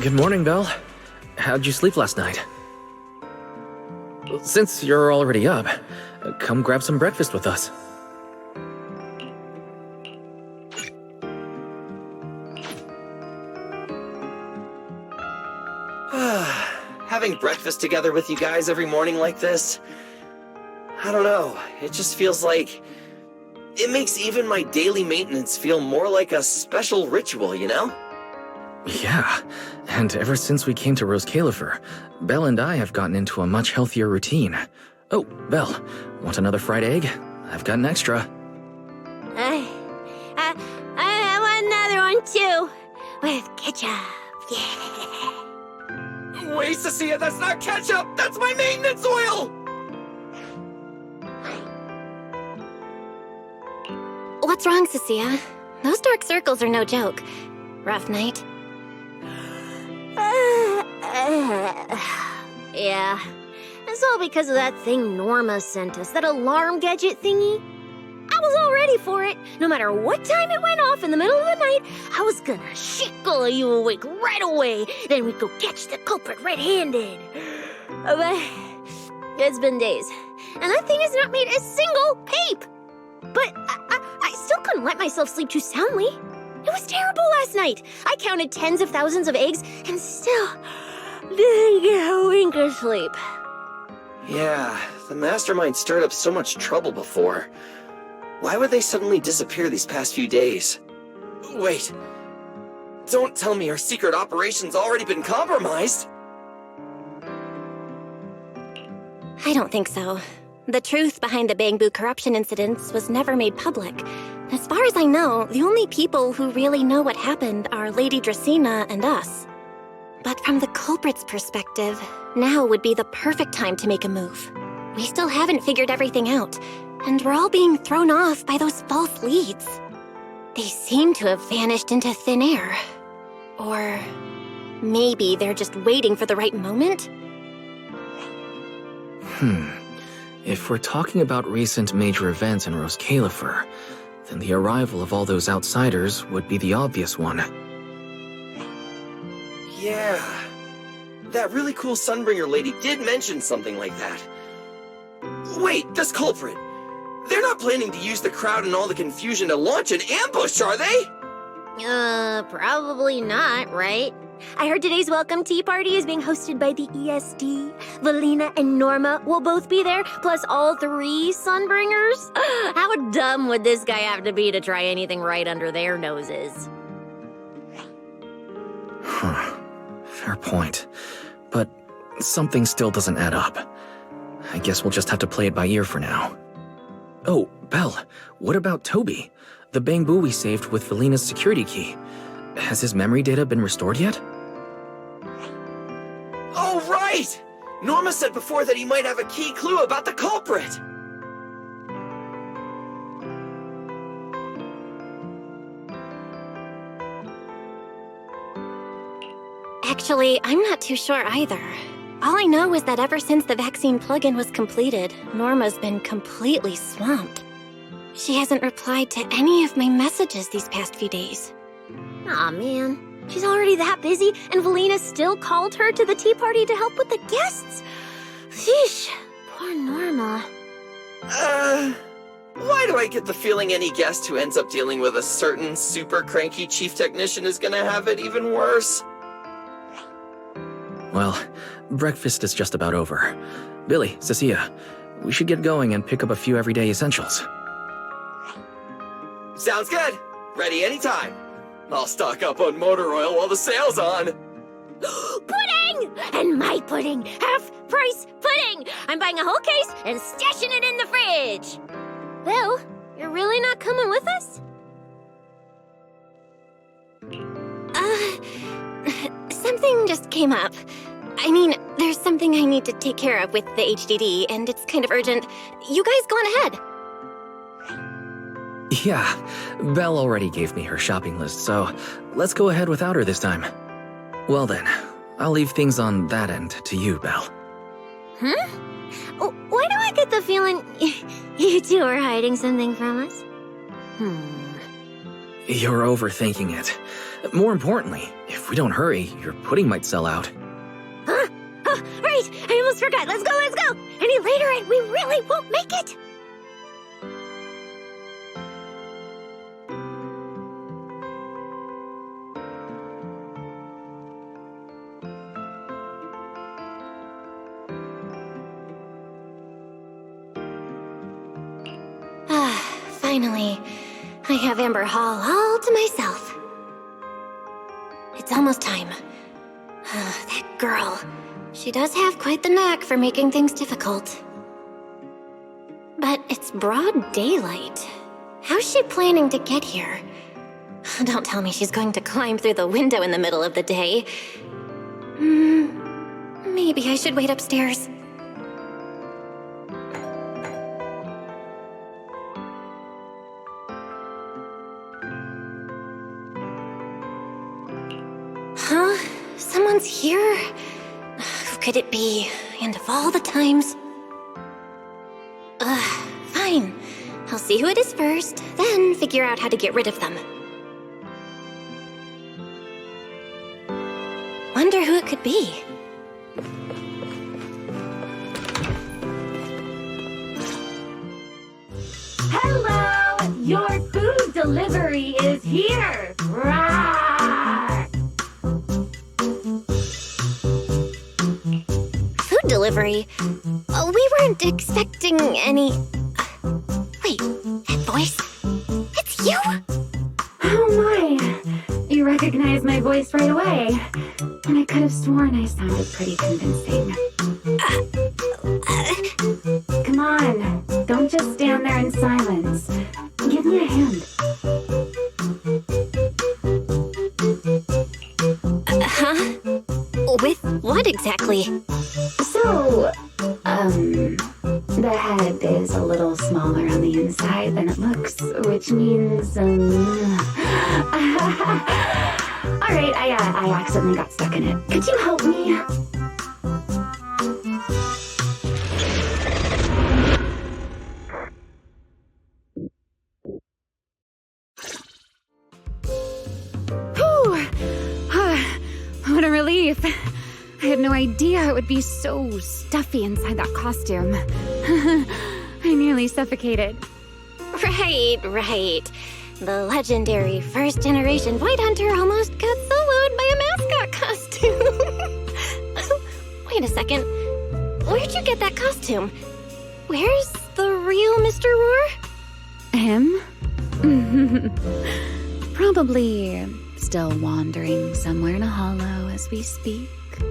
Good morning, Belle. How'd you sleep last night? Since you're already up, come grab some breakfast with us. Having breakfast together with you guys every morning like this, I don't know, it just feels like it makes even my daily maintenance feel more like a special ritual, you know? Yeah, and ever since we came to Rose Califer, Belle and I have gotten into a much healthier routine. Oh, Belle, want another fried egg? I've got an extra. I want another one too, with ketchup. Yeah. Wait, Cecilia, that's not ketchup! That's my maintenance oil! What's wrong, Cecilia? Those dark circles are no joke. Rough night? Yeah. It's all because of that thing Norma sent us, that alarm gadget thingy. I was all ready for it. No matter what time it went off in the middle of the night, I was gonna shake all of you awake right away. Then we'd go catch the culprit red-handed. But it's been days, and that thing has not made a single peep. But I still couldn't let myself sleep too soundly. It was terrible last night. I counted tens of thousands of eggs and still didn't get a wink of sleep. Yeah, the mastermind stirred up so much trouble before. Why would they suddenly disappear these past few days? Wait, don't tell me our secret operation's already been compromised? I don't think so. The truth behind the Bamboo corruption incidents was never made public. As far as I know, the only people who really know what happened are Lady Dracaena and us. But from the culprit's perspective, now would be the perfect time to make a move. We still haven't figured everything out, and we're all being thrown off by those false leads. They seem to have vanished into thin air. Or maybe they're just waiting for the right moment? If we're talking about recent major events in Rose Califer, then the arrival of all those outsiders would be the obvious one. Yeah. That really cool Sunbringer lady did mention something like that. Wait, this culprit! They're not planning to use the crowd and all the confusion to launch an ambush, are they? Probably not, right? I heard today's welcome tea party is being hosted by the ESD. Valina and Norma will both be there, plus all three Sunbringers. How dumb would this guy have to be to try anything right under their noses? Fair point. But something still doesn't add up. I guess we'll just have to play it by ear for now. Oh, Belle, what about Toby? The Bamboo we saved with Valina's security key. Has his memory data been restored yet? Oh, right! Norma said before that he might have a key clue about the culprit! Actually, I'm not too sure either. All I know is that ever since the vaccine plugin was completed, Norma's been completely swamped. She hasn't replied to any of my messages these past few days. Aw, man. She's already that busy, and Valina still called her to the tea party to help with the guests. Sheesh, poor Norma. Why do I get the feeling any guest who ends up dealing with a certain super cranky chief technician is gonna have it even worse? Well, breakfast is just about over. Billy, Cecilia, we should get going and pick up a few everyday essentials. Sounds good. Ready anytime. I'll stock up on motor oil while the sale's on. Pudding! And my pudding! Half-price pudding! I'm buying a whole case and stashing it in the fridge! Bill, you're really not coming with us? Something just came up. I mean, there's something I need to take care of with the HDD, and it's kind of urgent. You guys go on ahead. Yeah, Belle already gave me her shopping list, so let's go ahead without her this time. Well then, I'll leave things on that end to you, Belle. Why do I get the feeling you two are hiding something from us? You're overthinking it. More importantly, if we don't hurry, your pudding might sell out. Huh? Oh, right! I almost forgot. Let's go, let's go! Any later and we really won't make it! Finally, I have Amber Hall all to myself. It's almost time. That girl. She does have quite the knack for making things difficult. But it's broad daylight. How's she planning to get here? Don't tell me she's going to climb through the window in the middle of the day. Maybe I should wait upstairs. Huh? Someone's here? Who could it be? And of all the times... Fine. I'll see who it is first, then figure out how to get rid of them. Wonder who it could be. Hello! Your food delivery is here! Rawr! Food delivery? We weren't expecting any... Wait, that voice? It's you? Oh my! You recognize my voice right away. And I could have sworn I sounded pretty convincing. Come on, don't just stand there in silence. Give me a hand. Huh? With what exactly? So, the head is a little smaller on the inside than it looks, which means, Alright, I accidentally got stuck in it. Could you help me? Whew! What a relief. I had no idea it would be so stuffy inside that costume. I nearly suffocated. Right. The legendary first-generation Void Hunter almost got soloed by a mascot costume. Wait a second. Where'd you get that costume? Where's the real Mr. Roar? Him? Probably still wandering somewhere in a hollow as we speak. Do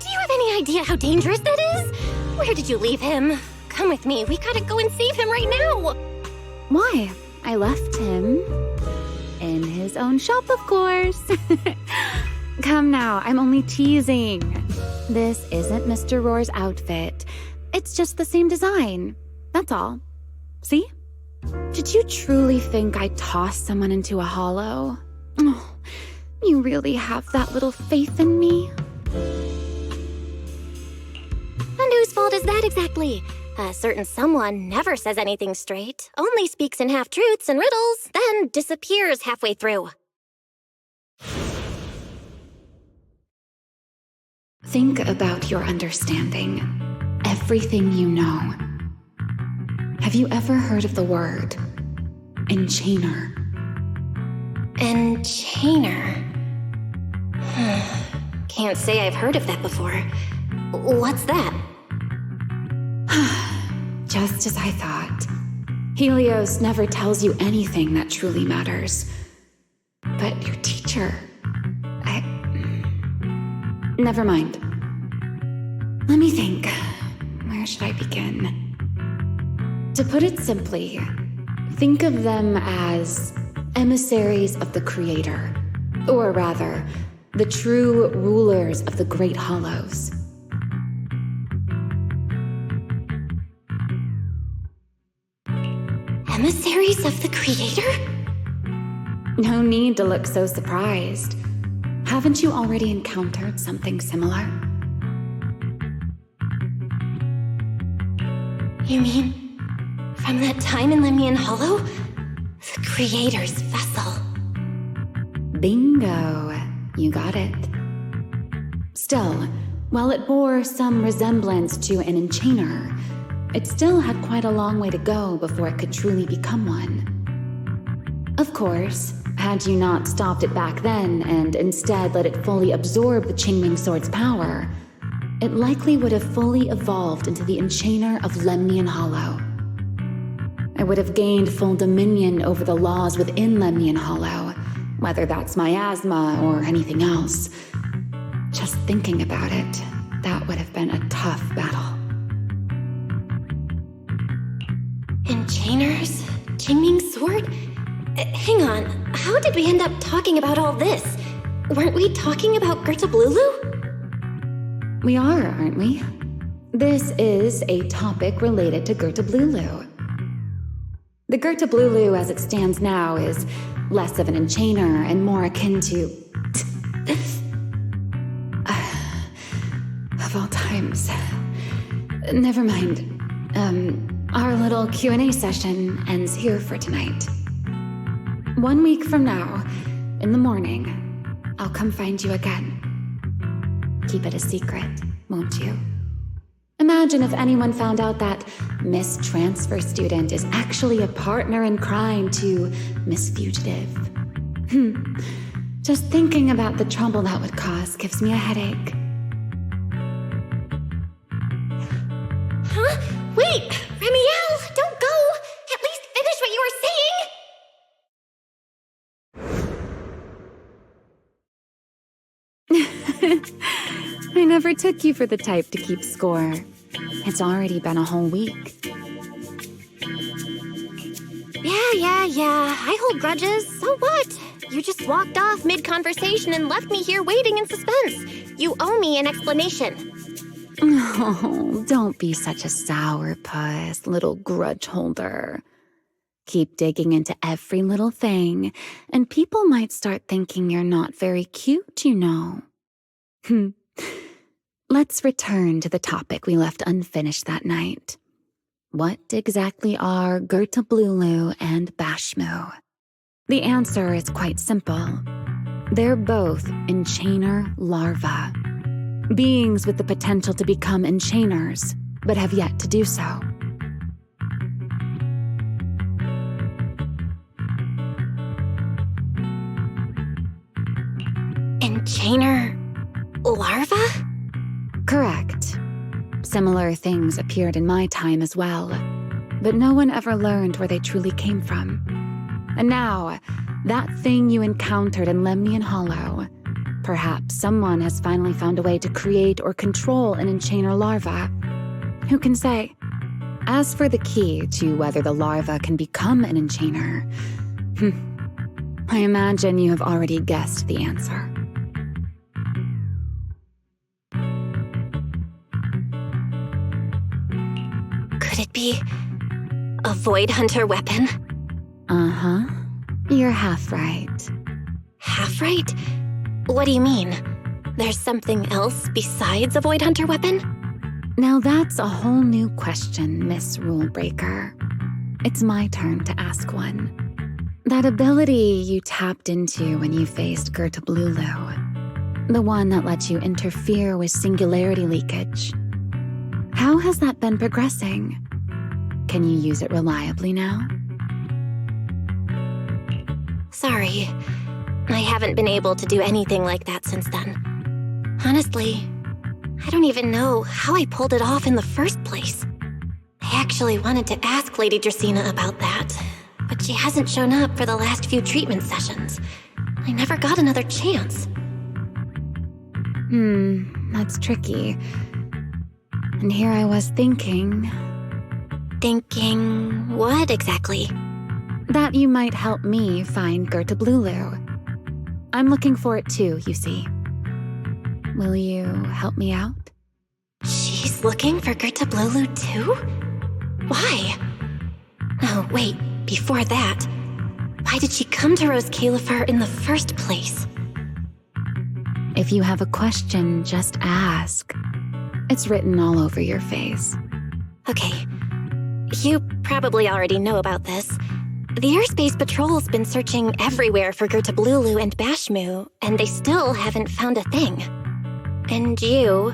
you have any idea how dangerous that is? Where did you leave him? Come with me. We gotta go and save him right now. Why? I left him in his own shop, of course. Come now, I'm only teasing. This isn't Mr. Roar's outfit. It's just the same design. That's all. See? Did you truly think I tossed someone into a hollow? Oh, you really have that little faith in me? And whose fault is that exactly? A certain someone never says anything straight, only speaks in half-truths and riddles, then disappears halfway through. Think about your understanding. Everything you know. Have you ever heard of the word enchainer? Enchainer? Can't say I've heard of that before. What's that? Just as I thought. Helios never tells you anything that truly matters. But your teacher... Never mind. Let me think. Where should I begin? To put it simply, think of them as emissaries of the Creator. Or rather, the true rulers of the Great Hollows. Emissaries of the Creator? No need to look so surprised. Haven't you already encountered something similar? You mean from that time in Lemnian Hollow? The Creator's vessel. Bingo. You got it. Still, while it bore some resemblance to an enchainer, it still had quite a long way to go before it could truly become one. Of course, had you not stopped it back then and instead let it fully absorb the Qingming Sword's power, it likely would have fully evolved into the enchainer of Lemnian Hollow. I would have gained full dominion over the laws within Lemnian Hollow, whether that's miasma or anything else. Just thinking about it, that would have been a tough battle. Enchainers? Qingming Sword? Hang on, how did we end up talking about all this? Weren't we talking about Gerta Blulu? We are, aren't we? This is a topic related to Gerta Blulu. The Gerta Blulu as it stands now is less of an enchainer and more akin to... of all times. Never mind. Our little Q&A session ends here for tonight. 1 week from now, in the morning, I'll come find you again. Keep it a secret, won't you? Imagine if anyone found out that Miss Transfer Student is actually a partner in crime to Miss Fugitive. Just thinking about the trouble that would cause gives me a headache. Huh? Wait! Ramiel! Don't go! At least finish what you were saying! I never took you for the type to keep score. It's already been a whole week. Yeah. I hold grudges. So what? You just walked off mid-conversation and left me here waiting in suspense. You owe me an explanation. Oh, don't be such a sourpuss, little grudge holder. Keep digging into every little thing, and people might start thinking you're not very cute, you know. Let's return to the topic we left unfinished that night. What exactly are Gerta Blulu and Bashmu? The answer is quite simple. They're both enchainer larvae. Beings with the potential to become enchainers, but have yet to do so. Enchainer larva? Correct. Similar things appeared in my time as well, but no one ever learned where they truly came from. And now, that thing you encountered in Lemnian Hollow, perhaps someone has finally found a way to create or control an enchainer larva. Who can say? As for the key to whether the larva can become an enchainer, I imagine you have already guessed the answer. Could it be a Void Hunter weapon? Uh-huh. You're half right. Half right? What do you mean? There's something else besides a Void Hunter weapon? Now that's a whole new question, Miss Rule Breaker. It's my turn to ask one. That ability you tapped into when you faced Gerta Blulu, the one that lets you interfere with singularity leakage. How has that been progressing? Can you use it reliably now? Sorry, I haven't been able to do anything like that since then. Honestly, I don't even know how I pulled it off in the first place. I actually wanted to ask Lady Dracaena about that, but she hasn't shown up for the last few treatment sessions. I never got another chance. That's tricky. And here I was thinking... Thinking what exactly? That you might help me find Gerta Blulu. I'm looking for it too, you see. Will you help me out? She's looking for Gerta Blulu too? Why? Oh, wait, before that, why did she come to Rose Califar in the first place? If you have a question, just ask. It's written all over your face. Okay, You probably already know about this. The Airspace Patrol's been searching everywhere for Gertablulu and Bashmu, and they still haven't found a thing. And you,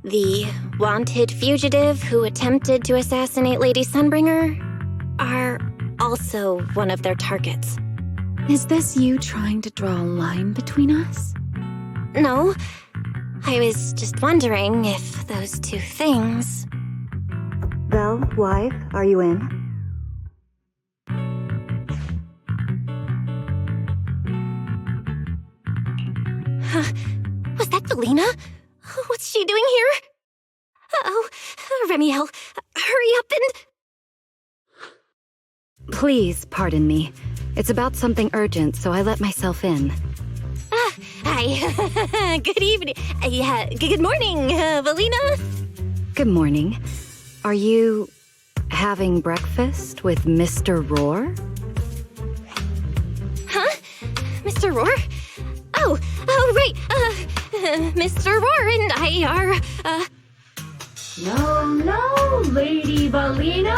the wanted fugitive who attempted to assassinate Lady Sunbringer, are also one of their targets. Is this you trying to draw a line between us? No, I was just wondering if those two things... Belle, wife, are you in? Was that Felina? What's she doing here? Uh-oh, Remiel, hurry up and... Please pardon me. It's about something urgent, so I let myself in. Hi. Good evening. Good morning, Felina. Good morning. Are you having breakfast with Mr. Roar? Huh? Mr. Roar? Oh, right. Mr. Roar and I are, No, Lady Belina.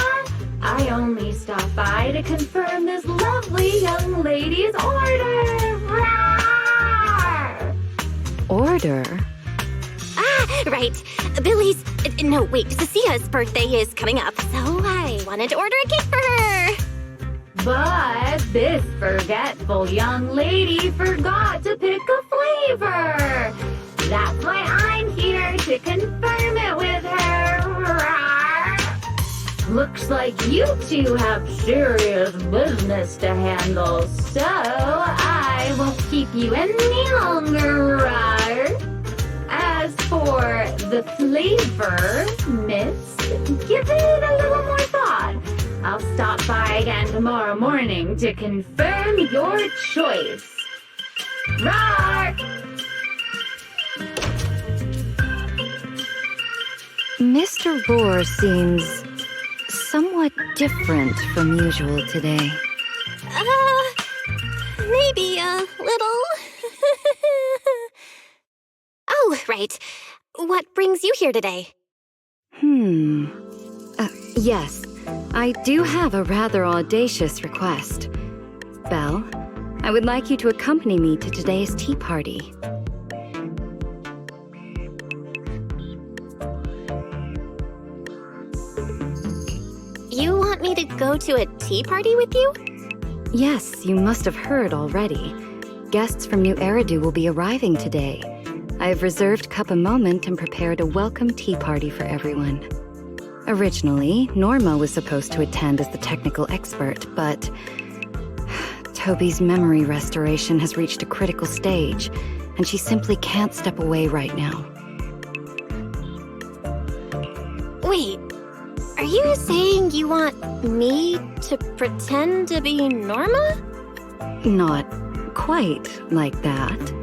I only stopped by to confirm this lovely young lady's order. Rawr! Order? Right. Billy's... No, wait, Cecia's birthday is coming up, so I wanted to order a cake for her. But this forgetful young lady forgot to pick a flavor. That's why I'm here to confirm it with her. Rawr! Looks like you two have serious business to handle, so I won't keep you any longer. Rawr! As for the flavor, miss, give it a little more thought. I'll stop by again tomorrow morning to confirm your choice. Roar! Mr. Roar seems somewhat different from usual today. Maybe a little. Oh, right. What brings you here today? Yes, I do have a rather audacious request. Belle, I would like you to accompany me to today's tea party. You want me to go to a tea party with you? Yes, you must have heard already. Guests from New Eridu will be arriving today. I have reserved Cup a moment and prepared a welcome tea party for everyone. Originally, Norma was supposed to attend as the technical expert, but Toby's memory restoration has reached a critical stage, and she simply can't step away right now. Wait, are you saying you want me to pretend to be Norma? Not quite like that.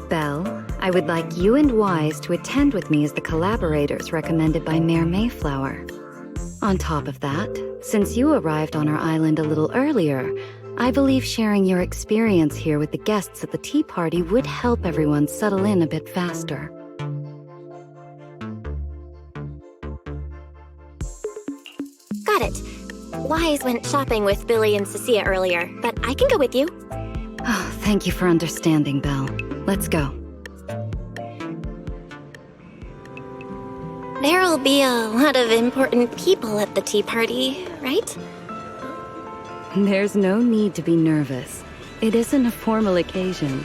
Belle, I would like you and Wise to attend with me as the collaborators recommended by Mayor Mayflower. On top of that, since you arrived on our island a little earlier, I believe sharing your experience here with the guests at the tea party would help everyone settle in a bit faster. Got it. Wise went shopping with Billy and Cecilia earlier, but I can go with you. Oh, thank you for understanding, Belle. Let's go. There'll be a lot of important people at the tea party, right? There's no need to be nervous. It isn't a formal occasion.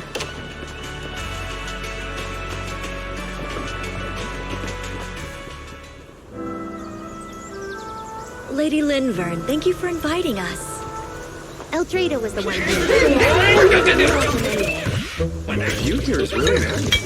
Lady Linvern, thank you for inviting us. Eldrada was the one who... When a cute here is really nice.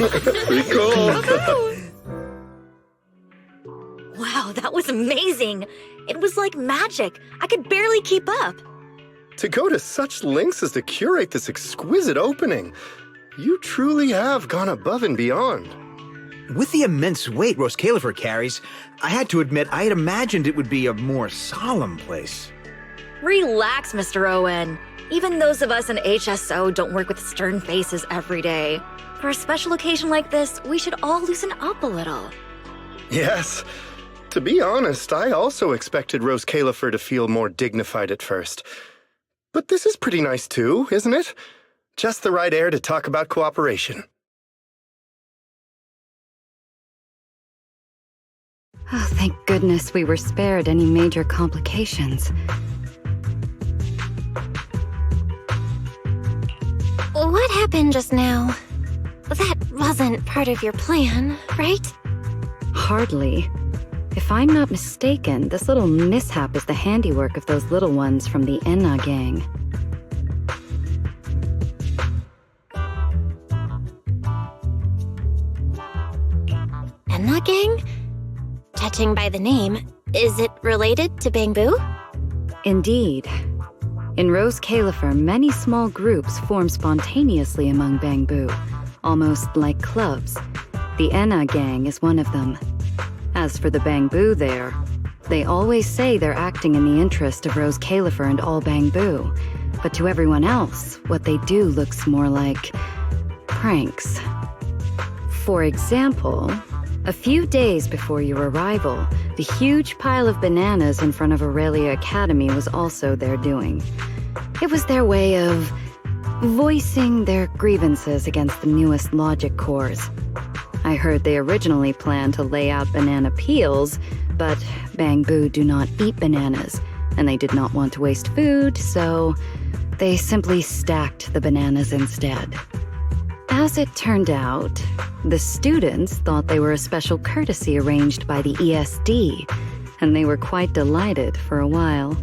Pretty cool. Wow, that was amazing. It was like magic. I could barely keep up. To go to such lengths as to curate this exquisite opening, you truly have gone above and beyond. With the immense weight Rose Califer carries, I had to admit I had imagined it would be a more solemn place. Relax, Mr. Owen. Even those of us in HSO don't work with stern faces every day. For a special occasion like this, we should all loosen up a little. Yes. To be honest, I also expected Rose Califer to feel more dignified at first. But this is pretty nice too, isn't it? Just the right air to talk about cooperation. Oh, thank goodness we were spared any major complications. What happened just now? That wasn't part of your plan, right? Hardly. If I'm not mistaken, this little mishap is the handiwork of those little ones from the Enna gang. Enna gang? Judging by the name, is it related to Bangbu? Indeed. In Rose Califer, many small groups form spontaneously among Bangbu, almost like clubs. The Enna gang is one of them. As for the Bangbu there, they always say they're acting in the interest of Rose Califer and all Bangbu, but to everyone else, what they do looks more like pranks. For example, a few days before your arrival, the huge pile of bananas in front of Aurelia Academy was also their doing. It was their way of voicing their grievances against the newest logic cores. I heard they originally planned to lay out banana peels, but Bangbu do not eat bananas, and they did not want to waste food, so they simply stacked the bananas instead. As it turned out, the students thought they were a special courtesy arranged by the ESD, and they were quite delighted for a while.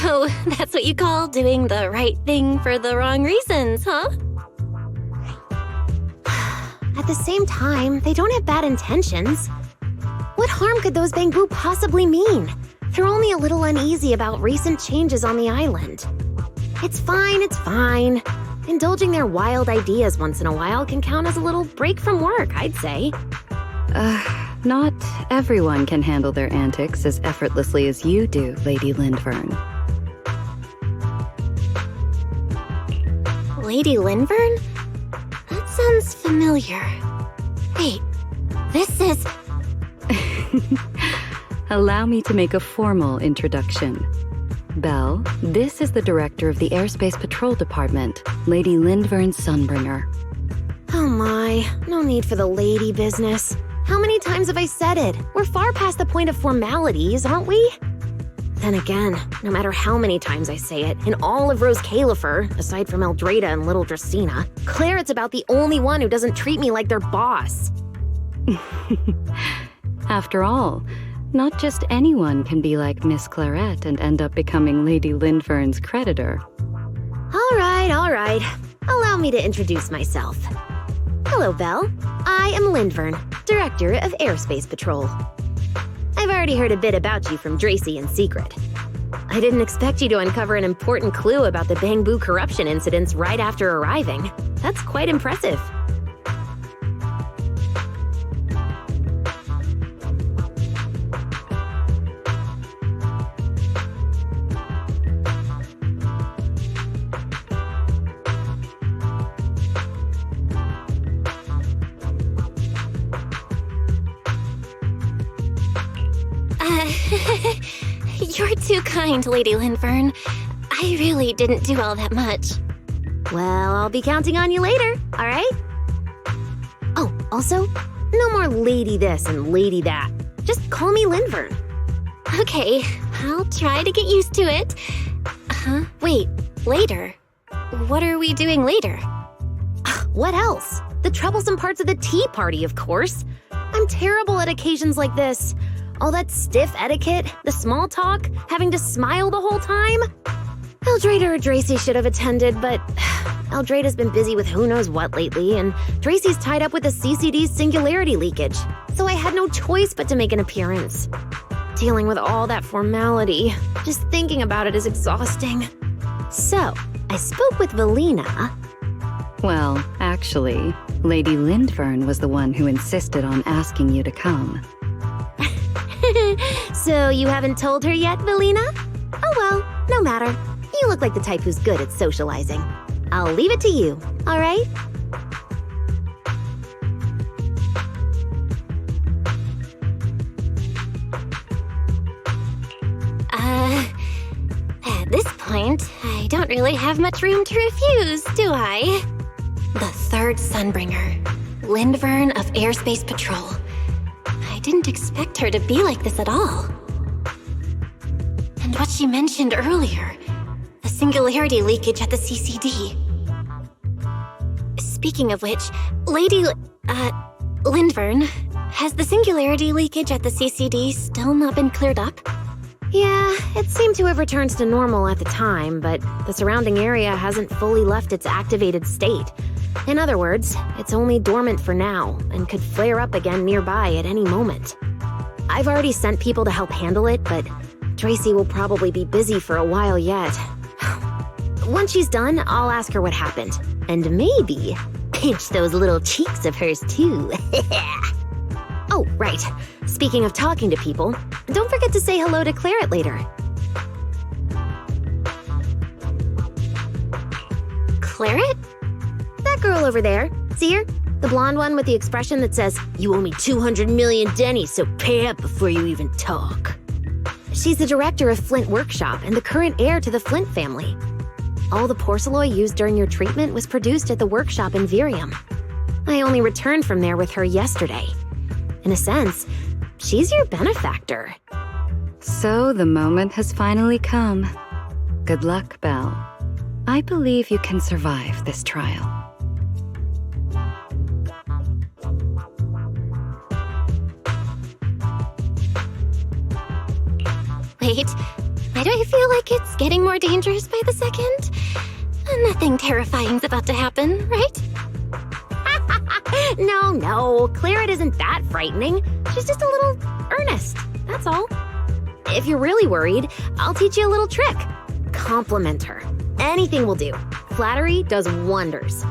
So that's what you call doing the right thing for the wrong reasons, huh? At the same time, they don't have bad intentions. What harm could those Bangbu possibly mean? They're only a little uneasy about recent changes on the island. It's fine, it's fine. Indulging their wild ideas once in a while can count as a little break from work, I'd say. Not everyone can handle their antics as effortlessly as you do, Lady Lindvern. Lady Lindvern? That sounds familiar. Wait, this is... Allow me to make a formal introduction. Belle, this is the director of the Airspace Patrol Department, Lady Lindvern Sunbringer. Oh my, no need for the lady business. How many times have I said it? We're far past the point of formalities, aren't we? Then again, no matter how many times I say it, in all of Rose Califer, aside from Eldrada and Little Dracena, Claret's about the only one who doesn't treat me like their boss. After all, not just anyone can be like Miss Claret and end up becoming Lady Lindvern's creditor. All right. Allow me to introduce myself. Hello, Belle. I am Lindvern, Director of Airspace Patrol. I've already heard a bit about you from Dracy in secret. I didn't expect you to uncover an important clue about the Bangbu corruption incidents right after arriving. That's quite impressive. You're too kind, Lady Lindvern. I really didn't do all that much. Well, I'll be counting on you later, all right? Oh, also, no more lady this and lady that. Just call me Lindvern. Okay, I'll try to get used to it. Wait, later? What are we doing later? What else? The troublesome parts of the tea party, of course. I'm terrible at occasions like this. All that stiff etiquette, the small talk, having to smile the whole time. Eldrade or Dracy should have attended, but Eldrade has been busy with who knows what lately, and Dracy's tied up with the CCD's singularity leakage, so I had no choice but to make an appearance. Dealing with all that formality, just thinking about it is exhausting. So, I spoke with Valina. Well, actually, Lady Lindvern was the one who insisted on asking you to come. So you haven't told her yet, Valina? Oh well, no matter. You look like the type who's good at socializing. I'll leave it to you, all right? At this point, I don't really have much room to refuse, do I? The third Sunbringer, Lindvern of Airspace Patrol. I didn't expect her to be like this at all. And what she mentioned earlier, the singularity leakage at the CCD. Speaking of which, Lady Lindvern, has the singularity leakage at the CCD still not been cleared up? Yeah, it seemed to have returned to normal at the time, but the surrounding area hasn't fully left its activated state. In other words, it's only dormant for now, and could flare up again nearby at any moment. I've already sent people to help handle it, but Tracy will probably be busy for a while yet. Once she's done, I'll ask her what happened, and maybe pinch those little cheeks of hers too. Oh, right. Speaking of talking to people, don't forget to say hello to Claret later. Claret? That girl over there. See her? The blonde one with the expression that says, "You owe me 200 million dennies, so pay up before you even talk." She's the director of Flint Workshop and the current heir to the Flint family. All the porcelain used during your treatment was produced at the workshop in Virium. I only returned from there with her yesterday. In a sense, she's your benefactor. So the moment has finally come. Good luck, Belle. I believe you can survive this trial. Wait, why do I feel like it's getting more dangerous by the second? Nothing terrifying's about to happen, right? No, Claret isn't that frightening. She's just a little earnest, that's all. If you're really worried, I'll teach you a little trick. Compliment her. Anything will do. Flattery does wonders.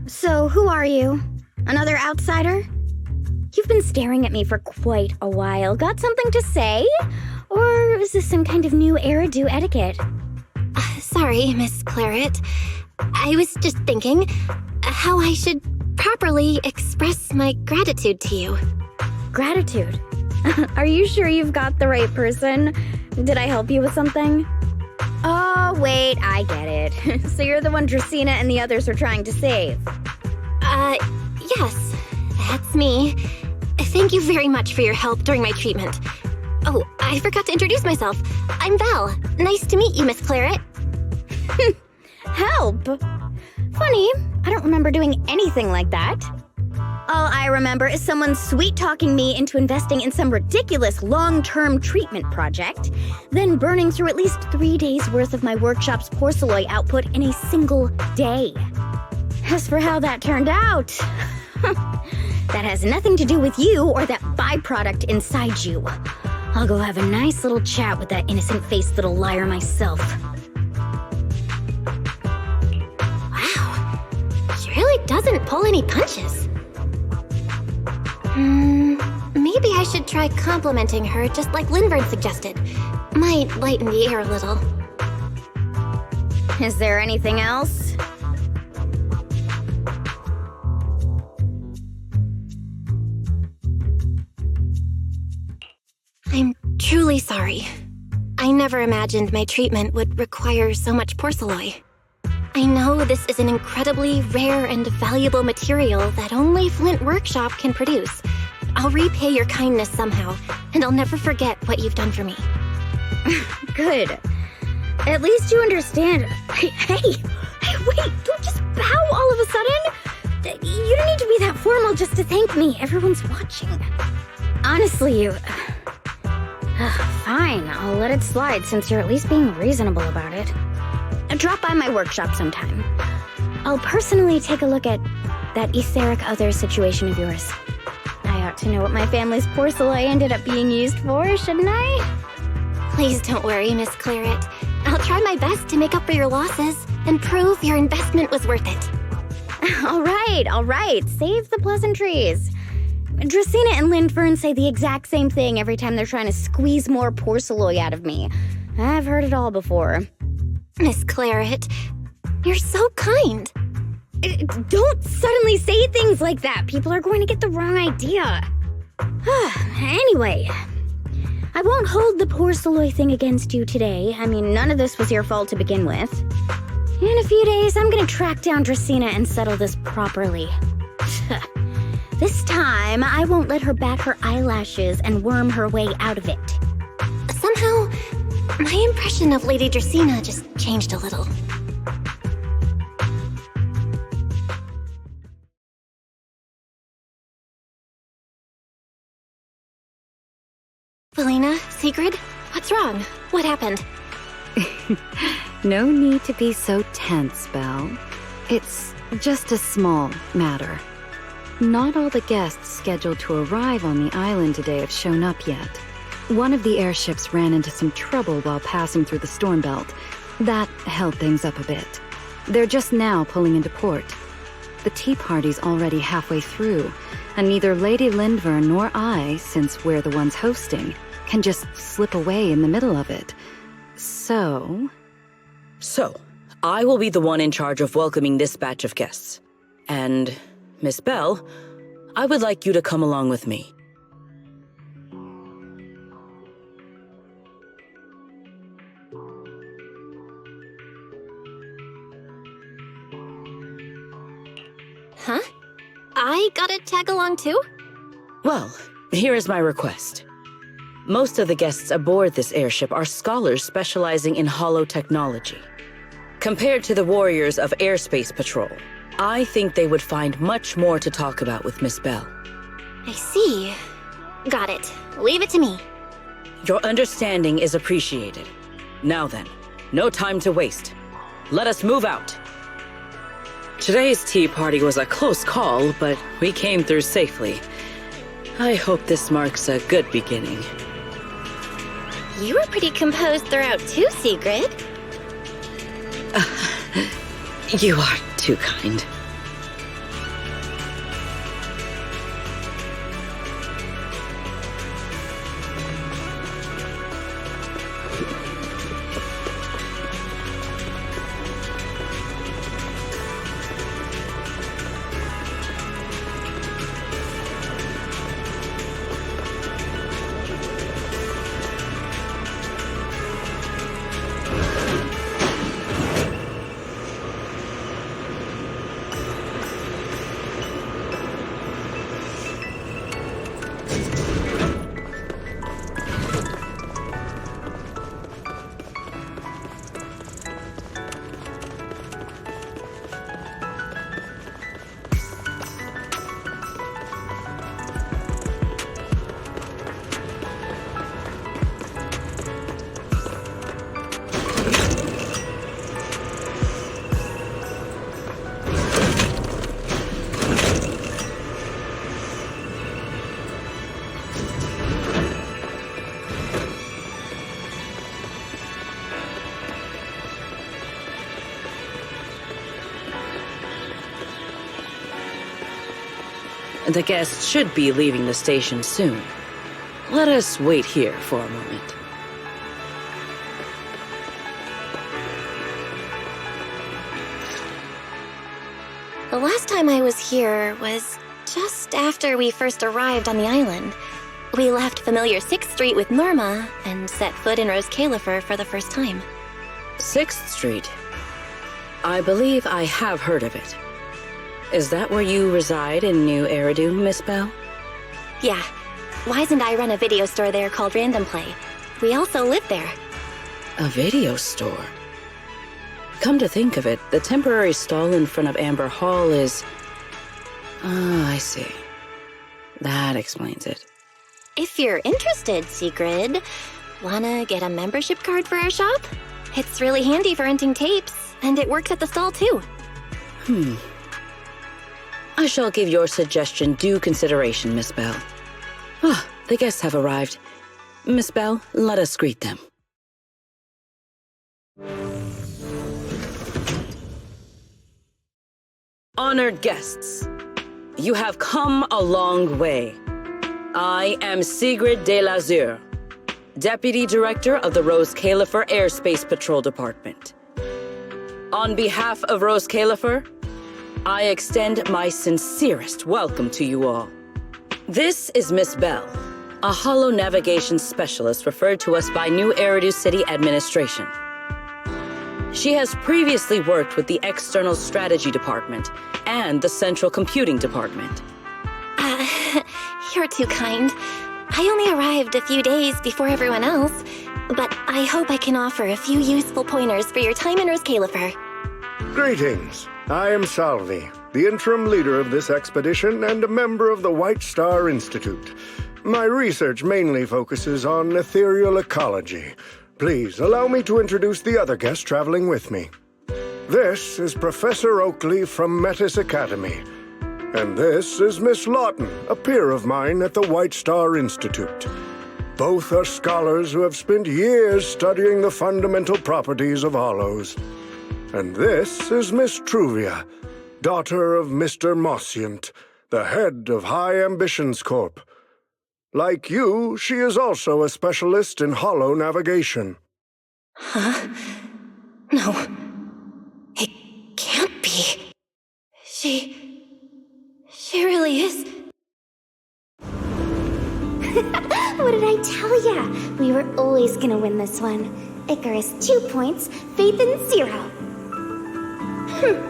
So, who are you? Another outsider? You've been staring at me for quite a while. Got something to say? Or is this some kind of new era-do etiquette? Sorry, Miss Claret. I was just thinking how I should properly express my gratitude to you. Gratitude? Are you sure you've got the right person? Did I help you with something? Oh, wait, I get it. So you're the one Dracaena and the others are trying to save. Yes, that's me. Thank you very much for your help during my treatment. Oh, I forgot to introduce myself. I'm Belle. Nice to meet you, Miss Claret. Help? Funny, I don't remember doing anything like that. All I remember is someone sweet-talking me into investing in some ridiculous long-term treatment project, then burning through at least 3 days' worth of my workshop's porcelain output in a single day. As for how that turned out, that has nothing to do with you or that byproduct inside you. I'll go have a nice little chat with that innocent-faced little liar myself. Wow, she really doesn't pull any punches. Maybe I should try complimenting her just like Lindvern suggested. Might lighten the air a little. Is there anything else? I'm truly sorry. I never imagined my treatment would require so much porcelain. I know this is an incredibly rare and valuable material that only Flint Workshop can produce. I'll repay your kindness somehow, and I'll never forget what you've done for me. Good. At least you understand. Hey, wait, don't just bow all of a sudden. You don't need to be that formal just to thank me. Everyone's watching. Honestly, you... Fine, I'll let it slide since you're at least being reasonable about it. Drop by my workshop sometime. I'll personally take a look at that etheric other situation of yours. I ought to know what my family's porcelain ended up being used for, shouldn't I? Please don't worry, Miss Claret. I'll try my best to make up for your losses and prove your investment was worth it. All right. Save the pleasantries. Dracaena and Lindvern say the exact same thing every time they're trying to squeeze more porcelain out of me. I've heard it all before. Miss Claret, you're so kind. Don't suddenly say things like that. People are going to get the wrong idea. Anyway, I won't hold the porcelain thing against you today. I mean, none of this was your fault to begin with. In a few days, I'm gonna track down Dracaena and settle this properly. This time, I won't let her bat her eyelashes and worm her way out of it. Somehow, my impression of Lady Dracaena just changed a little. Valina, Sigrid, what's wrong? What happened? No need to be so tense, Belle. It's just a small matter. Not all the guests scheduled to arrive on the island today have shown up yet. One of the airships ran into some trouble while passing through the storm belt. That held things up a bit. They're just now pulling into port. The tea party's already halfway through, and neither Lady Lindvern nor I, since we're the ones hosting, can just slip away in the middle of it. So, I will be the one in charge of welcoming this batch of guests. And, Miss Belle, I would like you to come along with me. Huh? I gotta tag along too? Well, here is my request. Most of the guests aboard this airship are scholars specializing in hollow technology. Compared to the warriors of Airspace Patrol, I think they would find much more to talk about with Miss Belle. I see. Got it. Leave it to me. Your understanding is appreciated. Now then, no time to waste. Let us move out. Today's tea party was a close call, but we came through safely. I hope this marks a good beginning. You were pretty composed throughout too, Sigrid. You are too kind. The guests should be leaving the station soon. Let us wait here for a moment. The last time I was here was just after we first arrived on the island. We left familiar 6th Street with Norma and set foot in Rose Califer for the first time. 6th Street? I believe I have heard of it. Is that where you reside in New Eridu, Miss Bell? Yeah. Wise and I run a video store there called Random Play. We also live there. A video store? Come to think of it, the temporary stall in front of Amber Hall is... Ah, I see. That explains it. If you're interested, Sigrid, wanna get a membership card for our shop? It's really handy for renting tapes, and it works at the stall too. I shall give your suggestion due consideration, Miss Bell. Ah, the guests have arrived. Miss Bell, let us greet them. Honored guests, you have come a long way. I am Sigrid de Lazure, Deputy Director of the Rose Califer Airspace Patrol Department. On behalf of Rose Califer, I extend my sincerest welcome to you all. This is Miss Bell, a holo navigation specialist referred to us by New Eridu City Administration. She has previously worked with the External Strategy Department and the Central Computing Department. You're too kind. I only arrived a few days before everyone else, but I hope I can offer a few useful pointers for your time in Rose Califer. Greetings. I am Salvi, the interim leader of this expedition and a member of the White Star Institute. My research mainly focuses on ethereal ecology. Please allow me to introduce the other guest traveling with me. This is Professor Oakley from Metis Academy. And this is Miss Lawton, a peer of mine at the White Star Institute. Both are scholars who have spent years studying the fundamental properties of hollows. And this is Miss Truvia, daughter of Mr. Mossient, the head of High Ambitions Corp. Like you, she is also a specialist in holo navigation. Huh? No. It can't be. She really is. What did I tell ya? We were always gonna win this one. Icarus 2 points, Phaethon 0.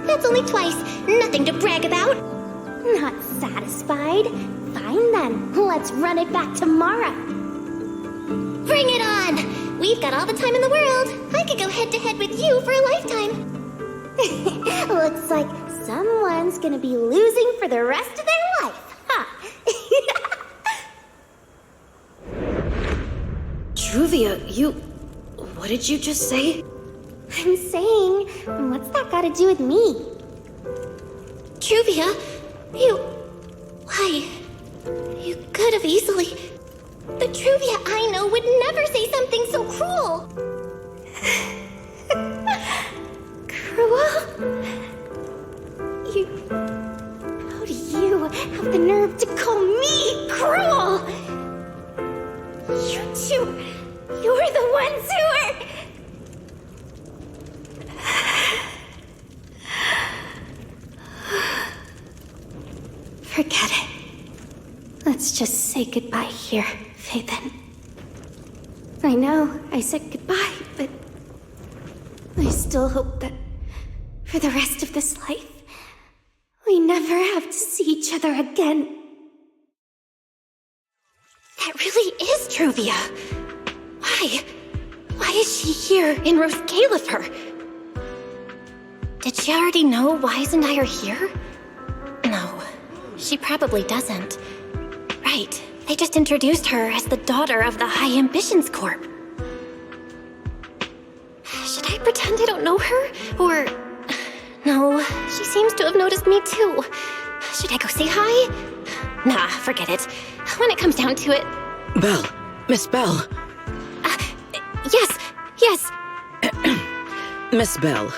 That's only twice. Nothing to brag about. Not satisfied? Fine then. Let's run it back tomorrow. Bring it on! We've got all the time in the world. I could go head-to-head with you for a lifetime. Looks like someone's gonna be losing for the rest of their life, huh? Truvia, what did you just say? I'm saying, what's that got to do with me? Truvia, why? You could have easily. The Truvia I know would never say something so cruel. Cruel? How do you have the nerve to call me cruel? You two, you're the ones who are... Forget it. Let's just say goodbye here, Phaethon. I know I said goodbye, but I still hope that for the rest of this life, we never have to see each other again. That really is Truvia. Why? Why is she here in Rose Califer? Did she already know Wise and I are here? No, she probably doesn't. Right, they just introduced her as the daughter of the High Ambitions Corp. Should I pretend I don't know her? Or... No, she seems to have noticed me too. Should I go say hi? Nah, forget it. When it comes down to it... Bell, Miss Bell. Yes. Miss Bell,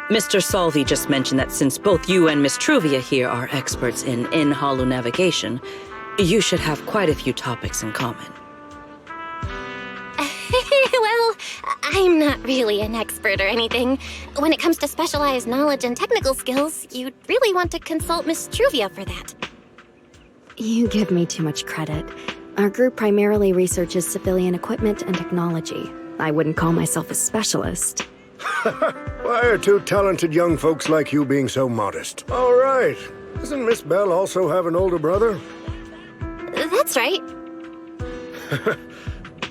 Mr. Salvi just mentioned that since both you and Miss Truvia here are experts in holo navigation, you should have quite a few topics in common. Well, I'm not really an expert or anything. When it comes to specialized knowledge and technical skills, you'd really want to consult Miss Truvia for that. You give me too much credit. Our group primarily researches civilian equipment and technology. I wouldn't call myself a specialist. Why are two talented young folks like you being so modest? All right. Doesn't Miss Bell also have an older brother? That's right.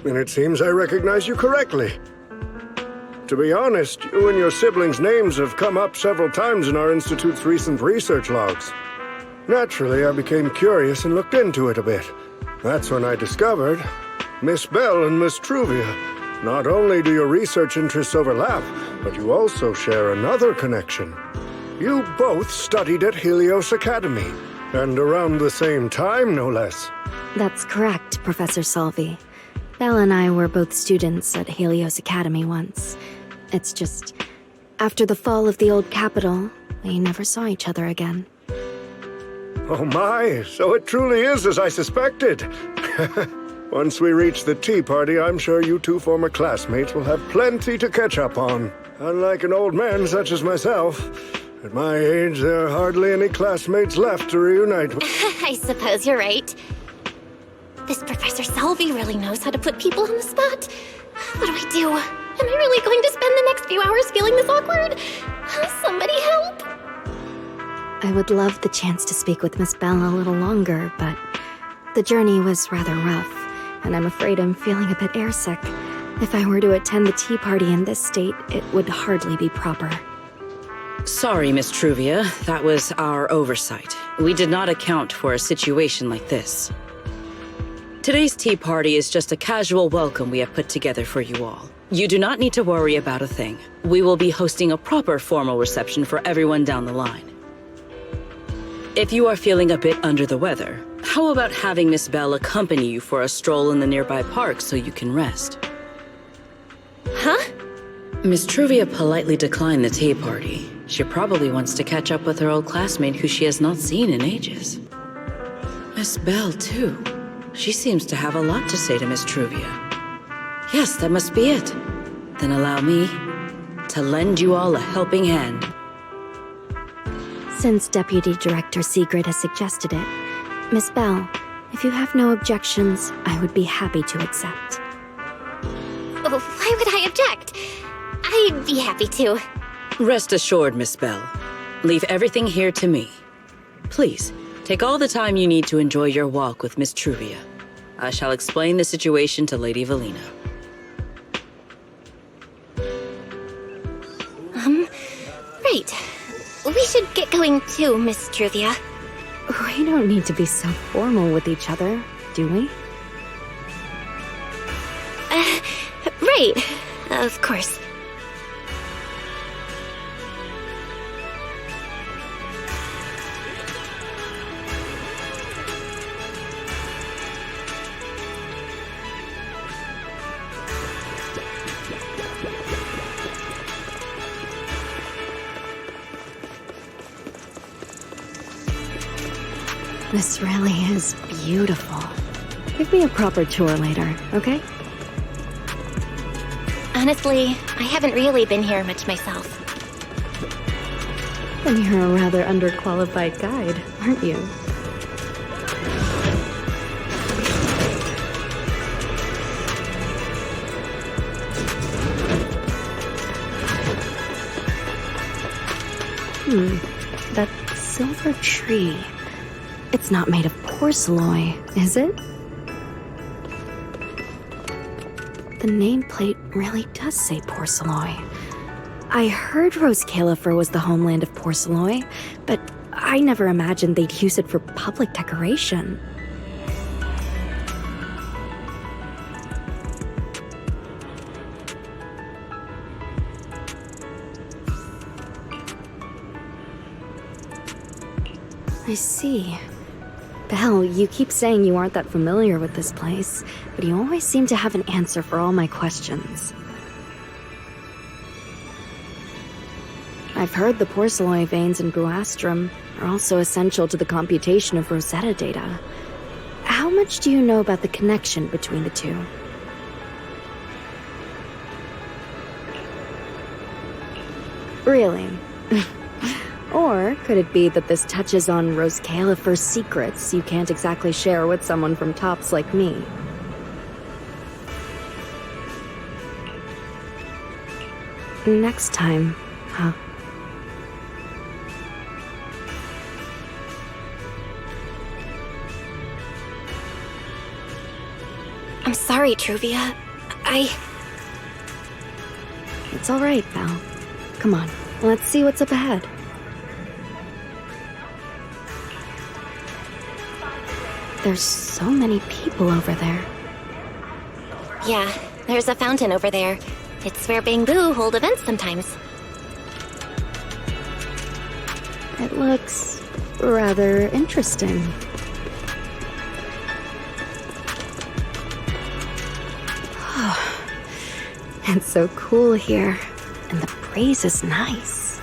Then it seems I recognize you correctly. To be honest, you and your siblings' names have come up several times in our Institute's recent research logs. Naturally, I became curious and looked into it a bit. That's when I discovered Miss Bell and Miss Truvia. Not only do your research interests overlap, but you also share another connection. You both studied at Helios Academy, and around the same time, no less. That's correct, Professor Salvi. Belle and I were both students at Helios Academy once. It's just, after the fall of the old capital, we never saw each other again. Oh my, so it truly is as I suspected. Once we reach the tea party, I'm sure you two former classmates will have plenty to catch up on. Unlike an old man such as myself, at my age, there are hardly any classmates left to reunite with. I suppose you're right. This Professor Salvi really knows how to put people on the spot. What do I do? Am I really going to spend the next few hours feeling this awkward? Somebody help! I would love the chance to speak with Miss Bell a little longer, but the journey was rather rough, and I'm afraid I'm feeling a bit airsick. If I were to attend the tea party in this state, it would hardly be proper. Sorry, Miss Truvia. That was our oversight. We did not account for a situation like this. Today's tea party is just a casual welcome we have put together for you all. You do not need to worry about a thing. We will be hosting a proper formal reception for everyone down the line. If you are feeling a bit under the weather, how about having Miss Bell accompany you for a stroll in the nearby park so you can rest? Huh? Miss Truvia politely declined the tea party. She probably wants to catch up with her old classmate who she has not seen in ages. Miss Bell, too. She seems to have a lot to say to Miss Truvia. Yes, that must be it. Then allow me to lend you all a helping hand. Since Deputy Director Sigrid has suggested it, Miss Bell, if you have no objections, I would be happy to accept. Oh, why would I object? I'd be happy to. Rest assured, Miss Bell. Leave everything here to me. Please, take all the time you need to enjoy your walk with Miss Truvia. I shall explain the situation to Lady Valina. Right. We should get going too, Miss Truvia. We don't need to be so formal with each other, do we? Right. Of course. This really is beautiful. Give me a proper tour later, okay? Honestly, I haven't really been here much myself. Then you're a rather underqualified guide, aren't you? That silver tree. It's not made of porcelain, is it? The nameplate really does say porcelain. I heard Rose Califer was the homeland of porcelain, but I never imagined they'd use it for public decoration. I see. Belle, you keep saying you aren't that familiar with this place, but you always seem to have an answer for all my questions. I've heard the porcelain veins in Buastrum are also essential to the computation of Rosetta data. How much do you know about the connection between the two? Really? Or could it be that this touches on Rose Califer's secrets you can't exactly share with someone from Tops like me? Next time, huh? I'm sorry, Truvia. It's all right, Val. Come on, let's see what's up ahead. There's so many people over there. Yeah, there's a fountain over there. It's where Bangbu hold events sometimes. It looks rather interesting. It's so cool here, and the breeze is nice.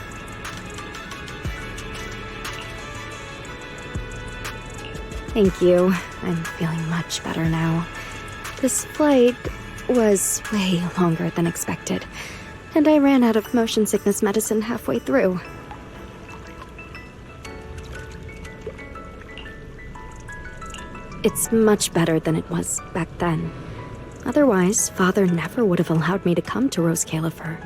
Thank you. I'm feeling much better now. This flight was way longer than expected, and I ran out of motion sickness medicine halfway through. It's much better than it was back then. Otherwise, Father never would have allowed me to come to Rose Califer.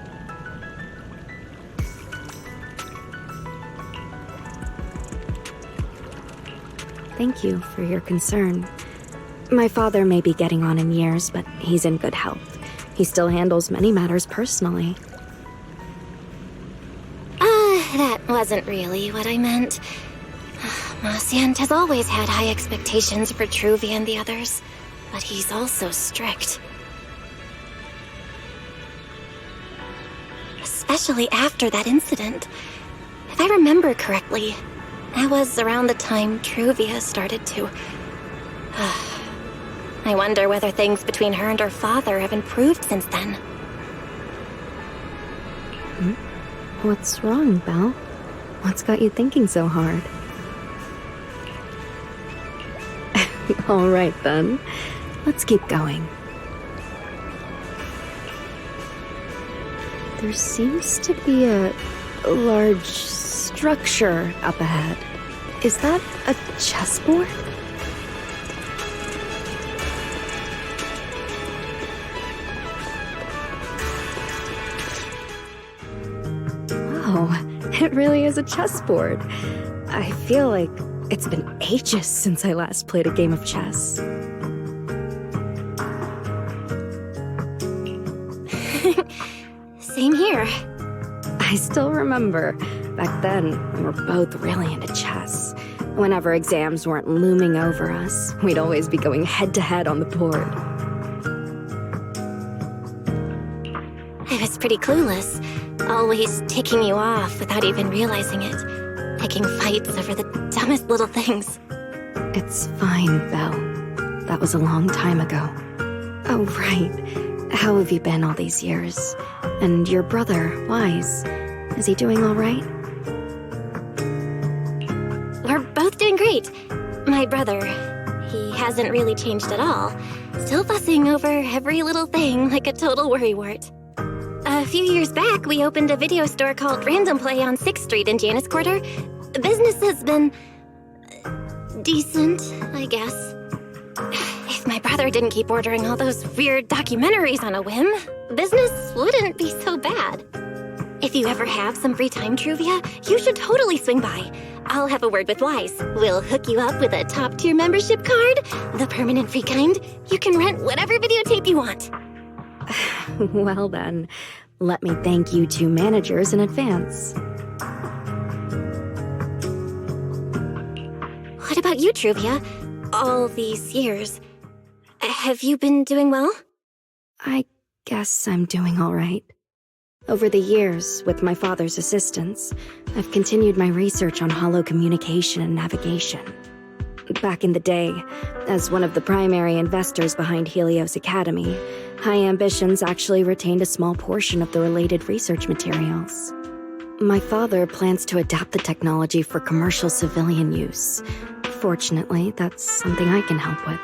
Thank you for your concern. My father may be getting on in years, but he's in good health. He still handles many matters personally. That wasn't really what I meant. Marciant has always had high expectations for Truvia and the others, but he's also strict. Especially after that incident. If I remember correctly, that was around the time Truvia started to... I wonder whether things between her and her father have improved since then. What's wrong, Belle? What's got you thinking so hard? All right, then. Let's keep going. There seems to be a large structure up ahead. Is that a chessboard? Wow, it really is a chessboard. I feel like it's been ages since I last played a game of chess. Same here. I still remember. Back then, we were both really into chess. Whenever exams weren't looming over us, we'd always be going head-to-head on the board. I was pretty clueless, always ticking you off without even realizing it, picking fights over the dumbest little things. It's fine, Belle. That was a long time ago. Oh, right. How have you been all these years? And your brother, Wise, is he doing all right? We're both doing great. My brother, he hasn't really changed at all. Still fussing over every little thing like a total worrywart. A few years back, we opened a video store called Random Play on 6th Street in Janus Quarter. Business has been... decent, I guess. If my brother didn't keep ordering all those weird documentaries on a whim, business wouldn't be so bad. If you ever have some free time, Truvia, you should totally swing by. I'll have a word with Wise. We'll hook you up with a top-tier membership card, the permanent free kind. You can rent whatever videotape you want. Well then, let me thank you two managers in advance. What about you, Truvia? All these years. Have you been doing well? I guess I'm doing all right. Over the years, with my father's assistance, I've continued my research on holo communication and navigation. Back in the day, as one of the primary investors behind Helios Academy, High Ambitions actually retained a small portion of the related research materials. My father plans to adapt the technology for commercial civilian use. Fortunately, that's something I can help with.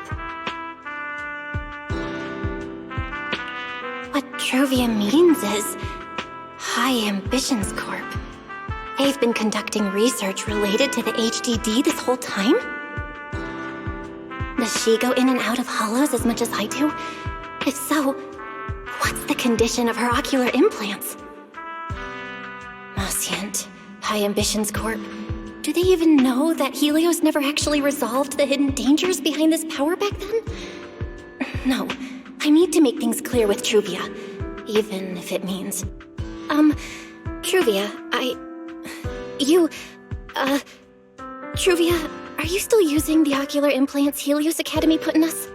What Truvia means is... High Ambitions Corp. They've been conducting research related to the HDD this whole time? Does she go in and out of hollows as much as I do? If so, what's the condition of her ocular implants? Oscient, High Ambitions Corp. Do they even know that Helios never actually resolved the hidden dangers behind this power back then? No, I need to make things clear with Truvia, even if it means... Truvia, Truvia, are you still using the ocular implants Helios Academy put in us?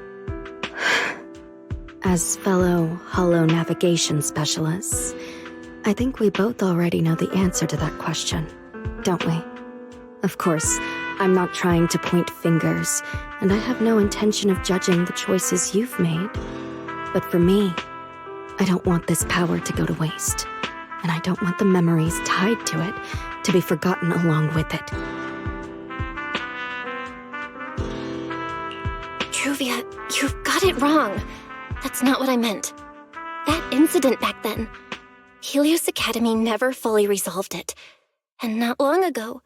As fellow hollow navigation specialists, I think we both already know the answer to that question, don't we? Of course, I'm not trying to point fingers, and I have no intention of judging the choices you've made. But for me, I don't want this power to go to waste, and I don't want the memories tied to it to be forgotten along with it. Truvia, you've got it wrong. That's not what I meant. That incident back then, Helios Academy never fully resolved it. And not long ago,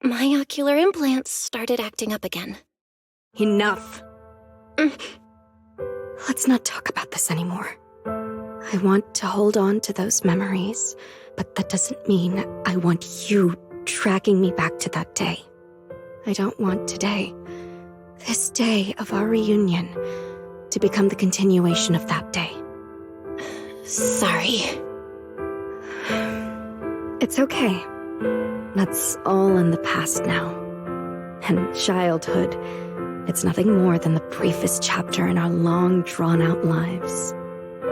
my ocular implants started acting up again. Enough! Let's not talk about this anymore. I want to hold on to those memories, but that doesn't mean I want you dragging me back to that day. I don't want today, this day of our reunion, to become the continuation of that day. Sorry. It's okay. That's all in the past now. And childhood, it's nothing more than the briefest chapter in our long, drawn-out lives.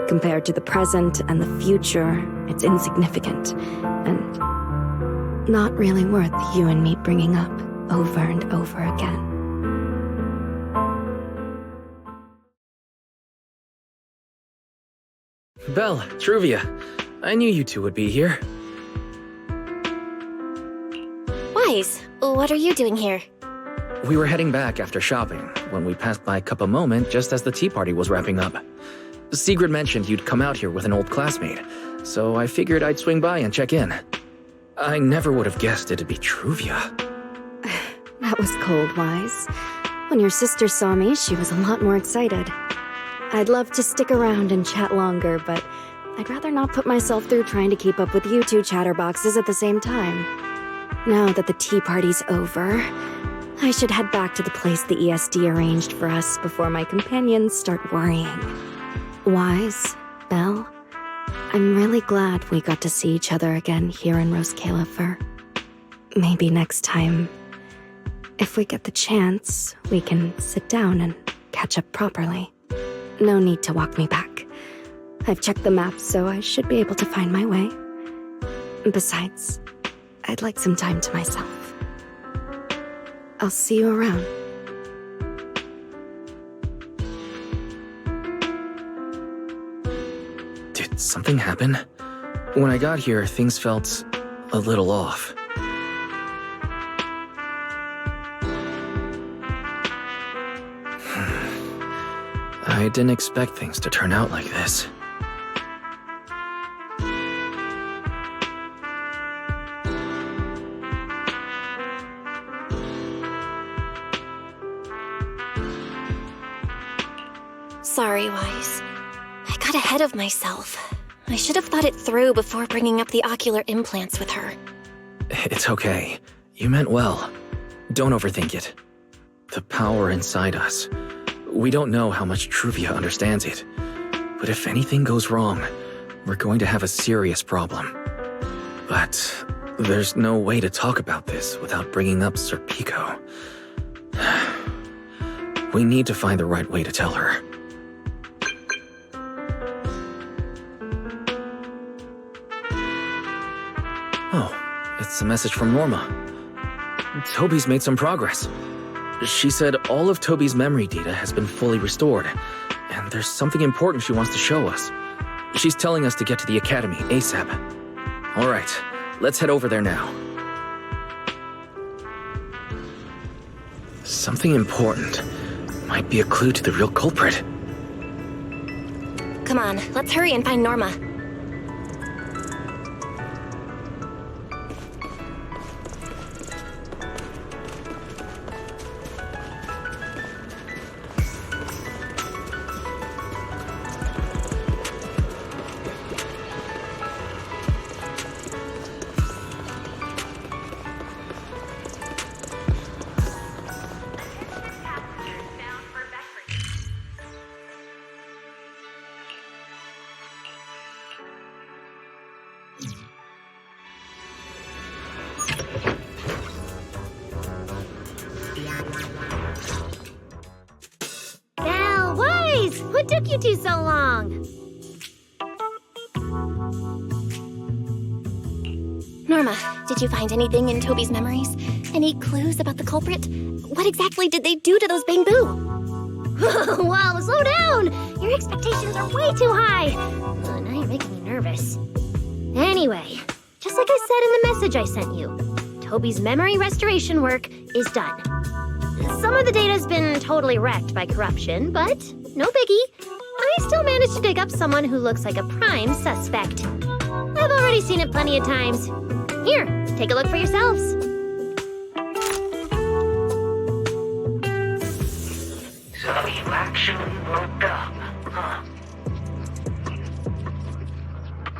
Compared to the present and the future, it's insignificant, and not really worth you and me bringing up over and over again. Belle, Truvia, I knew you two would be here. Wise, what are you doing here? We were heading back after shopping when we passed by Cup Moment just as the tea party was wrapping up. Sigrid mentioned you'd come out here with an old classmate, so I figured I'd swing by and check in. I never would have guessed it'd be Truvia. That was cold, Wise. When your sister saw me, she was a lot more excited. I'd love to stick around and chat longer, but I'd rather not put myself through trying to keep up with you two chatterboxes at the same time. Now that the tea party's over, I should head back to the place the ESD arranged for us before my companions start worrying. Wise, Belle, I'm really glad we got to see each other again here in Roskilde. Maybe next time, if we get the chance, we can sit down and catch up properly. No need to walk me back. I've checked the map, so I should be able to find my way. Besides, I'd like some time to myself. I'll see you around. Did something happen? When I got here, things felt a little off. I didn't expect things to turn out like this. Sorry, Wise. I got ahead of myself. I should have thought it through before bringing up the ocular implants with her. It's okay. You meant well. Don't overthink it. The power inside us. We don't know how much Truvia understands it. But if anything goes wrong, we're going to have a serious problem. But there's no way to talk about this without bringing up Sir Pico. We need to find the right way to tell her. Oh, it's a message from Norma. Toby's made some progress. She said all of Toby's memory data has been fully restored, and there's something important she wants to show us. She's telling us to get to the academy ASAP. All right, let's head over there now. Something important. Might be a clue to the real culprit. Come on, let's hurry and find Norma. What took you two so long? Norma, did you find anything in Toby's memories? Any clues about the culprit? What exactly did they do to those bamboo? Whoa, slow down! Your expectations are way too high. Now you're making me nervous. Anyway, just like I said in the message I sent you, Toby's memory restoration work is done. Some of the data's been totally wrecked by corruption, but no biggie. I still managed to dig up someone who looks like a prime suspect. I've already seen it plenty of times. Here, take a look for yourselves. So you actually woke up, huh?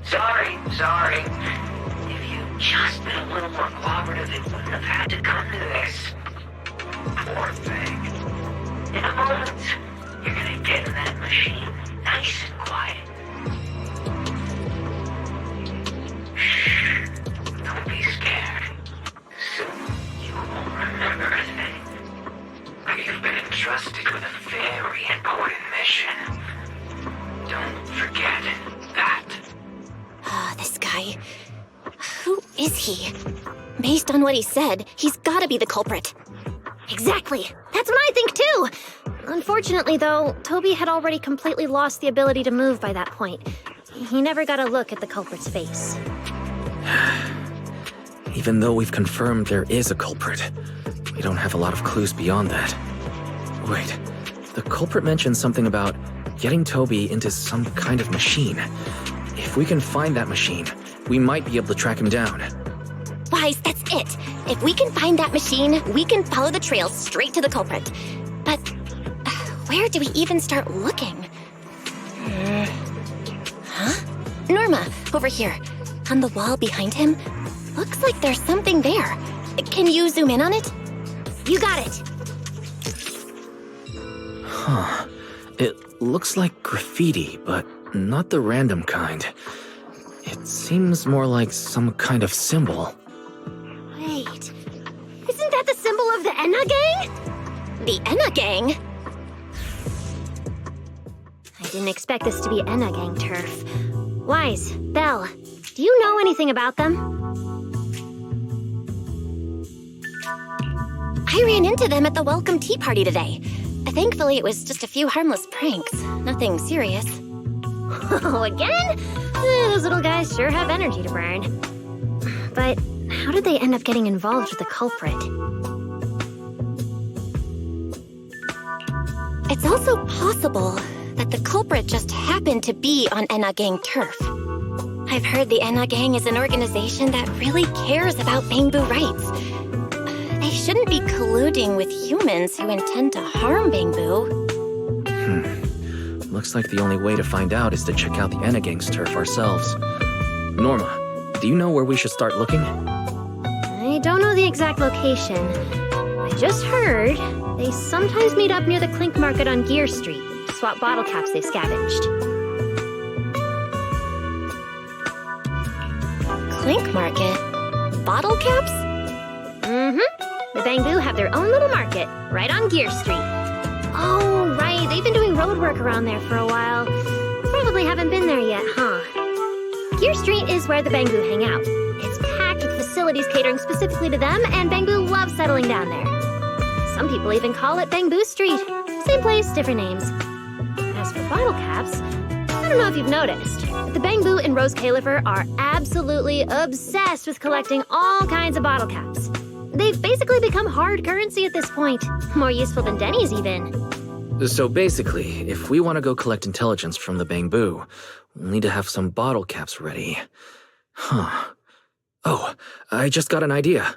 Sorry. If you'd just been a little more cooperative, it wouldn't have had to come to this. Poor thing. In a moment, you're gonna get in that machine, nice and quiet. Shh. Don't be scared. Soon you won't remember a thing. You've been entrusted with a very important mission. Don't forget that. This guy. Who is he? Based on what he said, he's gotta be the culprit. Exactly. That's what I think too. Unfortunately, though, Toby had already completely lost the ability to move by that point. He never got a look at the culprit's face. Even though we've confirmed there is a culprit, we don't have a lot of clues beyond that. Wait, the culprit mentioned something about getting Toby into some kind of machine. If we can find that machine, we might be able to track him down. Wise, that's it. If we can find that machine, we can follow the trail straight to the culprit. But where do we even start looking? Huh? Norma, over here. On the wall behind him. Looks like there's something there. Can you zoom in on it? You got it. Huh. It looks like graffiti, but not the random kind. It seems more like some kind of symbol. Wait, isn't that the symbol of the Enna Gang? The Enna Gang? I didn't expect this to be Enna Gang turf. Wise, Belle, do you know anything about them? I ran into them at the welcome tea party today. Thankfully, it was just a few harmless pranks. Nothing serious. Oh, again? Those little guys sure have energy to burn. But how did they end up getting involved with the culprit? It's also possible that the culprit just happened to be on Enna Gang turf. I've heard the Enna Gang is an organization that really cares about bamboo rights. They shouldn't be colluding with humans who intend to harm bamboo. Looks like the only way to find out is to check out the Enna Gang's turf ourselves. Norma, do you know where we should start looking? I don't know the exact location. I just heard they sometimes meet up near the Clink Market on Gear Street to swap bottle caps they've scavenged. Clink Market? Bottle caps? The bamboo have their own little market, right on Gear Street. Oh, right, they've been doing road work around there for a while. Probably haven't been there yet, huh? Gear Street is where the bamboo hang out. It's packed with facilities catering specifically to them, and bamboo loves settling down there. Some people even call it Bamboo Street. Same place, different names. As for bottle caps, I don't know if you've noticed, but the bamboo and Rose Califer are absolutely obsessed with collecting all kinds of bottle caps. They've basically become hard currency at this point. More useful than Denny's, even. So basically, if we want to go collect intelligence from the bamboo, we'll need to have some bottle caps ready. Huh. Oh, I just got an idea.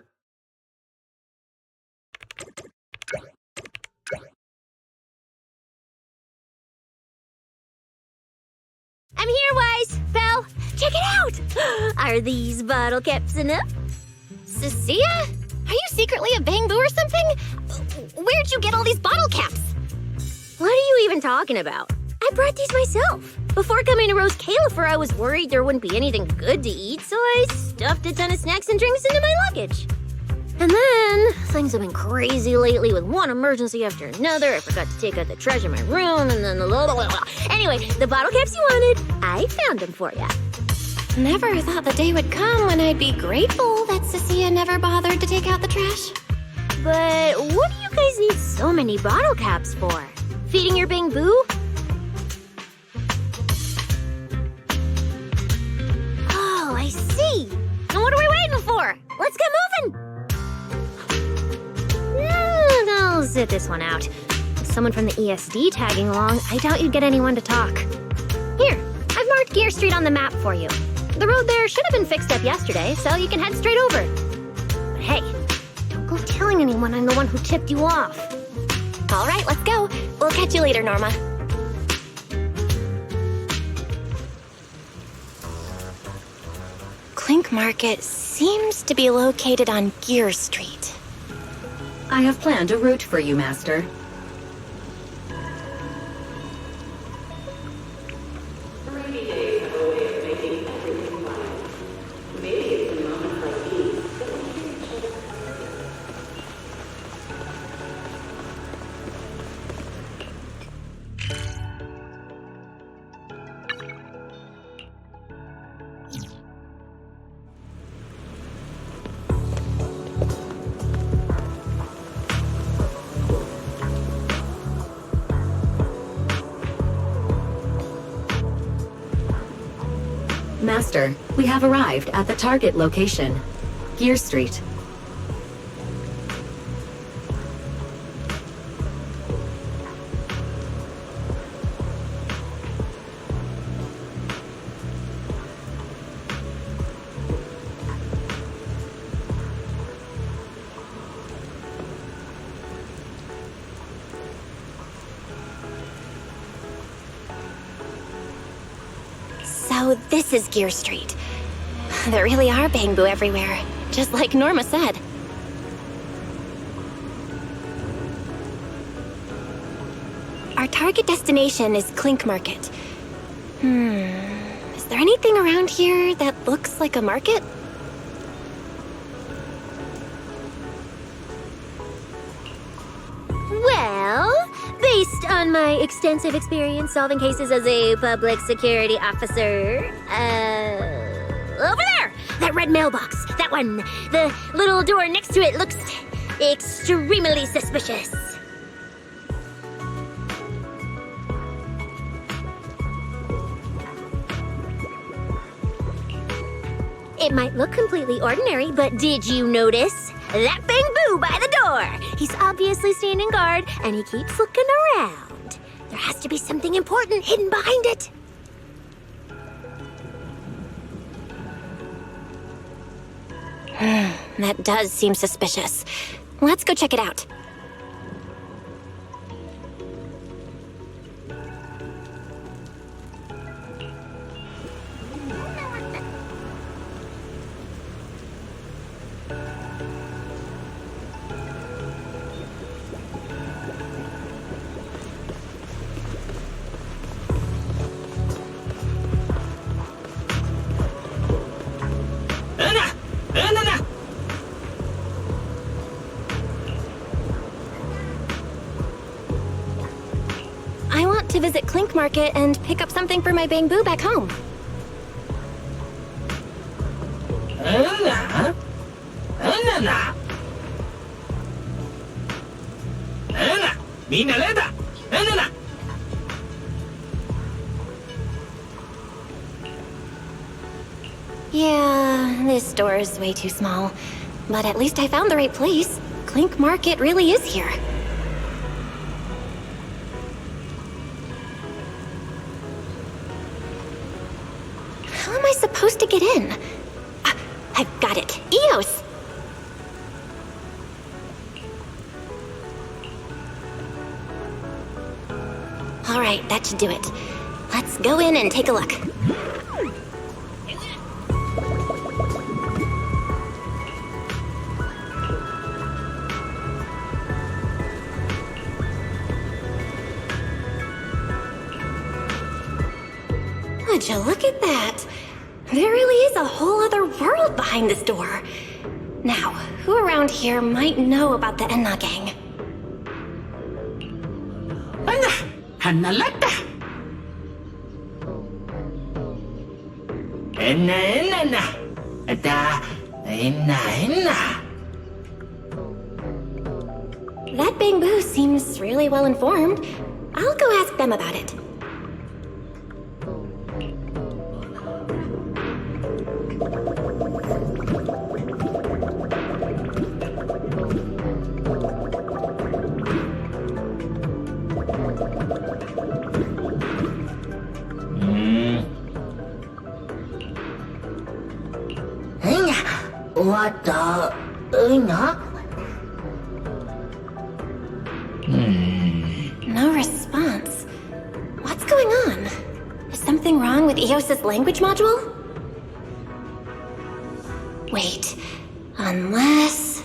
I'm here, Wise! Belle, check it out! Are these bottle caps enough? Cecilia? Are you secretly a bamboo or something? Where'd you get all these bottle caps? What are you even talking about? I brought these myself. Before coming to Rose Califer, I was worried there wouldn't be anything good to eat, so I stuffed a ton of snacks and drinks into my luggage. And then, things have been crazy lately with one emergency after another. I forgot to take out the trash in my room, and then blah, blah, blah. Anyway, the bottle caps you wanted, I found them for ya. Never thought the day would come when I'd be grateful that Cecilia never bothered to take out the trash. But what do you guys need so many bottle caps for? Feeding your bamboo? Oh, I see. Now what are we waiting for? Let's get moving! I'll sit this one out. With someone from the ESD tagging along, I doubt you'd get anyone to talk. Here, I've marked Gear Street on the map for you. The road there should have been fixed up yesterday, so you can head straight over. But hey, don't go telling anyone I'm the one who tipped you off. All right, let's go. We'll catch you later, Norma. Clink Market seems to be located on Gear Street. I have planned a route for you, Master. Master, we have arrived at the target location, Gear Street. So this is Gear Street. There really are bamboo everywhere, just like Norma said. Our target destination is Clink Market. Is there anything around here that looks like a market? Well, based on my extensive experience solving cases as a public security officer, over there! That red mailbox, that one. The little door next to it looks extremely suspicious. It might look completely ordinary, but did you notice? That bamboo by the door! He's obviously standing guard, and he keeps looking around. There has to be something important hidden behind it. That does seem suspicious. Let's go check it out. I want to visit Clink Market and pick up something for my bamboo back home. Yeah, this store is way too small. But at least I found the right place. Clink Market really is here. How am I supposed to get in? I've got it. EOS! All right, that should do it. Let's go in and take a look. Would you look at that? There really is a whole other world behind this door. Now, who around here might know about the Enna gang? That bamboo seems really well informed. I'll go ask them about it. What the... No response. What's going on? Is something wrong with EOS's language module? Wait, unless...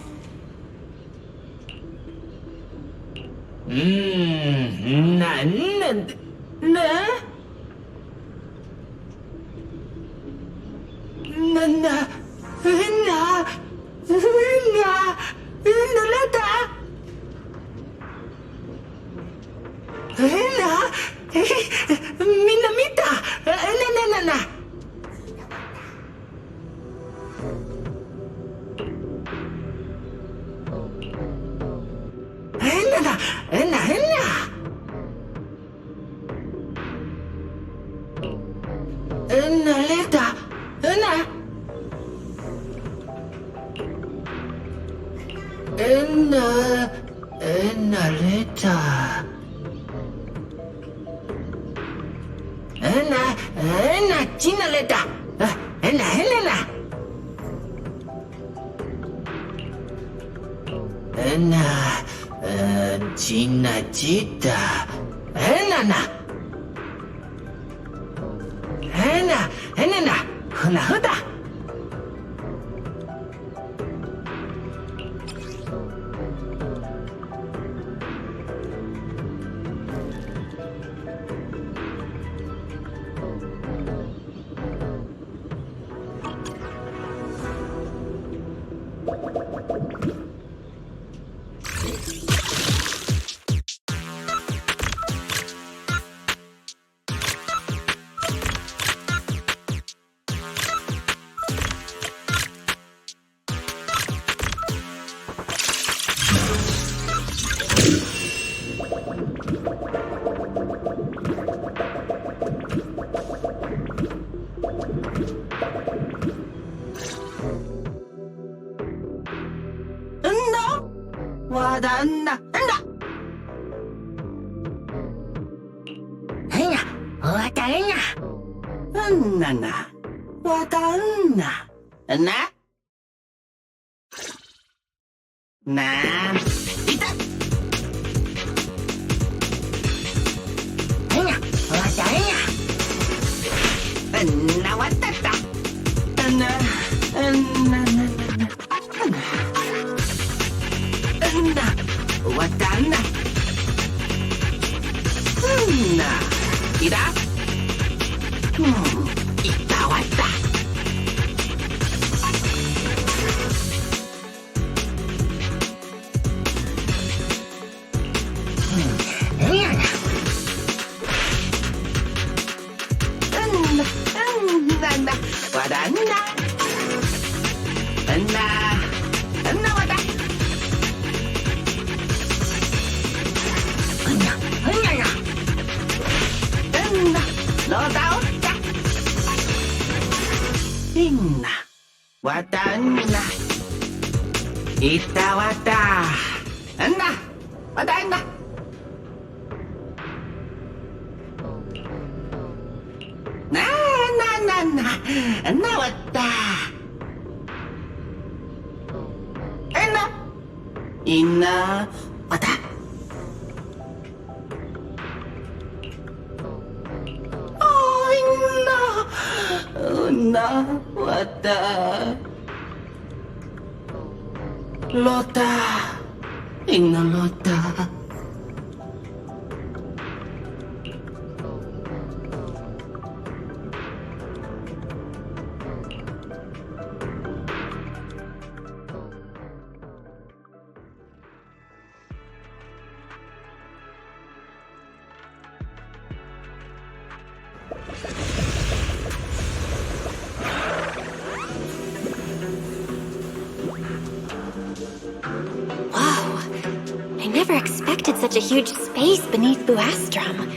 I never expected such a huge space beneath Buastrum.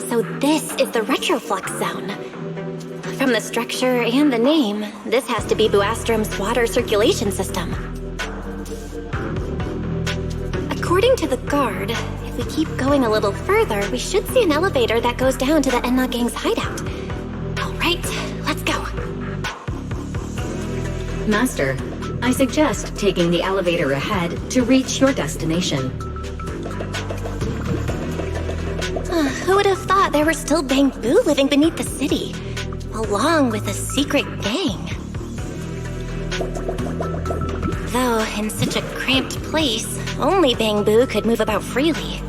So this is the retroflux zone. From the structure and the name, this has to be Buastrum's water circulation system. According to the guard, if we keep going a little further, we should see an elevator that goes down to the Enna Gang's hideout. All right, let's go. Master, I suggest taking the elevator ahead to reach your destination. Who would have thought there were still Bangbu living beneath the city, along with a secret gang? Though, in such a cramped place, only Bangbu could move about freely.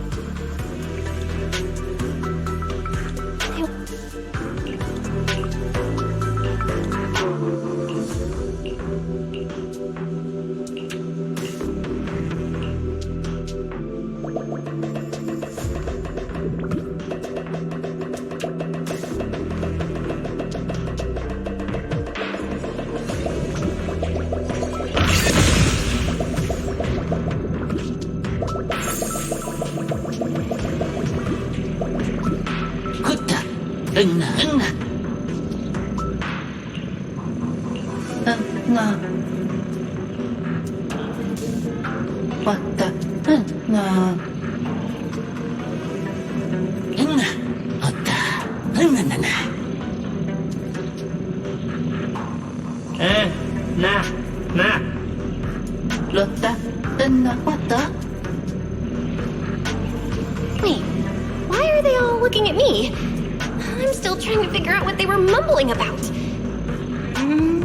Wait, why are they all looking at me? I'm still trying to figure out what they were mumbling about.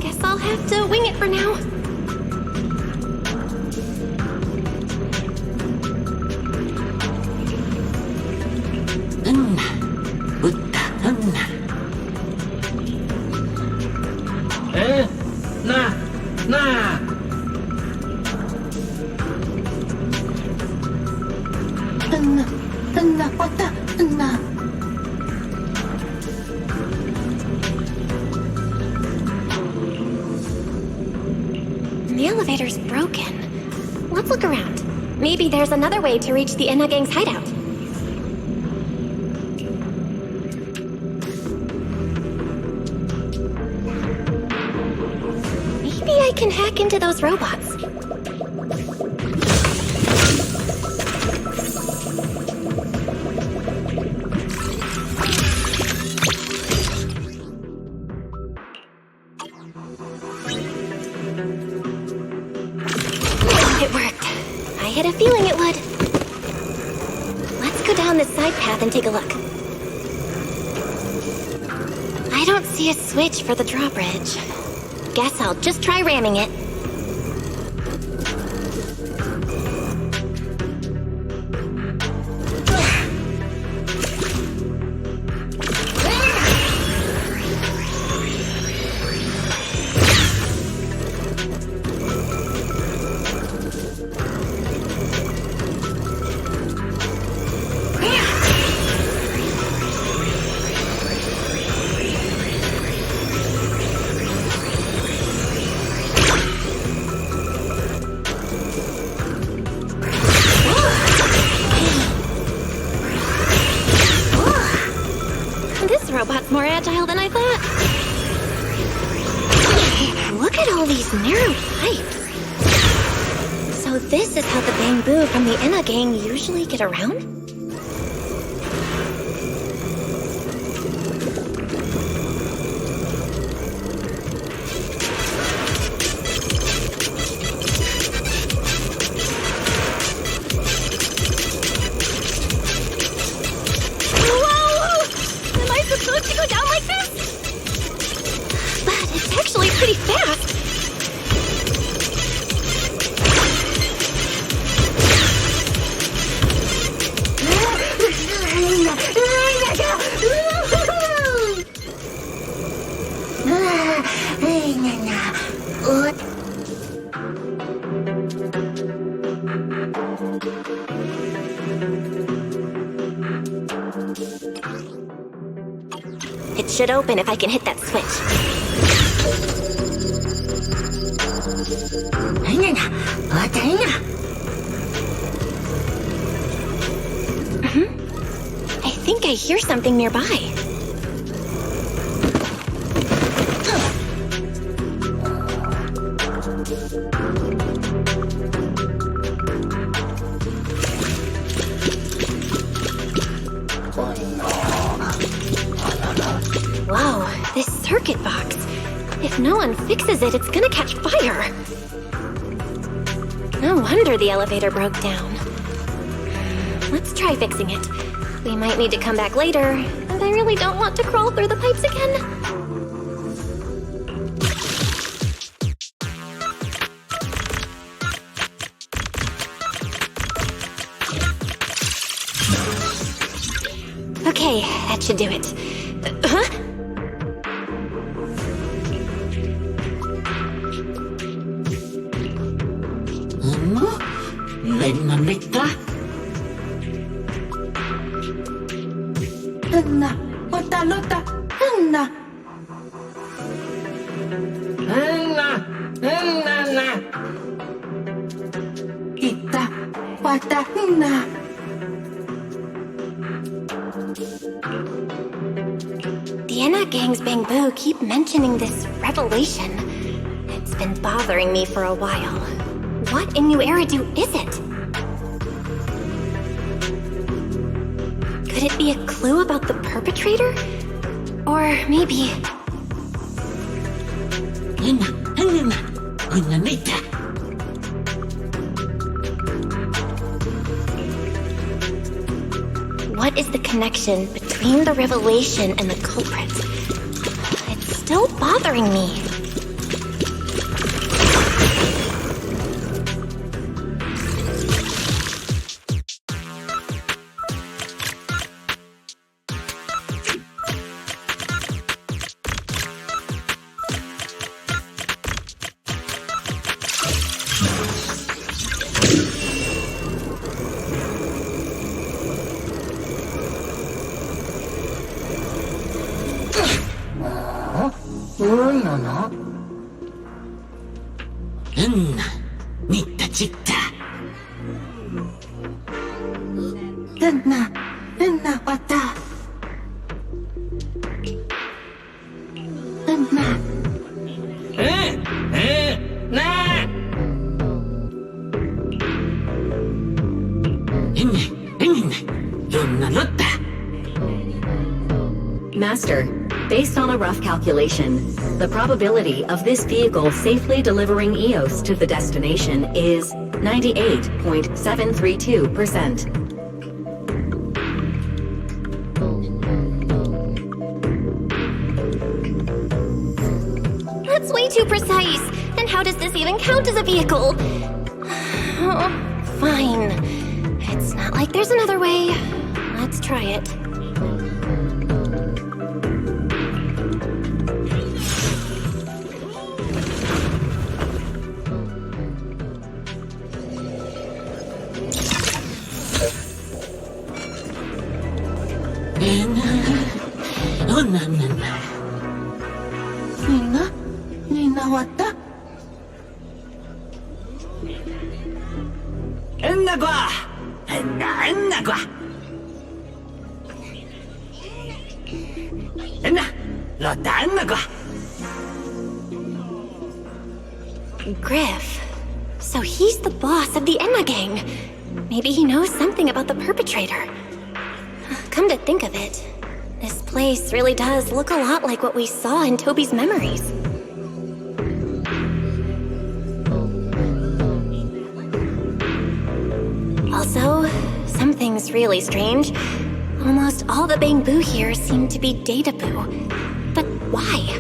Guess I'll have to wing it for now. The elevator's broken. Let's look around. Maybe there's another way to reach the Enna Gang's hideout. Maybe I can hack into those robots. It worked. I had a feeling it would. Let's go down this side path and take a look. I don't see a switch for the drawbridge. Guess I'll just try ramming it. Robot's more agile than I thought. Look at all these narrow pipes. So this is how the Bangbu from the Enna Gang usually get around? should open if I can hit that switch. I think I hear something nearby. Whoa, this circuit box. If no one fixes it, it's gonna catch fire. No wonder the elevator broke down. Let's try fixing it. We might need to come back later, and I really don't want to crawl through the pipes again. Okay, that should do it. Huh? The Enna Gang's Bamboo keep mentioning this revelation. It's been bothering me for a while. What in New Eridu is it? Could it be a clue about the perpetrator? Or maybe... What is the connection between the revelation and the culprit? It's still bothering me. Master, based on a rough calculation, the probability of this vehicle safely delivering EOS to the destination is 98.732%. That's way too precise! And how does this even count as a vehicle? Oh, fine. It's not like there's another way. Let's try it. Griff. So he's the boss of the Enna Gang. Maybe he knows something about the perpetrator. Come to think of it, this place really does look a lot like what we saw in Toby's memories. Also, something's really strange. Almost all the Bamboo here seem to be data boo. But why?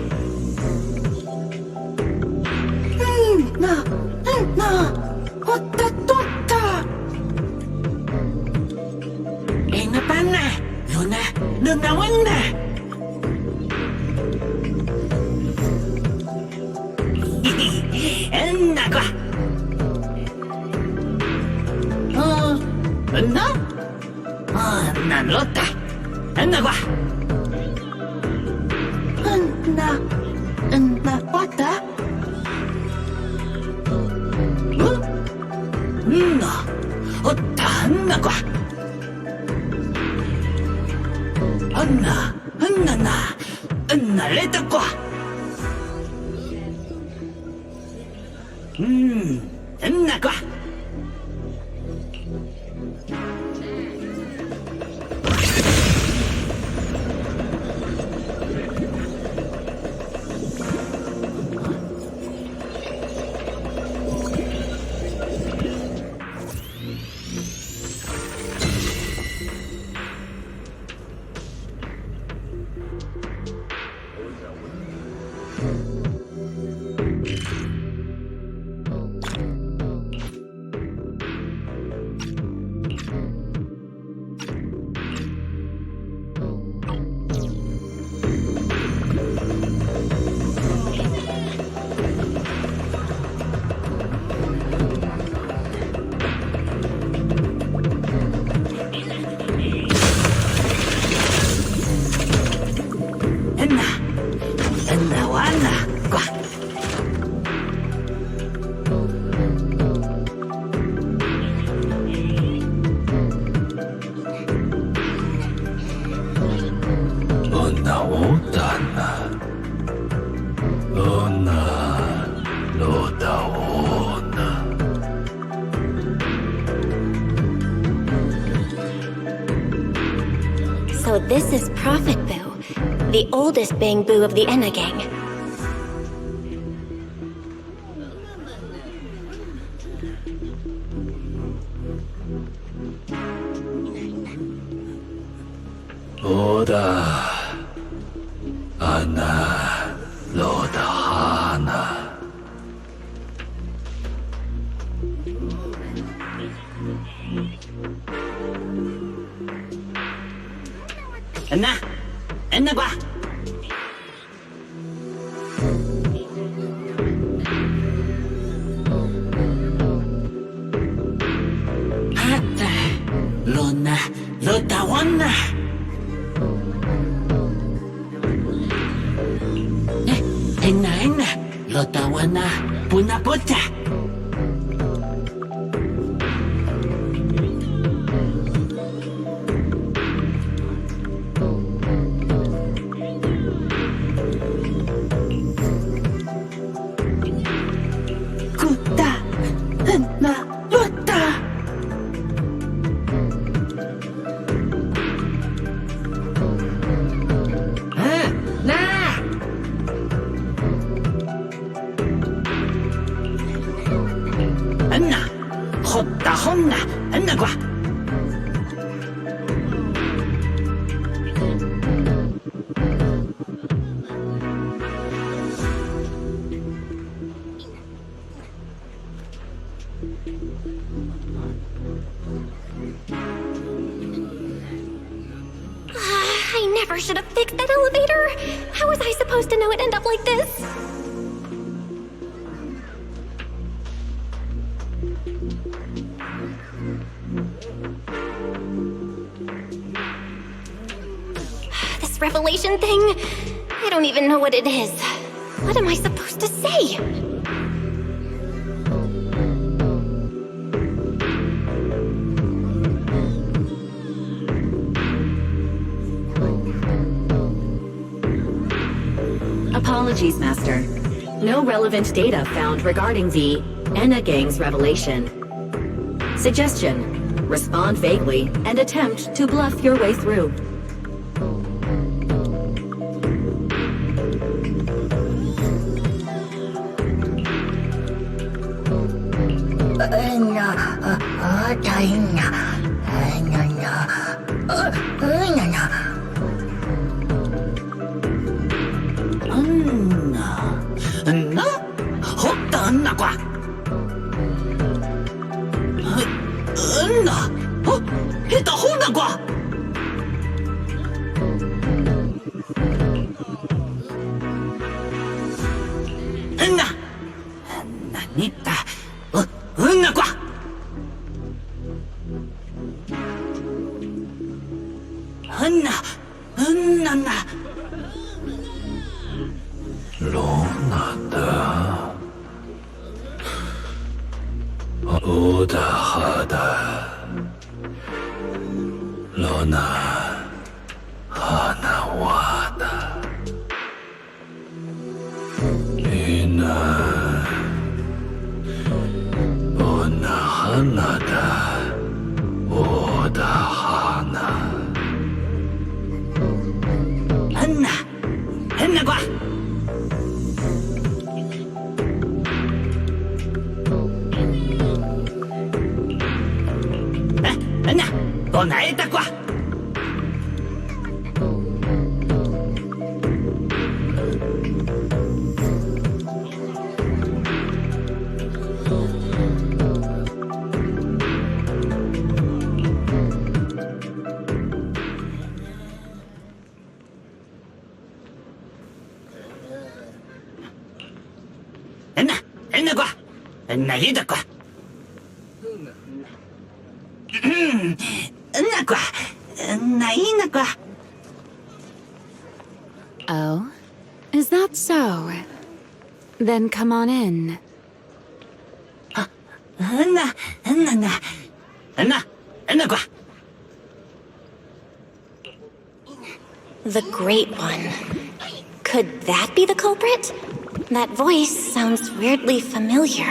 So this is Prophet Boo, the oldest Bang Boo of the Enna gang. Oda, Anna, Loda, Hana. Enna qua. Hata, Lona, Lotawana. Enna, Lotawana, Punapota. I never should have fixed that elevator. How was I supposed to know it'd end up like this? This revelation thing, I don't even know what it is. What am I supposed to say? Apologies, Master. No relevant data found regarding the Enna Gang's revelation. Suggestion: respond vaguely and attempt to bluff your way through. 오다 하다 너나 하나 와다 이나 오나 하나다 오다 하나 Hân quá. Con nãy ta quá. Hân quá. Nãy ta quá. Oh? Is that so? Then come on in. The Great One. Could that be the culprit? That voice sounds weirdly familiar.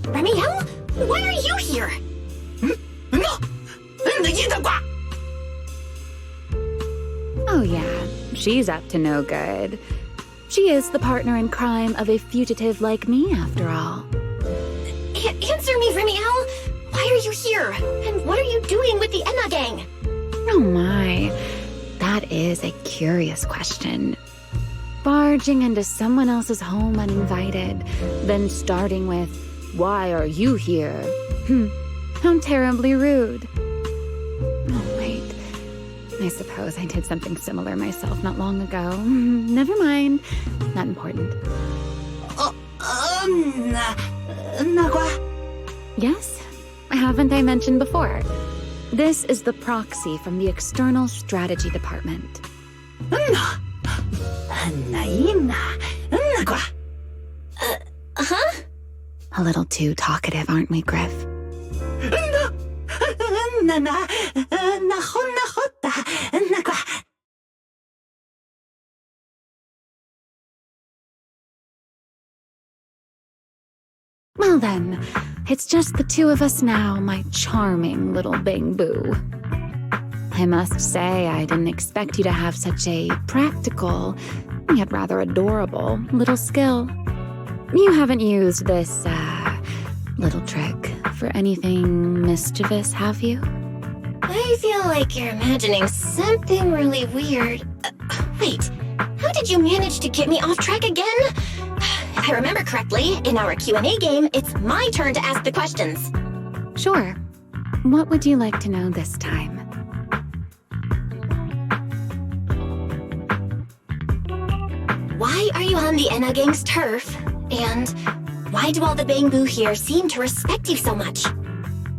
Ramiel? Why are you here? Oh yeah, she's up to no good. She is the partner in crime of a fugitive like me, after all. Answer me, Ramiel! Why are you here? And what are you doing with the Enna gang? Oh my, that is a curious question. Barging into someone else's home uninvited, then starting with, "Why are you here?" How terribly rude. Oh, wait. I suppose I did something similar myself not long ago. Never mind. Not important. Yes? Haven't I mentioned before? This is the proxy from the External Strategy Department. Huh? A little too talkative, aren't we, Griff? Well then, it's just the two of us now, my charming little Bang Boo. I must say, I didn't expect you to have such a practical, yet rather adorable, little skill. You haven't used this, little trick for anything mischievous, have you? I feel like you're imagining something really weird. Wait, how did you manage to get me off track again? If I remember correctly, in our Q&A game, it's my turn to ask the questions. Sure. What would you like to know this time? Why are you on the Enna gang's turf? And why do all the Bang Boo here seem to respect you so much?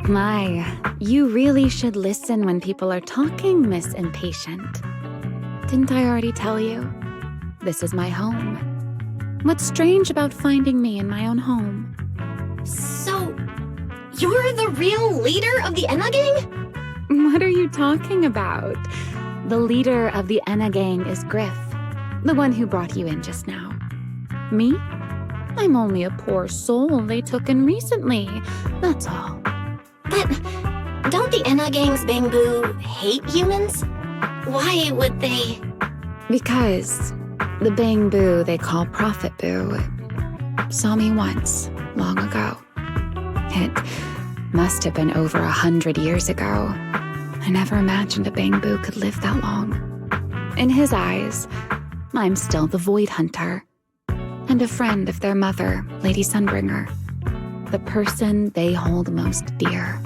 My, you really should listen when people are talking, Miss Impatient. Didn't I already tell you? This is my home. What's strange about finding me in my own home? So, you're the real leader of the Enna gang? What are you talking about? The leader of the Enna gang is Griff, the one who brought you in just now. Me? I'm only a poor soul they took in recently, that's all. But don't the Enna gang's Bang Boo hate humans? Why would they? Because the Bang Boo they call Prophet Boo saw me once, long ago. It must have been over 100 years ago. I never imagined a Bang Boo could live that long. In his eyes, I'm still the Void Hunter, and a friend of their mother, Lady Sunbringer, the person they hold most dear.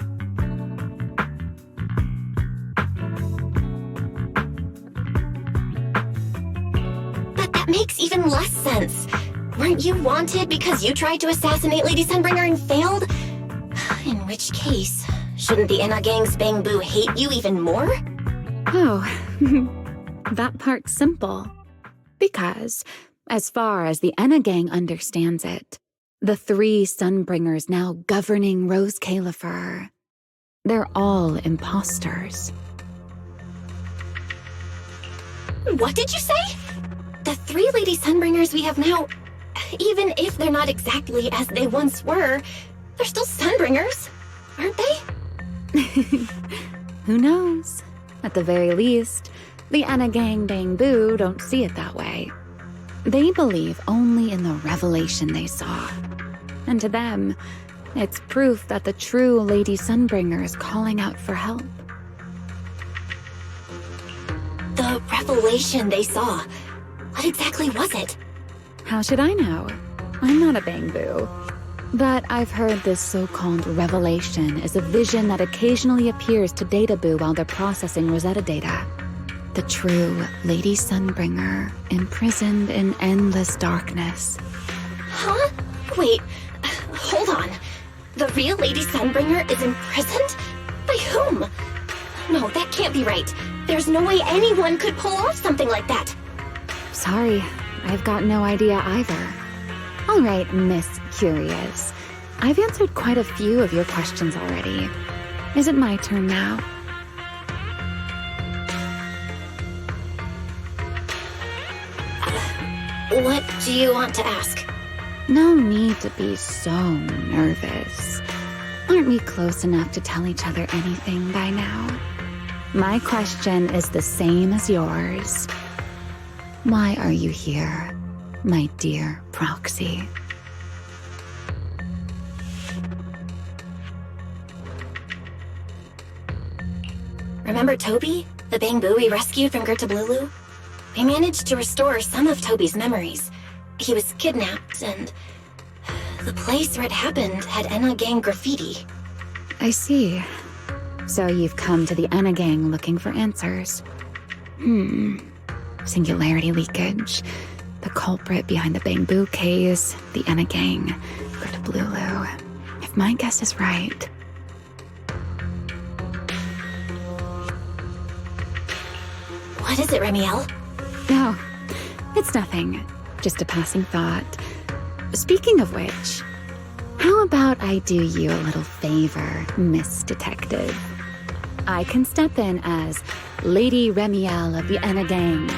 But that makes even less sense. Weren't you wanted because you tried to assassinate Lady Sunbringer and failed? In which case, Shouldn't the Enna Gang's Bamboo hate you even more? Oh, that part's simple. Because, as far as the Enna Gang understands it, the 3 Sunbringers now governing Rose Califer, they're all imposters. What did you say? The 3 Lady Sunbringers we have now, even if they're not exactly as they once were, they're still Sunbringers, aren't they? Who knows? At the very least, the Enna Gang Bamboo don't see it that way. They believe only in the revelation they saw. And to them, it's proof that the true Lady Sunbringer is calling out for help. The revelation they saw. What exactly was it? How should I know? I'm not a Bamboo. But I've heard this so-called revelation is a vision that occasionally appears to Databoo while they're processing Rosetta data. The true Lady Sunbringer, imprisoned in endless darkness. Huh? Wait, hold on. The real Lady Sunbringer is imprisoned? By whom? No, that can't be right. There's no way anyone could pull off something like that. Sorry, I've got no idea either. All right, Miss Curious. I've answered quite a few of your questions already. Is it my turn now? What do you want to ask? No need to be so nervous. Aren't we close enough to tell each other anything by now? My question is the same as yours. Why are you here, my dear Proxy? Remember Toby? The Bamboo we rescued from Gertablulu? We managed to restore some of Toby's memories. He was kidnapped, and the place where it happened had Enna Gang graffiti. I see. So you've come to the Enna Gang looking for answers. Singularity leakage, the culprit behind the Bamboo case, the Enna Gang, Gertablulu. If my guess is right. What is it, Remiel? No, it's nothing. Just a passing thought. Speaking of which, how about I do you a little favor, Miss Detective? I can step in as Lady Remiel of the Enna Gang,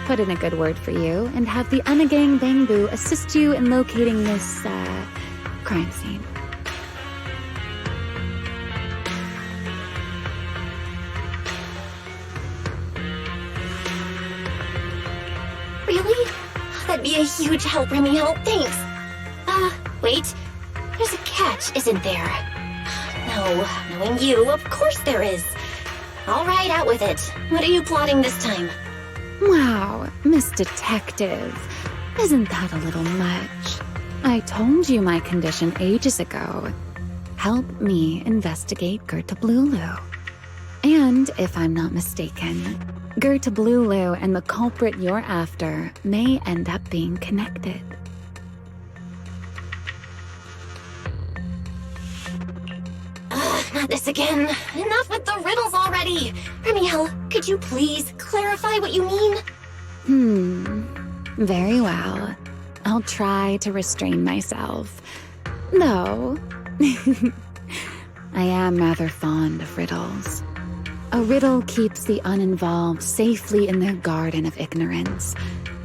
put in a good word for you, and have the Enna Gang Bamboo assist you in locating this, crime scene. Really? That'd be a huge help, Remiel. Thanks. Wait. There's a catch, isn't there? No, knowing you, of course there is. All right, out with it. What are you plotting this time? Wow, Miss Detective. Isn't that a little much? I told you my condition ages ago. Help me investigate Gertablulu. And if I'm not mistaken, Gertablulu and the culprit you're after may end up being connected. Not this again. Enough with the riddles already. Remiel, could you please clarify what you mean? Very well. I'll try to restrain myself. Though, I am rather fond of riddles. A riddle keeps the uninvolved safely in their garden of ignorance,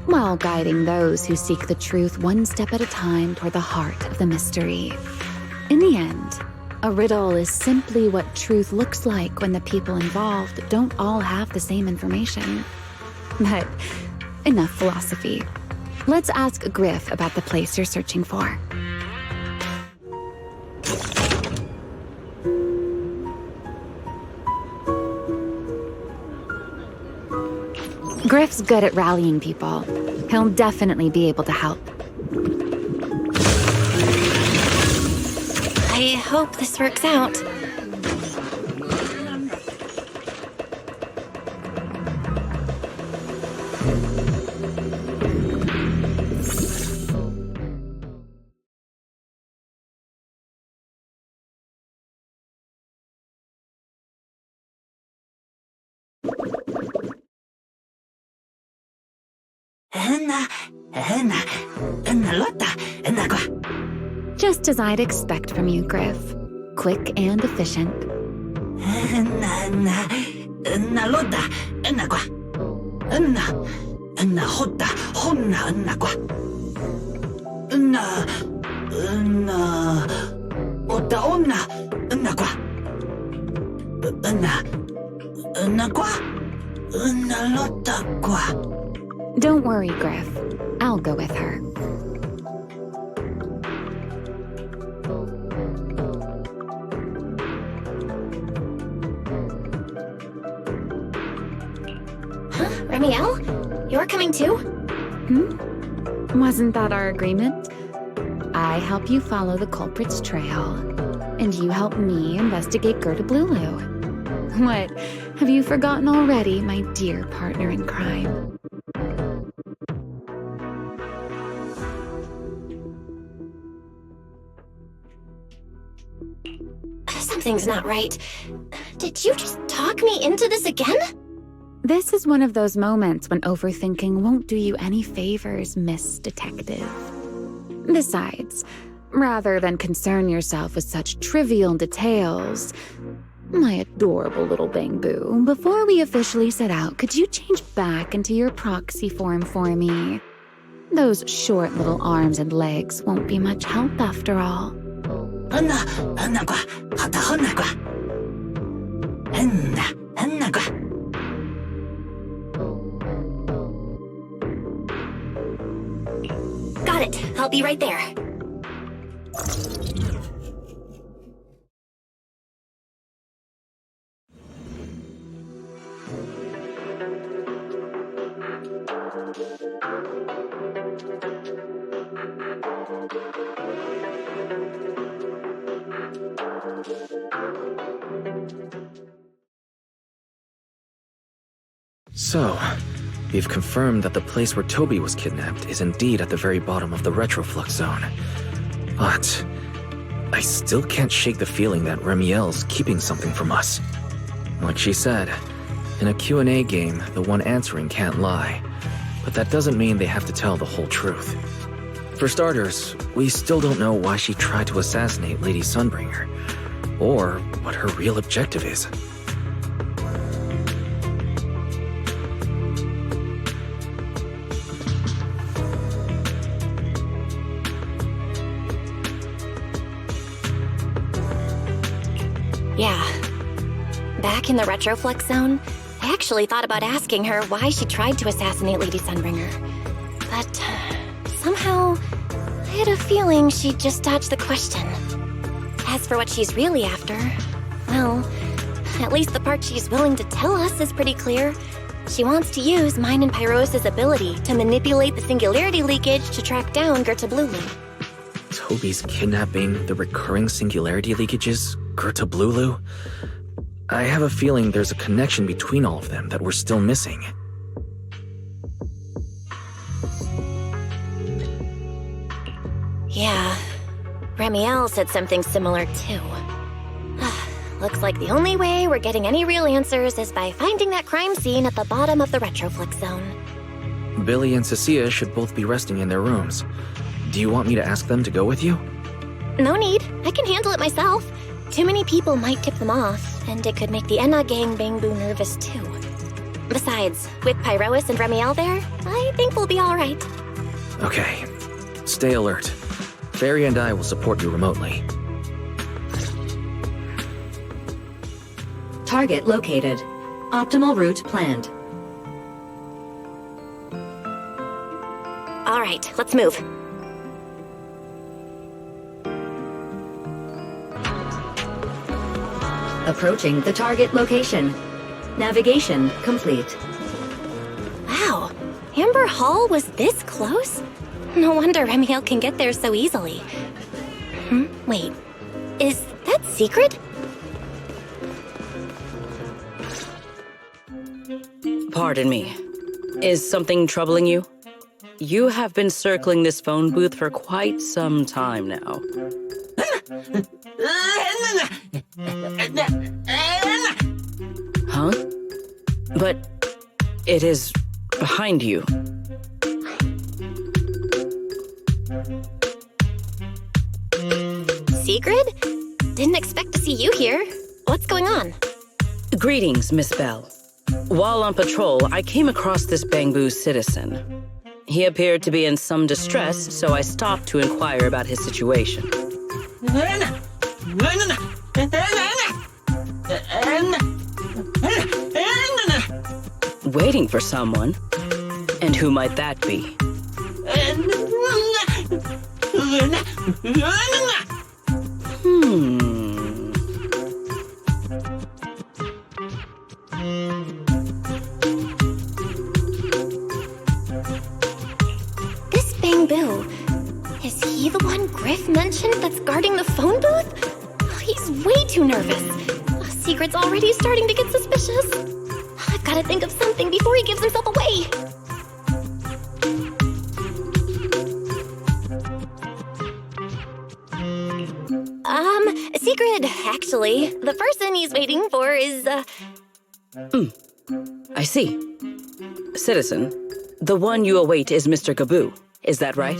while guiding those who seek the truth one step at a time toward the heart of the mystery. In the end, a riddle is simply what truth looks like when the people involved don't all have the same information. But enough philosophy. Let's ask Griff about the place you're searching for. Griff's good at rallying people. He'll definitely be able to help. I hope this works out. Just as I'd expect from you, Griff. Quick and efficient. Don't worry, Griff. I'll go with her. Huh? Remiel? You're coming too? Wasn't that our agreement? I help you follow the culprit's trail, and you help me investigate Gerda Blulu. What? Have you forgotten already, my dear partner in crime? Something's not right. Did you just talk me into this again? This is one of those moments when overthinking won't do you any favors, Miss Detective. Besides, rather than concern yourself with such trivial details, my adorable little Bang-Boo, before we officially set out, could you change back into your proxy form for me? Those short little arms and legs won't be much help after all. Got it. I'll be right there. So, we've confirmed that the place where Toby was kidnapped is indeed at the very bottom of the retroflux zone. But I still can't shake the feeling that Remiel's keeping something from us. Like she said, in a Q&A game, the one answering can't lie. But that doesn't mean they have to tell the whole truth. For starters, we still don't know why she tried to assassinate Lady Sunbringer, or what her real objective is. Yeah. Back in the retroflux zone, I actually thought about asking her why she tried to assassinate Lady Sunbringer. But somehow, I had a feeling she'd just dodge the question. As for what she's really after, well, at least the part she's willing to tell us is pretty clear. She wants to use mine and Pyros' ability to manipulate the singularity leakage to track down Gerda Blulu. Toby's kidnapping, the recurring singularity leakages, Gerda Blulu? I have a feeling there's a connection between all of them that we're still missing. Yeah, Remiel said something similar too. Looks like the only way we're getting any real answers is by finding that crime scene at the bottom of the retroflux zone. Billy and Cecilia should both be resting in their rooms. Do you want me to ask them to go with you? No need. I can handle it myself. Too many people might tip them off, and it could make the Enna gang Bang-Boo nervous too. Besides, with Pyrois and Remiel there, I think we'll be alright. Okay. Stay alert. Fairy and I will support you remotely. Target located. Optimal route planned. Alright, let's move. Approaching the target location. Navigation complete. Wow, Amber Hall was this close? No wonder Remiel can get there so easily. Wait, is that secret? Pardon me. Is something troubling you? You have been circling this phone booth for quite some time now. Huh? But it is behind you. Sigrid? Didn't expect to see you here. What's going on? Greetings, Miss Bell. While on patrol, I came across this Bangbu citizen. He appeared to be in some distress, so I stopped to inquire about his situation. Waiting for someone? And who might that be? This Bangbu, is he the one Griff mentioned that's guarding the phone booth? Oh, he's way too nervous. Oh, Secret's already starting to get suspicious. I've got to think of something before he gives himself away. Secret, actually. The person he's waiting for is, I see. Citizen, the one you await is Mr. Gabu. Is that right?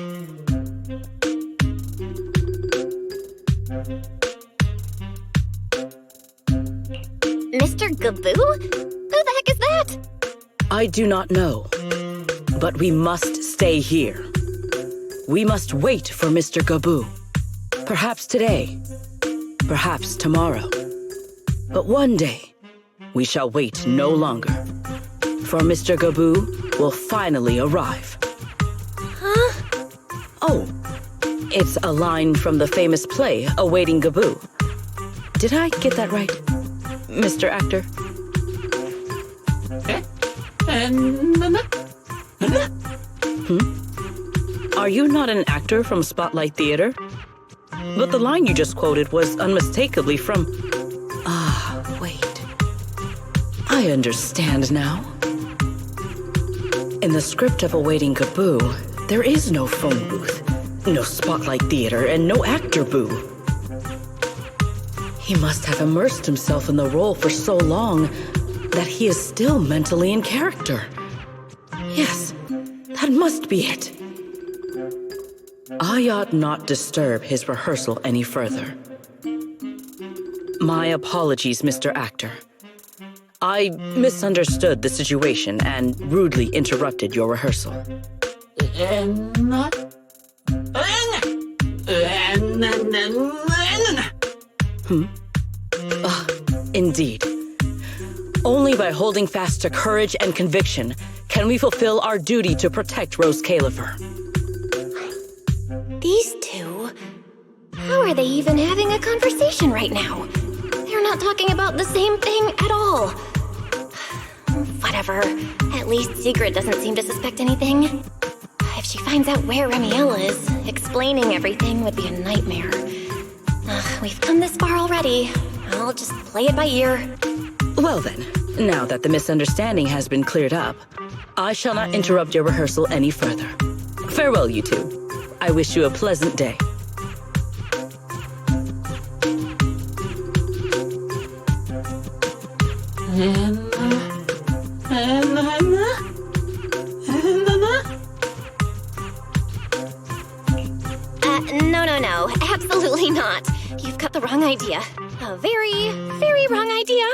Mr. Gabu? Who the heck is that? I do not know. But we must stay here. We must wait for Mr. Gabu. Perhaps today. Perhaps tomorrow. But one day, we shall wait no longer. For Mr. Gabu will finally arrive. Huh? Oh, it's a line from the famous play, Awaiting Gabu. Did I get that right, Mr. Actor? Are you not an actor from Spotlight Theater? But the line you just quoted was unmistakably from... Ah, wait. I understand now. In the script of Awaiting Gabu, there is no phone booth, no Spotlight Theater, and no actor boo. He must have immersed himself in the role for so long that he is still mentally in character. Yes, that must be it. I ought not disturb his rehearsal any further. My apologies, Mr. Actor. I misunderstood the situation and rudely interrupted your rehearsal. Indeed. Only by holding fast to courage and conviction can we fulfill our duty to protect Rose Califer. These two? How are they even having a conversation right now? They're not talking about the same thing at all. Whatever. At least Sigrid doesn't seem to suspect anything. If she finds out where Remiella is, explaining everything would be a nightmare. We've come this far already. I'll just play it by ear. Well then, now that the misunderstanding has been cleared up, I shall not interrupt your rehearsal any further. Farewell, you two. I wish you a pleasant day. No. Absolutely not. You've got the wrong idea. A very, very wrong idea.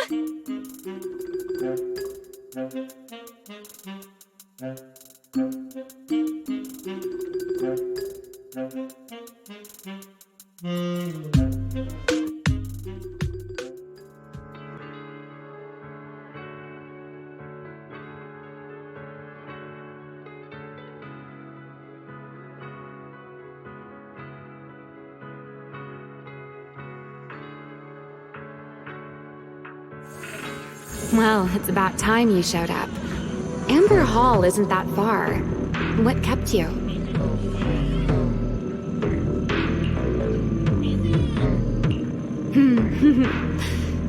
Well, it's about time you showed up. Amber Hall isn't that far. What kept you?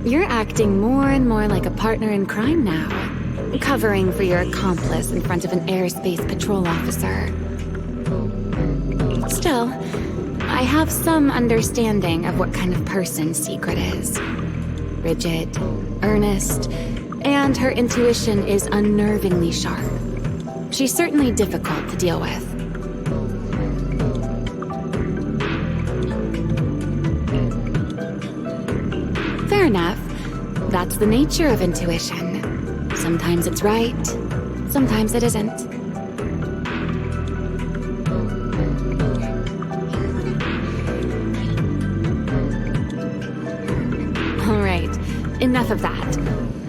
You're acting more and more like a partner in crime now. Covering for your accomplice in front of an airspace patrol officer. Still, I have some understanding of what kind of person Secret is. Rigid, earnest, and her intuition is unnervingly sharp. She's certainly difficult to deal with. enough. That's the nature of intuition. Sometimes it's right, sometimes it isn't. All right, enough of that.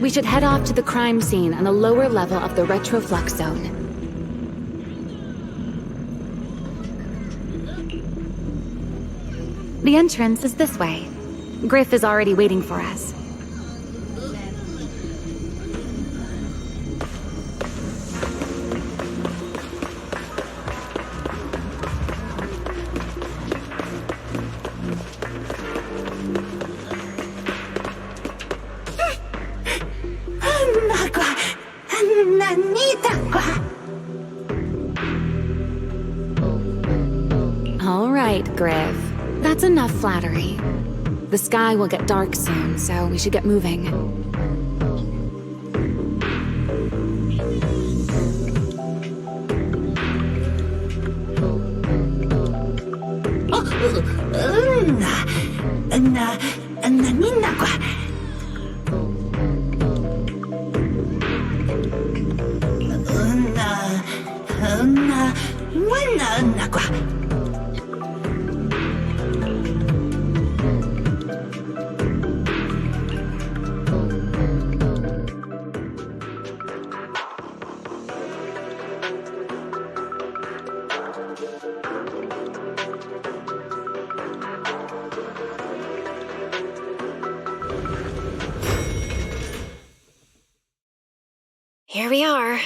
We should head off to the crime scene on the lower level of the retroflux zone. The entrance is this way. Griff is already waiting for us. All right, Griff. That's enough flattery. The sky will get dark soon, so we should get moving. Here we are.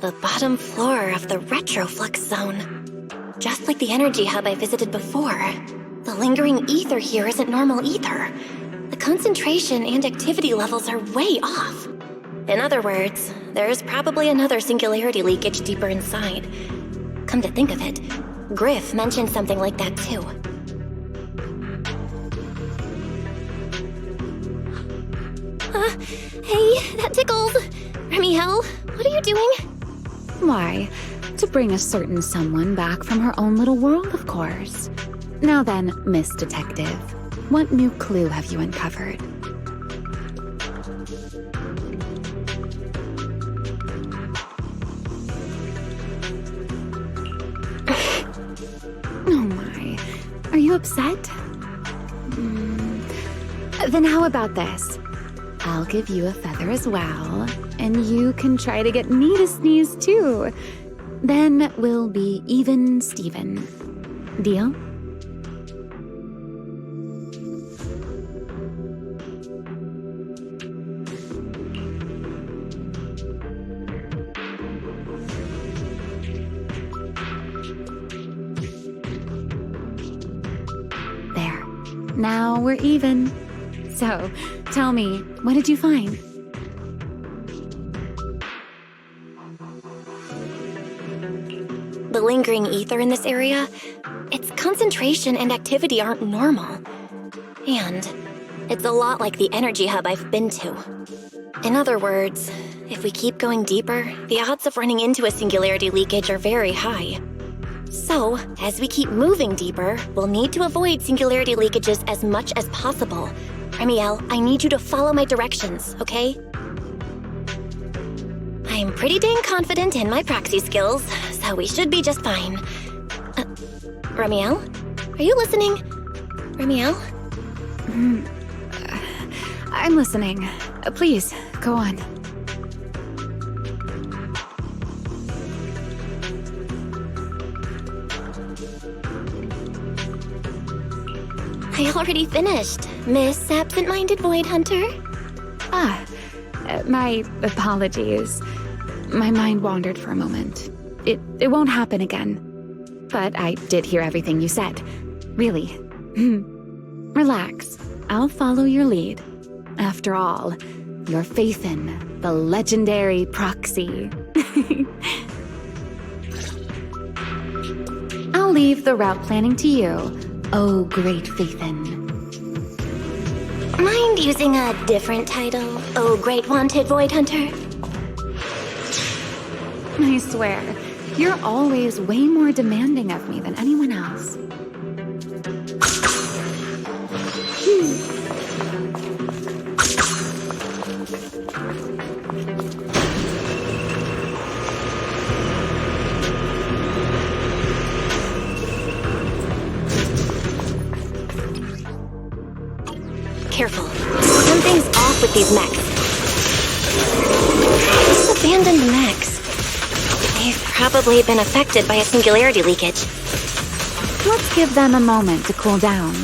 The bottom floor of the retroflux zone. Just like the energy hub I visited before. The lingering ether here isn't normal either. The concentration and activity levels are way off. In other words, there's probably another singularity leakage deeper inside. Come to think of it, Griff mentioned something like that too. Hey, that tickles. Remiel, what are you doing? Why, to bring a certain someone back from her own little world, of course. Now then, Miss Detective, what new clue have you uncovered? Oh my, are you upset? Then how about this? I'll give you a feather as well, and you can try to get me to sneeze too. Then we'll be even Steven. Deal? There. Now we're even. So, tell me, what did you find? The lingering ether in this area, its concentration and activity aren't normal. And it's a lot like the energy hub I've been to. In other words, if we keep going deeper, the odds of running into a singularity leakage are very high. So, as we keep moving deeper, we'll need to avoid singularity leakages as much as possible. Remiel, I need you to follow my directions, okay? I'm pretty dang confident in my proxy skills, so we should be just fine. Remiel? Are you listening? Remiel? I'm listening. Please, go on. I already finished, Miss Absent-Minded Void Hunter. My apologies. My mind wandered for a moment. It won't happen again. But I did hear everything you said. Really. Relax. I'll follow your lead. After all, your faith in the legendary proxy. I'll leave the route planning to you. Oh, great Faithin. Mind using a different title? Oh, great wanted Void Hunter? I swear, you're always way more demanding of me than anyone else. with these mechs. These abandoned mechs. They've probably been affected by a singularity leakage. Let's give them a moment to cool down.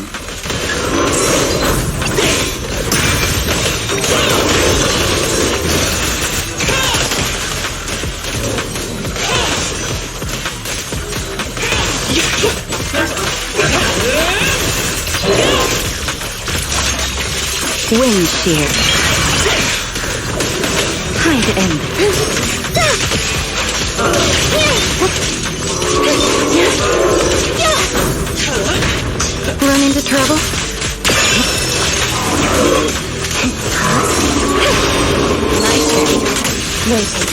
Wind shear. Hide in. Run into trouble? My turn. Waiting.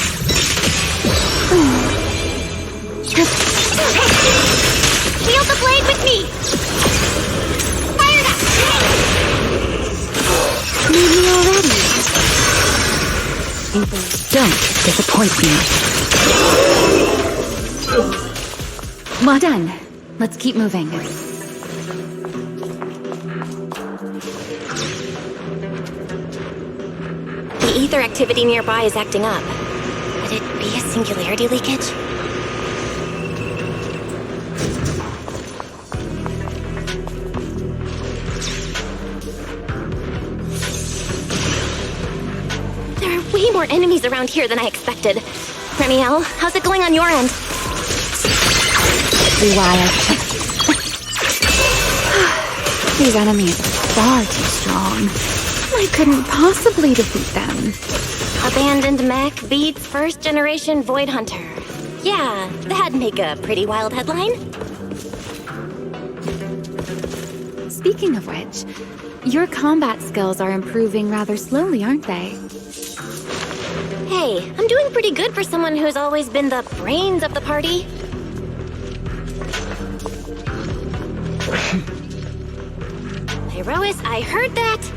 Wield the blade with me! Fired up! Need me already? Don't disappoint me. Well done. Let's keep moving. The ether activity nearby is acting up. Could it be a singularity leakage? There are way more enemies around here than I expected. Remiel, how's it going on your end? Wild. These enemies are far too strong. I couldn't possibly defeat them. Abandoned mech beats first generation Void Hunter. Yeah, that'd make a pretty wild headline. Speaking of which, your combat skills are improving rather slowly, aren't they? Hey, I'm doing pretty good for someone who's always been the brains of the party. Pyrois, I heard that!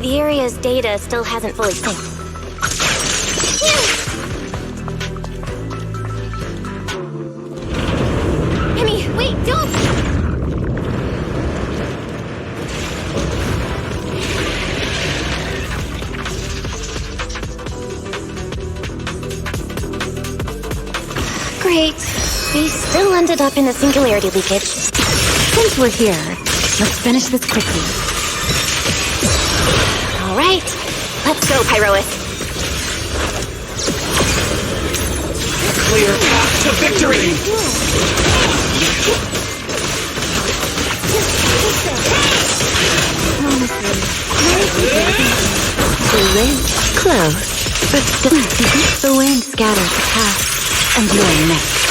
The area's data still hasn't fully synced. Emmy, wait, don't! Great. We still ended up in a singularity leakage. Since we're here, let's finish this quickly. All right, let's go, Pyrois. Clear path to victory! The ridge close, but the wind scatters the path, and you're next.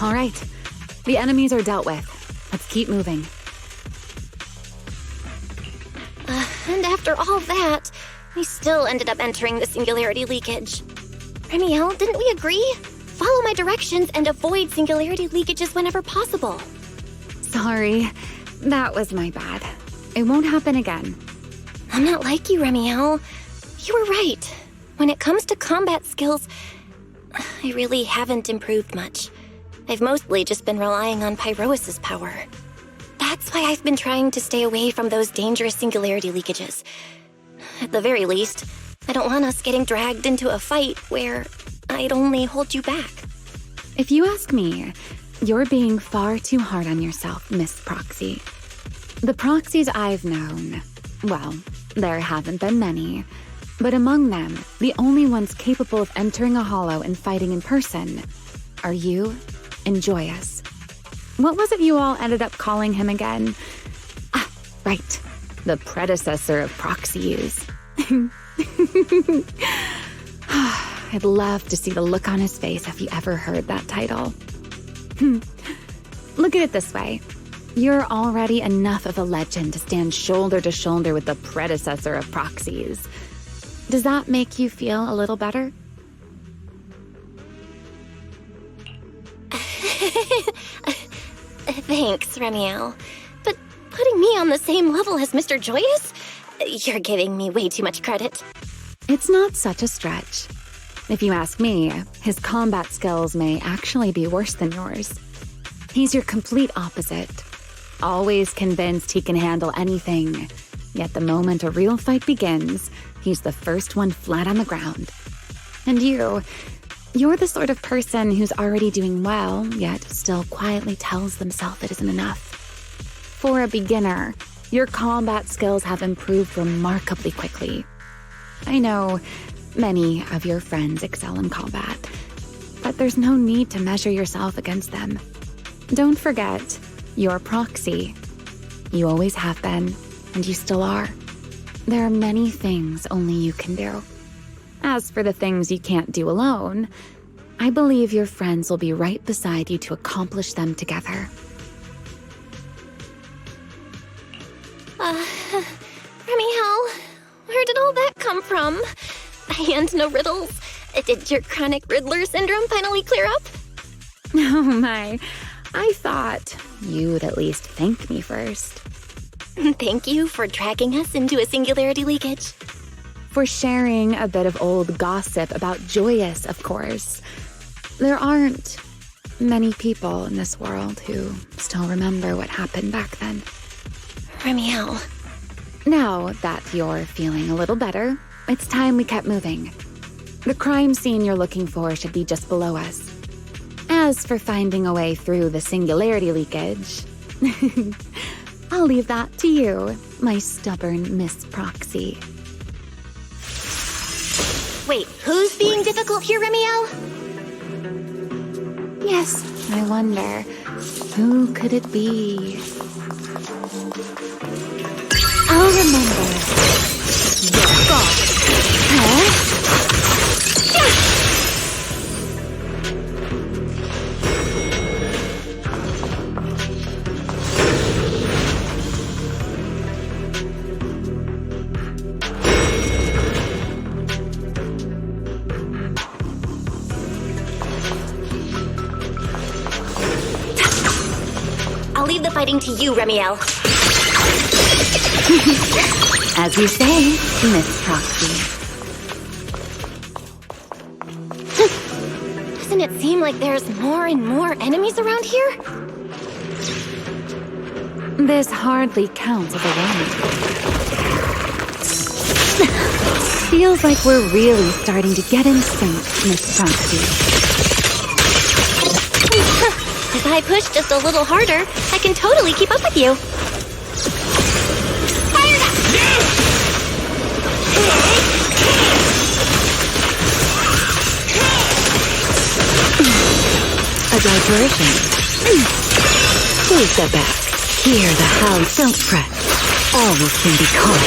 All right, the enemies are dealt with. Let's keep moving. And after all that, we still ended up entering the singularity leakage. Remiel, didn't we agree? Follow my directions and avoid singularity leakages whenever possible. Sorry, that was my bad. It won't happen again. I'm not like you, Remiel. You were right. When it comes to combat skills, I really haven't improved much. I've mostly just been relying on Pyrois' power. That's why I've been trying to stay away from those dangerous singularity leakages. At the very least, I don't want us getting dragged into a fight where I'd only hold you back. If you ask me, you're being far too hard on yourself, Miss Proxy. The proxies I've known, well, there haven't been many, but among them, the only ones capable of entering a hollow and fighting in person are you and Joyous. What was it you all ended up calling him again? Ah, right. The predecessor of proxies. I'd love to see the look on his face if he ever heard that title. Look at it this way. You're already enough of a legend to stand shoulder to shoulder with the predecessor of proxies. Does that make you feel a little better? Thanks, Remiel. But putting me on the same level as Mr. Joyous? You're giving me way too much credit. It's not such a stretch. If you ask me, his combat skills may actually be worse than yours. He's your complete opposite. Always convinced he can handle anything. Yet the moment a real fight begins, he's the first one flat on the ground. And you're the sort of person who's already doing well, yet still quietly tells themselves it isn't enough. For a beginner, your combat skills have improved remarkably quickly. I know many of your friends excel in combat, but there's no need to measure yourself against them. Don't forget, you're a proxy. You always have been, and you still are. There are many things only you can do. As for the things you can't do alone, I believe your friends will be right beside you to accomplish them together. Remiel, where did all that come from? And no riddles. Did your chronic Riddler syndrome finally clear up? Oh my, I thought you would at least thank me first. Thank you for dragging us into a singularity leakage. For sharing a bit of old gossip about Joyous, of course. There aren't many people in this world who still remember what happened back then. Remiel. Now that you're feeling a little better, it's time we kept moving. The crime scene you're looking for should be just below us. As for finding a way through the singularity leakage, I'll leave that to you, my stubborn Miss Proxy. Wait, who's being difficult here, Remiel? Yes, I wonder, who could it be? I'll remember. Your God. Huh? I'll leave the fighting to you, Remiel. As you say, Miss Proxy. Doesn't it seem like there's more and more enemies around here? This hardly counts as a warning. Feels like we're really starting to get in sync, Miss Proxy. If I push just a little harder, I can totally keep up with you. Fire that! A diversion. Please step back. Here the hounds don't fret. All will soon be caught.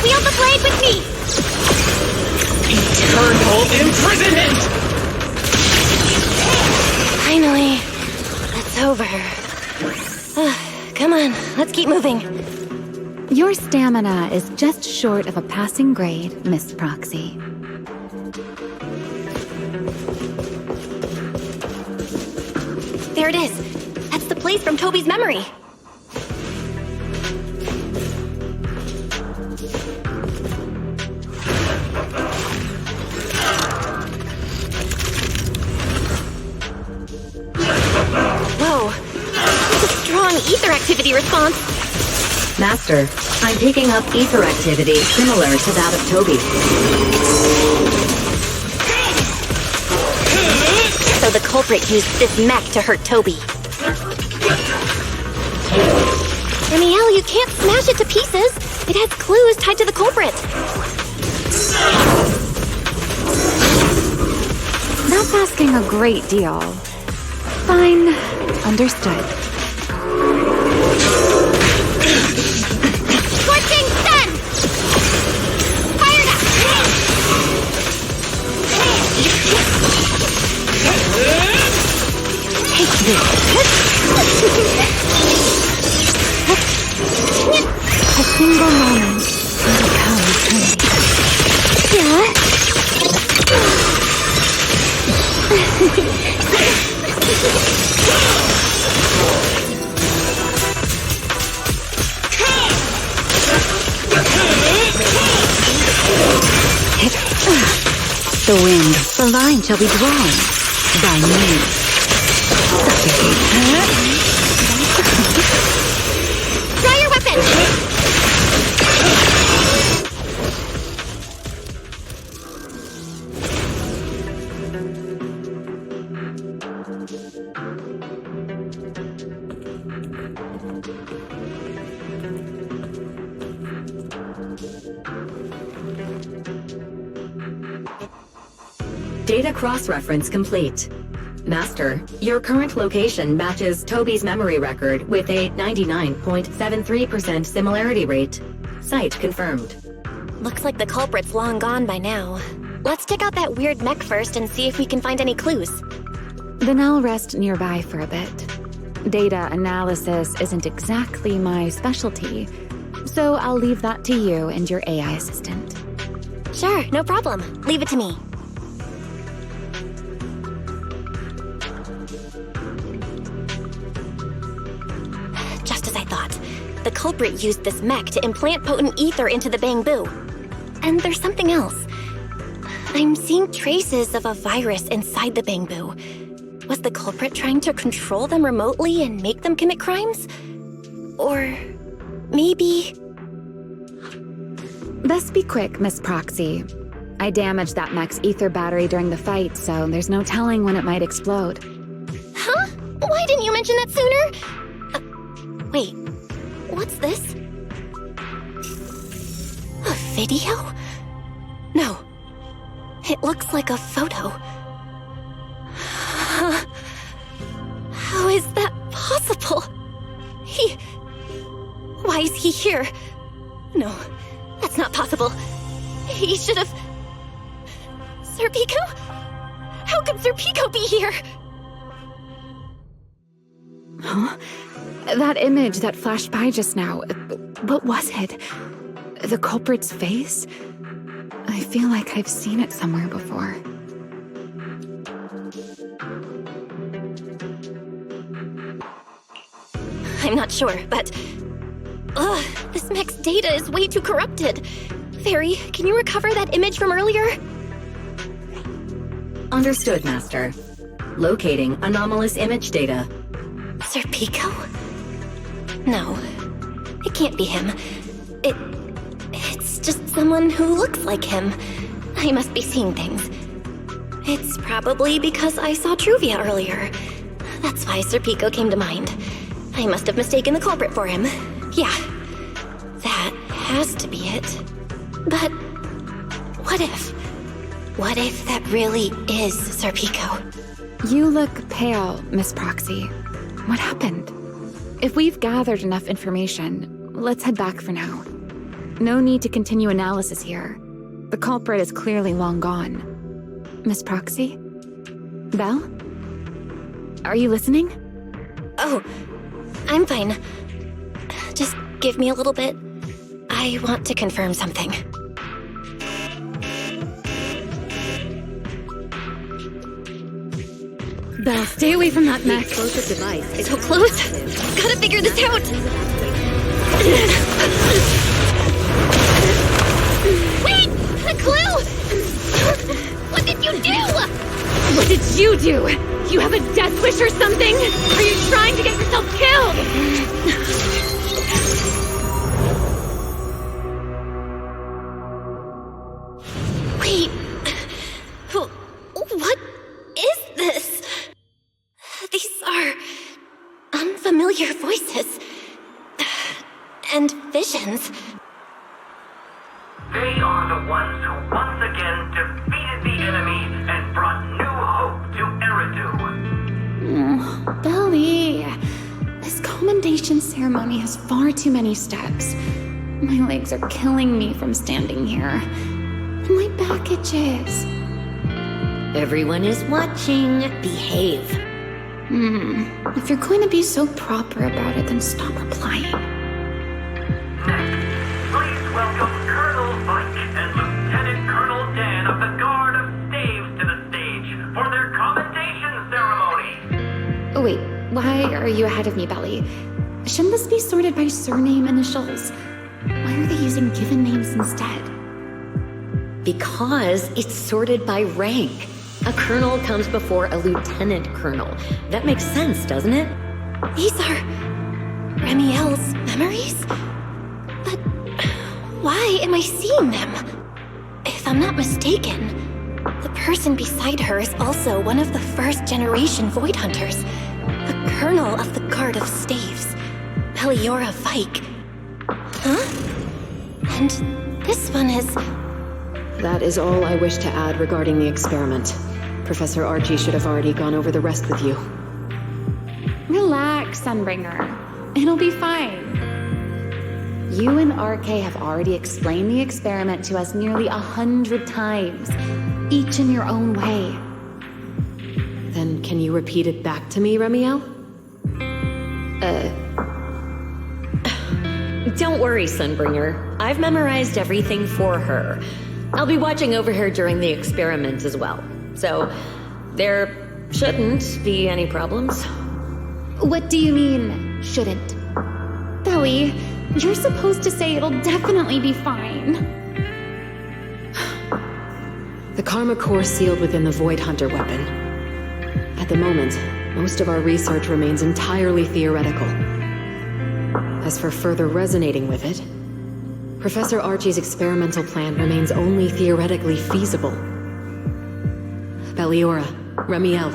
Wield the blade with me! Eternal imprisonment! Finally, it's over. Come on, let's keep moving. Your stamina is just short of a passing grade, Miss Proxy. There it is. That's the place from Toby's memory. Whoa, that's a strong ether activity response. Master, I'm picking up ether activity similar to that of Toby. So the culprit used this mech to hurt Toby. Remiel, you can't smash it to pieces. It has clues tied to the culprit. That's asking a great deal. Fine. Understood. The wind, the line shall be drawn by me. Draw your weapon! Data cross-reference complete. Master, your current location matches Toby's memory record with a 99.73% similarity rate. Site confirmed. Looks like the culprit's long gone by now. Let's check out that weird mech first and see if we can find any clues. Then I'll rest nearby for a bit. Data analysis isn't exactly my specialty, so I'll leave that to you and your AI assistant. Sure, no problem. Leave it to me. Just as I thought. The culprit used this mech to implant potent ether into the bamboo. And there's something else. I'm seeing traces of a virus inside the bamboo. Was the culprit trying to control them remotely and make them commit crimes? Or maybe... Best be quick, Miss Proxy. I damaged that mech's ether battery during the fight, so there's no telling when it might explode. Huh? Why didn't you mention that sooner? Wait, what's this? A video? No. It looks like a photo. How is that possible? Why is he here? No, that's not possible. He should have... Serpico? How could Serpico be here? Huh? That image that flashed by just now, what was it? The culprit's face? I feel like I've seen it somewhere before. I'm not sure, but... this mech's data is way too corrupted. Fairy, can you recover that image from earlier? Understood, Master. Locating anomalous image data. Serpico? No, it can't be him. It's just someone who looks like him. I must be seeing things. It's probably because I saw Truvia earlier. That's why Serpico came to mind. I must have mistaken the culprit for him. Yeah, that has to be it. But what if? What if that really is Serpico? You look pale, Miss Proxy. What happened? If we've gathered enough information, let's head back for now. No need to continue analysis here. The culprit is clearly long gone. Miss Proxy? Belle? Are you listening? Oh, I'm fine. Just give me a little bit. I want to confirm something. Belle, stay away from that mech. Explosive device is so close. Gotta figure this out. Wait! A clue! What did you do? What did you do? You have a death wish or something? Are you trying to get yourself killed? Wait. What is this? These are unfamiliar voices. And visions. They are the ones who once again defeated the enemy and brought new hope to Eridu. Belly, this commendation ceremony has far too many steps. My legs are killing me from standing here. And my back itches. Everyone is watching. Behave. If you're going to be so proper about it, then stop replying. Next, please welcome Colonel Mike and Lieutenant Colonel Dan of the Guard of State. are you ahead of me, Belly? Shouldn't this be sorted by surname initials? Why are they using given names instead? Because it's sorted by rank. A colonel comes before a lieutenant colonel. That makes sense, doesn't it? These are Remiel's memories? But why am I seeing them? If I'm not mistaken, the person beside her is also one of the first-generation Void Hunters, the colonel of the Guard of Staves, Beliora Vike. Huh? And this one is... That is all I wish to add regarding the experiment. Professor Archie should have already gone over the rest with you. Relax, Sunbringer. It'll be fine. You and RK have already explained the experiment to us nearly 100 times, each in your own way. Then can you repeat it back to me, Remiel? Don't worry, Sunbringer. I've memorized everything for her. I'll be watching over her during the experiment as well. So, there shouldn't be any problems. What do you mean, shouldn't? Belly, you're supposed to say it'll definitely be fine. The Karma Core sealed within the Void Hunter weapon. At the moment, most of our research remains entirely theoretical. As for further resonating with it, Professor Archie's experimental plan remains only theoretically feasible. Beliora, Remiel,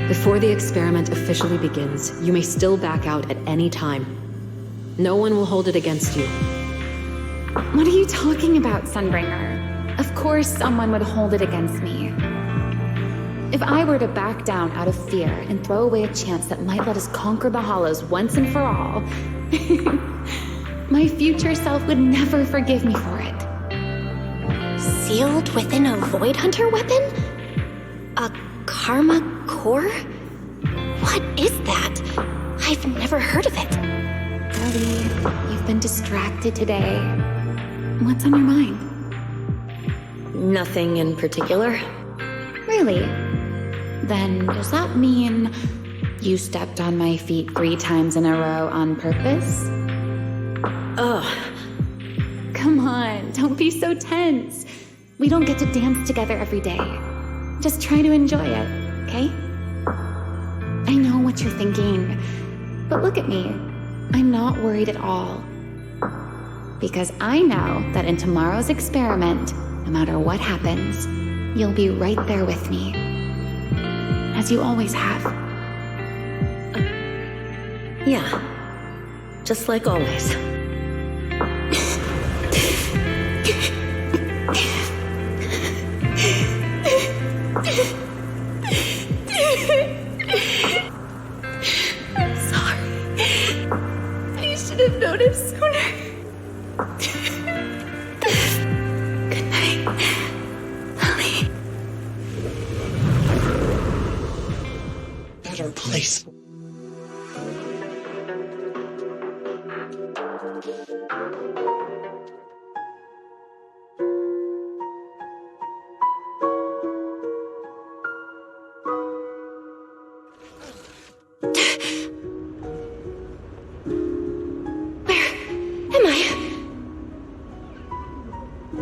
before the experiment officially begins, you may still back out at any time. No one will hold it against you. What are you talking about, Sunbringer? Of course someone would hold it against me. If I were to back down out of fear and throw away a chance that might let us conquer the Hollows once and for all, my future self would never forgive me for it. Sealed within a Void Hunter weapon? A Karma Core? What is that? I've never heard of it. Ellie, you've been distracted today. What's on your mind? Nothing in particular. Really? Then does that mean you stepped on my feet 3 times in a row on purpose? Ugh. Come on, don't be so tense. We don't get to dance together every day. Just try to enjoy it, okay? I know what you're thinking, but look at me. I'm not worried at all. Because I know that in tomorrow's experiment, no matter what happens, you'll be right there with me. As you always have. Yeah. Just like always. I'm sorry. I should have noticed sooner. Good night, Ellie. Better place.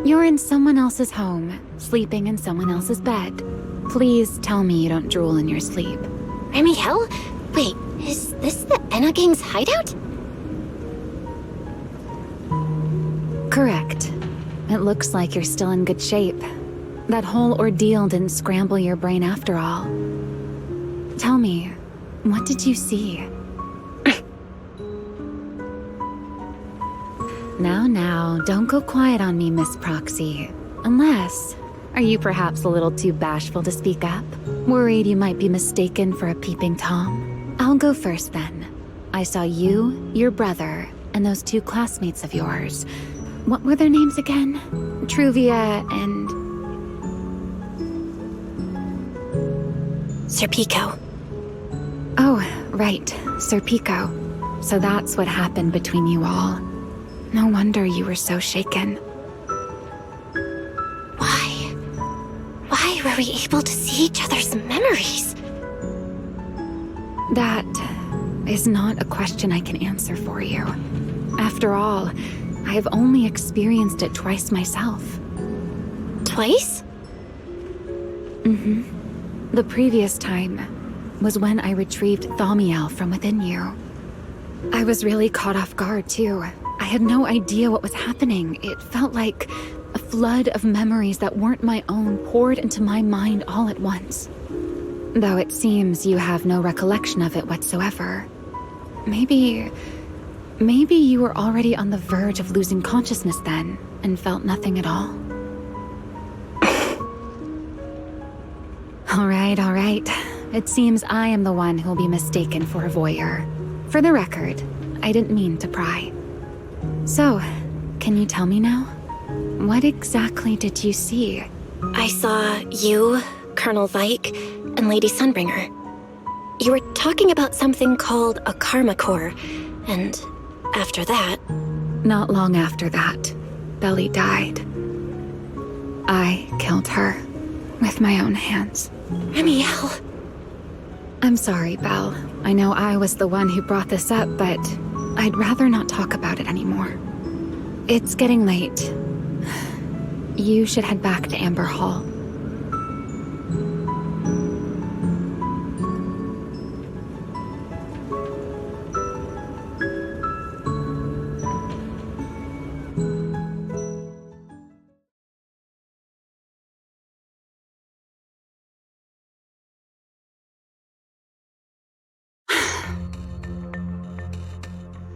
You're in someone else's home, sleeping in someone else's bed. Please tell me you don't drool in your sleep. Remiel? Wait, is this the Enna Gang's hideout? Correct. It looks like you're still in good shape. That whole ordeal didn't scramble your brain after all. Tell me, what did you see? Now, don't go quiet on me, Miss Proxy. Unless, are you perhaps a little too bashful to speak up? Worried you might be mistaken for a peeping Tom? I'll go first then. I saw you, your brother, and those 2 classmates of yours. What were their names again? Truvia and... Sir Pico. Oh, right, Sir Pico. So that's what happened between you all. No wonder you were so shaken. Why were we able to see each other's memories? That is not a question I can answer for you. After all, I have only experienced it twice myself. Twice? Mm-hmm. The previous time was when I retrieved Thaumiel from within you. I was really caught off guard, too. I had no idea what was happening. It felt like a flood of memories that weren't my own poured into my mind all at once. Though it seems you have no recollection of it whatsoever. Maybe you were already on the verge of losing consciousness then, and felt nothing at all. All right. It seems I am the one who'll be mistaken for a voyeur. For the record, I didn't mean to pry. So, can you tell me now? What exactly did you see? I saw you, Colonel Vike, and Lady Sunbringer. You were talking about something called a karma core, and after that... Not long after that, Belly died. I killed her with my own hands. Remiel! I'm sorry, Belle. I know I was the one who brought this up, but I'd rather not talk about it anymore. It's getting late. You should head back to Amber Hall.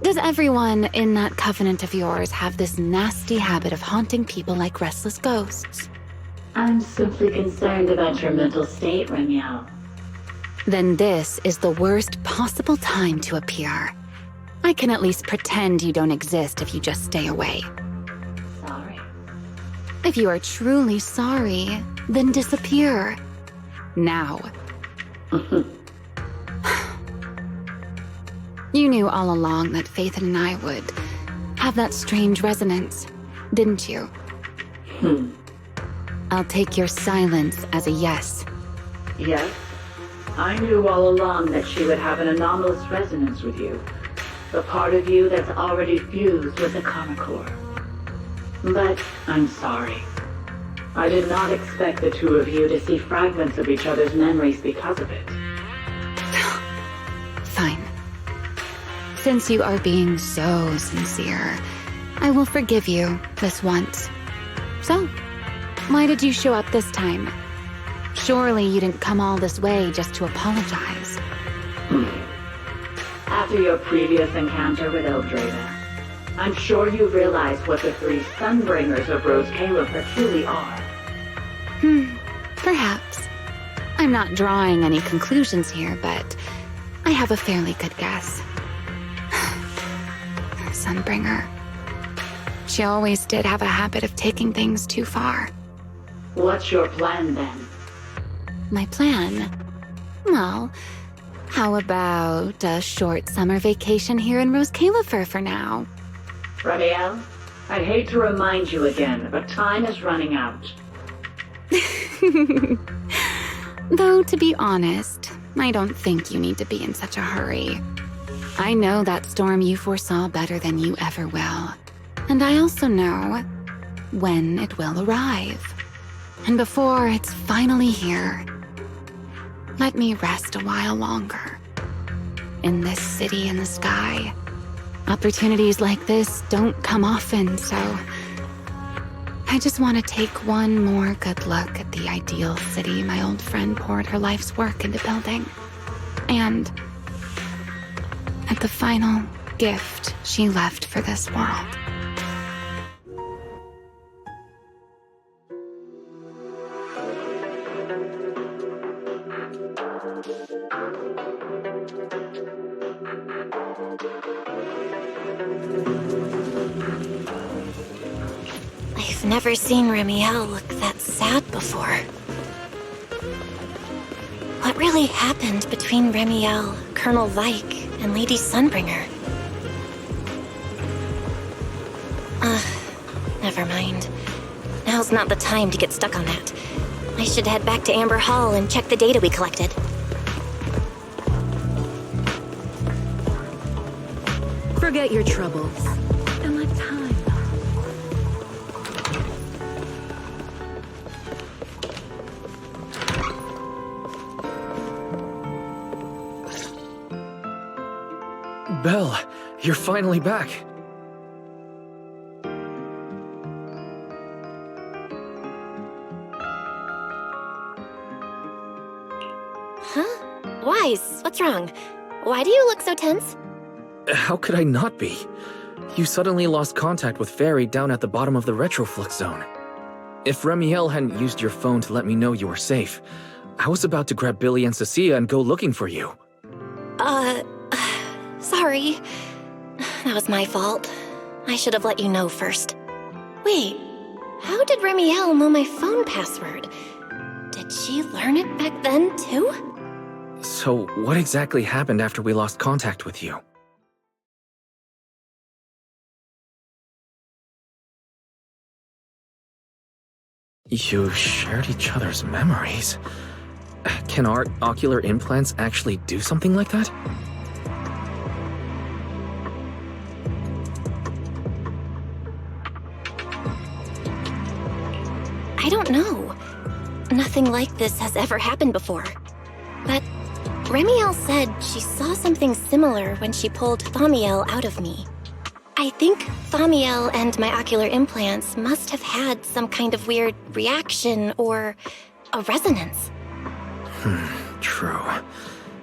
Does everyone in that covenant of yours have this nasty habit of haunting people like restless ghosts? I'm simply concerned about your mental state, Remiel. Then this is the worst possible time to appear. I can at least pretend you don't exist if you just stay away. Sorry. If you are truly sorry, then disappear. Now. You knew all along that Faith and I would have that strange resonance, didn't you? I'll take your silence as a yes. Yes, I knew all along that she would have an anomalous resonance with you. The part of you that's already fused with the karma core. But I'm sorry. I did not expect the two of you to see fragments of each other's memories because of it. Fine. Since you are being so sincere, I will forgive you this once. So, why did you show up this time? Surely you didn't come all this way just to apologize. After your previous encounter with Eldrada, I'm sure you've realized what the three Sunbringers of Rose Califer truly are. Perhaps. I'm not drawing any conclusions here, but I have a fairly good guess. Sunbringer. She always did have a habit of taking things too far. What's your plan then? My plan? Well, how about a short summer vacation here in Rose Califer for now? Remiel, I'd hate to remind you again, but time is running out. Though, to be honest, I don't think you need to be in such a hurry. I know that storm you foresaw better than you ever will. And I also know when it will arrive. And before it's finally here, let me rest a while longer. In this city in the sky, opportunities like this don't come often, so I just want to take one more good look at the ideal city my old friend poured her life's work into building. And at the final gift she left for this world. I've never seen Remiel look that sad before. What really happened between Remiel, Colonel Vike, and Lady Sunbringer? Never mind. Now's not the time to get stuck on that. I should head back to Amber Hall and check the data we collected. Forget your troubles and let time. Belle, you're finally back. Huh? Wise, what's wrong? Why do you look so tense? How could I not be? You suddenly lost contact with Fairy down at the bottom of the retroflux zone. If Remiel hadn't used your phone to let me know you were safe, I was about to grab Billy and Cecilia and go looking for you. Sorry. That was my fault. I should have let you know first. Wait, how did Remiel know my phone password? Did she learn it back then, too? So, what exactly happened after we lost contact with you? You shared each other's memories. Can our ocular implants actually do something like that? I don't know. Nothing like this has ever happened before. But Remiel said she saw something similar when she pulled Thaumiel out of me. I think Thaumiel and my ocular implants must have had some kind of weird reaction or a resonance. True.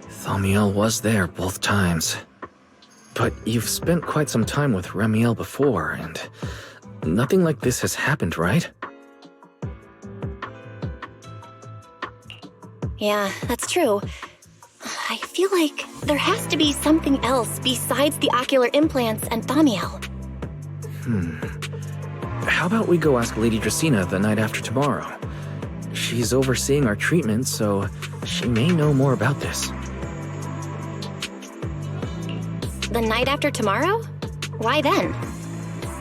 Thaumiel was there both times. But you've spent quite some time with Remiel before, and nothing like this has happened, right? Yeah, that's true. I feel like there has to be something else besides the ocular implants and Thaumiel. How about we go ask Lady Dracaena the night after tomorrow? She's overseeing our treatment, so she may know more about this. The night after tomorrow? Why then?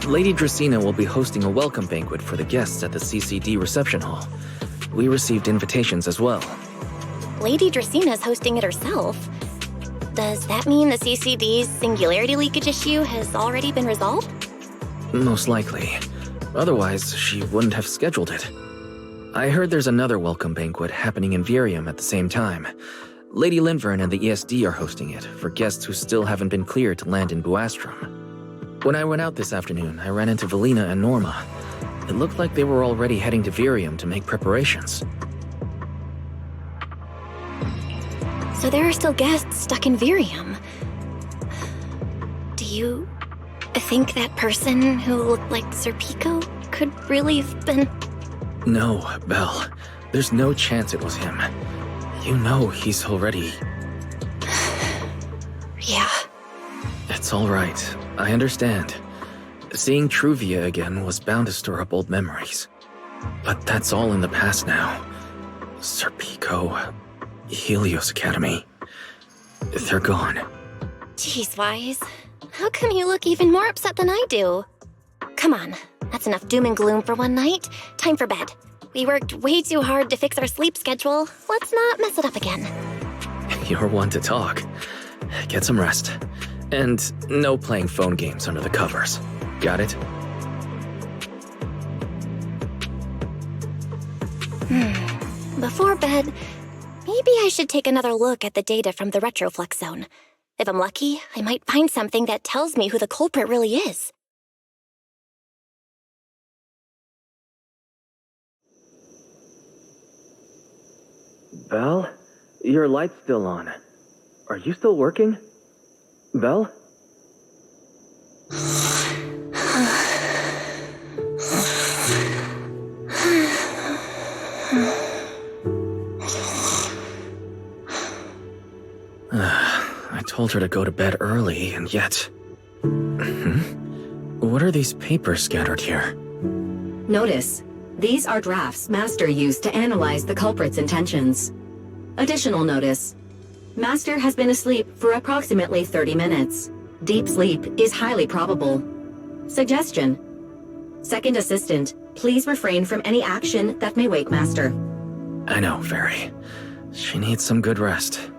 Lady Dracaena will be hosting a welcome banquet for the guests at the CCD reception hall. We received invitations as well. Lady Draceena's hosting it herself. Does that mean the CCD's singularity leakage issue has already been resolved? Most likely. Otherwise, she wouldn't have scheduled it. I heard there's another welcome banquet happening in Virium at the same time. Lady Linvern and the ESD are hosting it for guests who still haven't been cleared to land in Buastrom. When I went out this afternoon, I ran into Valina and Norma. It looked like they were already heading to Virium to make preparations. So there are still guests stuck in Virium. Do you think that person who looked like Sir Pico could really have been... No, Belle. There's no chance it was him. You know he's already... Yeah. It's all right. I understand. Seeing Truvia again was bound to stir up old memories. But that's all in the past now. Sir Pico... Helios Academy. They're gone. Jeez, Wise. How come you look even more upset than I do? Come on, that's enough doom and gloom for one night. Time for bed. We worked way too hard to fix our sleep schedule. Let's not mess it up again. You're one to talk. Get some rest. And no playing phone games under the covers. Got it? Before bed, maybe I should take another look at the data from the retroflux zone. If I'm lucky, I might find something that tells me who the culprit really is. Belle? Your light's still on. Are you still working? Belle? I told her to go to bed early, and yet... What are these papers scattered here? Notice, these are drafts Master used to analyze the culprit's intentions. Additional notice, Master has been asleep for approximately 30 minutes. Deep sleep is highly probable. Suggestion: Second Assistant, please refrain from any action that may wake Master. I know, Fairy. She needs some good rest.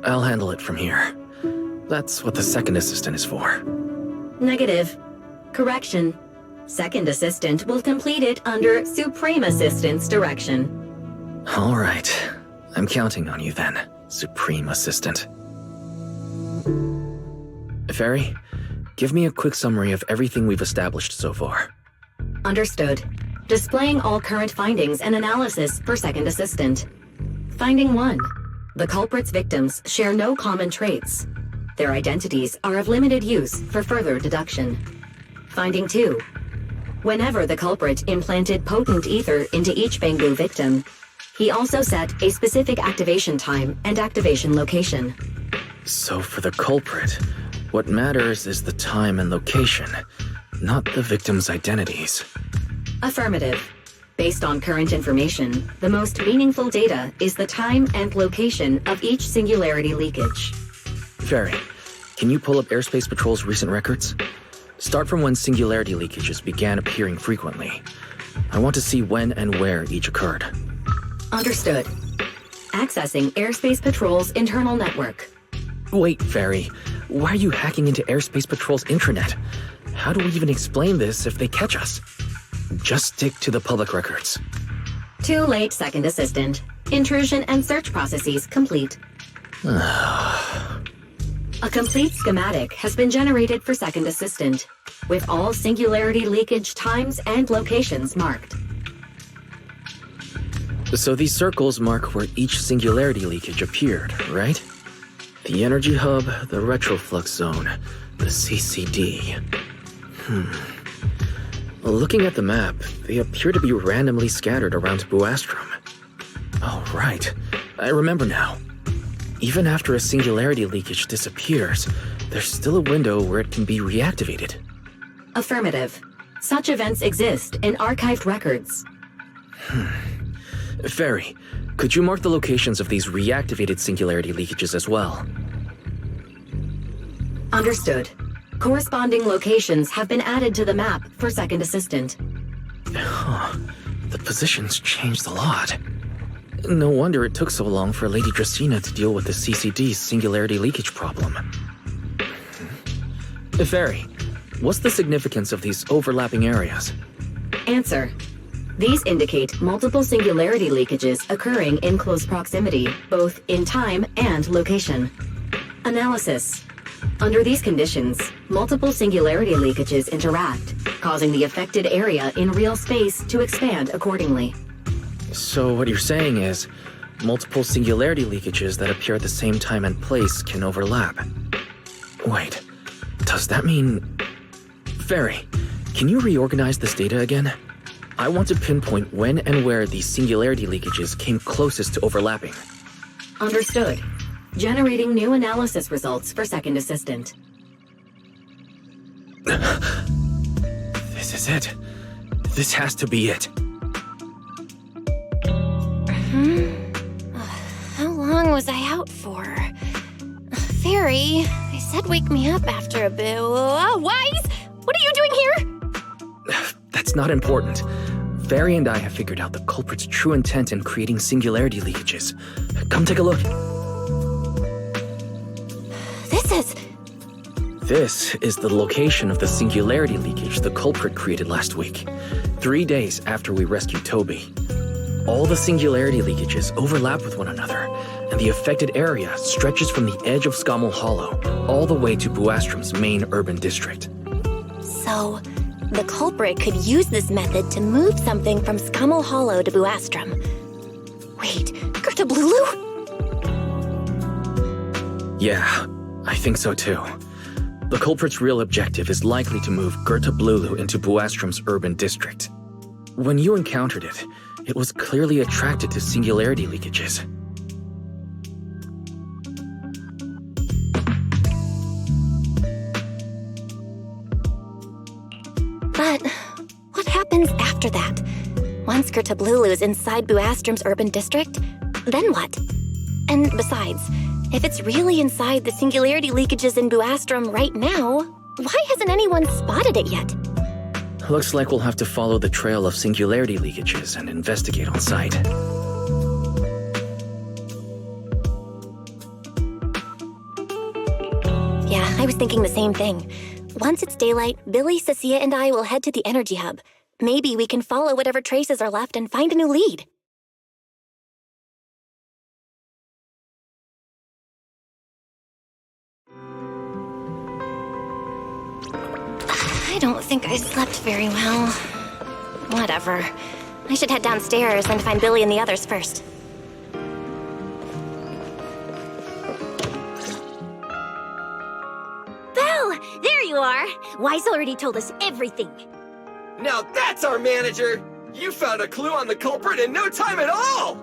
I'll handle it from here. That's what the second assistant is for. Negative. Correction. Second assistant will complete it under Supreme Assistant's direction. All right. I'm counting on you then, Supreme Assistant. Fairy, give me a quick summary of everything we've established so far. Understood. Displaying all current findings and analysis for second assistant. Finding 1. The culprit's victims share no common traits. Their identities are of limited use for further deduction. Finding 2. Whenever the culprit implanted potent ether into each Bangu victim, he also set a specific activation time and activation location. So for the culprit, what matters is the time and location, not the victims' identities. Affirmative. Based on current information, the most meaningful data is the time and location of each singularity leakage. Fairy, can you pull up Airspace Patrol's recent records? Start from when singularity leakages began appearing frequently. I want to see when and where each occurred. Understood. Accessing Airspace Patrol's internal network. Wait, Fairy. Why are you hacking into Airspace Patrol's intranet? How do we even explain this if they catch us? Just stick to the public records. Too late, second assistant. Intrusion and search processes complete. A complete schematic has been generated for second assistant, with all singularity leakage times and locations marked. So these circles mark where each singularity leakage appeared, right? The energy hub, the retroflux zone, the CCD. Looking at the map, they appear to be randomly scattered around Buastrom. Oh, right. I remember now. Even after a singularity leakage disappears, there's still a window where it can be reactivated. Affirmative. Such events exist in archived records. Fairy, could you mark the locations of these reactivated singularity leakages as well? Understood. Corresponding locations have been added to the map for second assistant. The positions changed a lot. No wonder it took so long for Lady Dracaena to deal with the CCD's singularity leakage problem. Fairy, what's the significance of these overlapping areas? Answer. These indicate multiple singularity leakages occurring in close proximity, both in time and location. Analysis. Under these conditions, multiple singularity leakages interact, causing the affected area in real space to expand accordingly. So what you're saying is, multiple singularity leakages that appear at the same time and place can overlap. Wait, does that mean... Fairy, can you reorganize this data again? I want to pinpoint when and where these singularity leakages came closest to overlapping. Understood. Generating new analysis results for second assistant. This is it. This has to be it. How long was I out for? Fairy, they said wake me up after a bit. Wise? What are you doing here? That's not important. Fairy and I have figured out the culprit's true intent in creating singularity leakages. Come take a look. This is the location of the singularity leakage the culprit created last week, 3 days after we rescued Toby. All the singularity leakages overlap with one another, and the affected area stretches from the edge of Scommel Hollow all the way to Buastrom's main urban district. So, the culprit could use this method to move something from Scommel Hollow to Buastrom. Wait, Gerta Blulu? Yeah, I think so too. The culprit's real objective is likely to move Gerta Blulu into Buastrom's urban district. When you encountered it, it was clearly attracted to singularity leakages. But what happens after that? Once Gerta Blulu is inside Buastrom's urban district, then what? And besides, if it's really inside the singularity leakages in Buastrom right now, why hasn't anyone spotted it yet? Looks like we'll have to follow the trail of singularity leakages and investigate on site. I was thinking the same thing. Once it's daylight, Billy, Cecilia, and I will head to the energy hub. Maybe we can follow whatever traces are left and find a new lead. I don't think I slept very well. Whatever. I should head downstairs and find Billy and the others first. Belle! There you are! Wise already told us everything. Now that's our manager! You found a clue on the culprit in no time at all!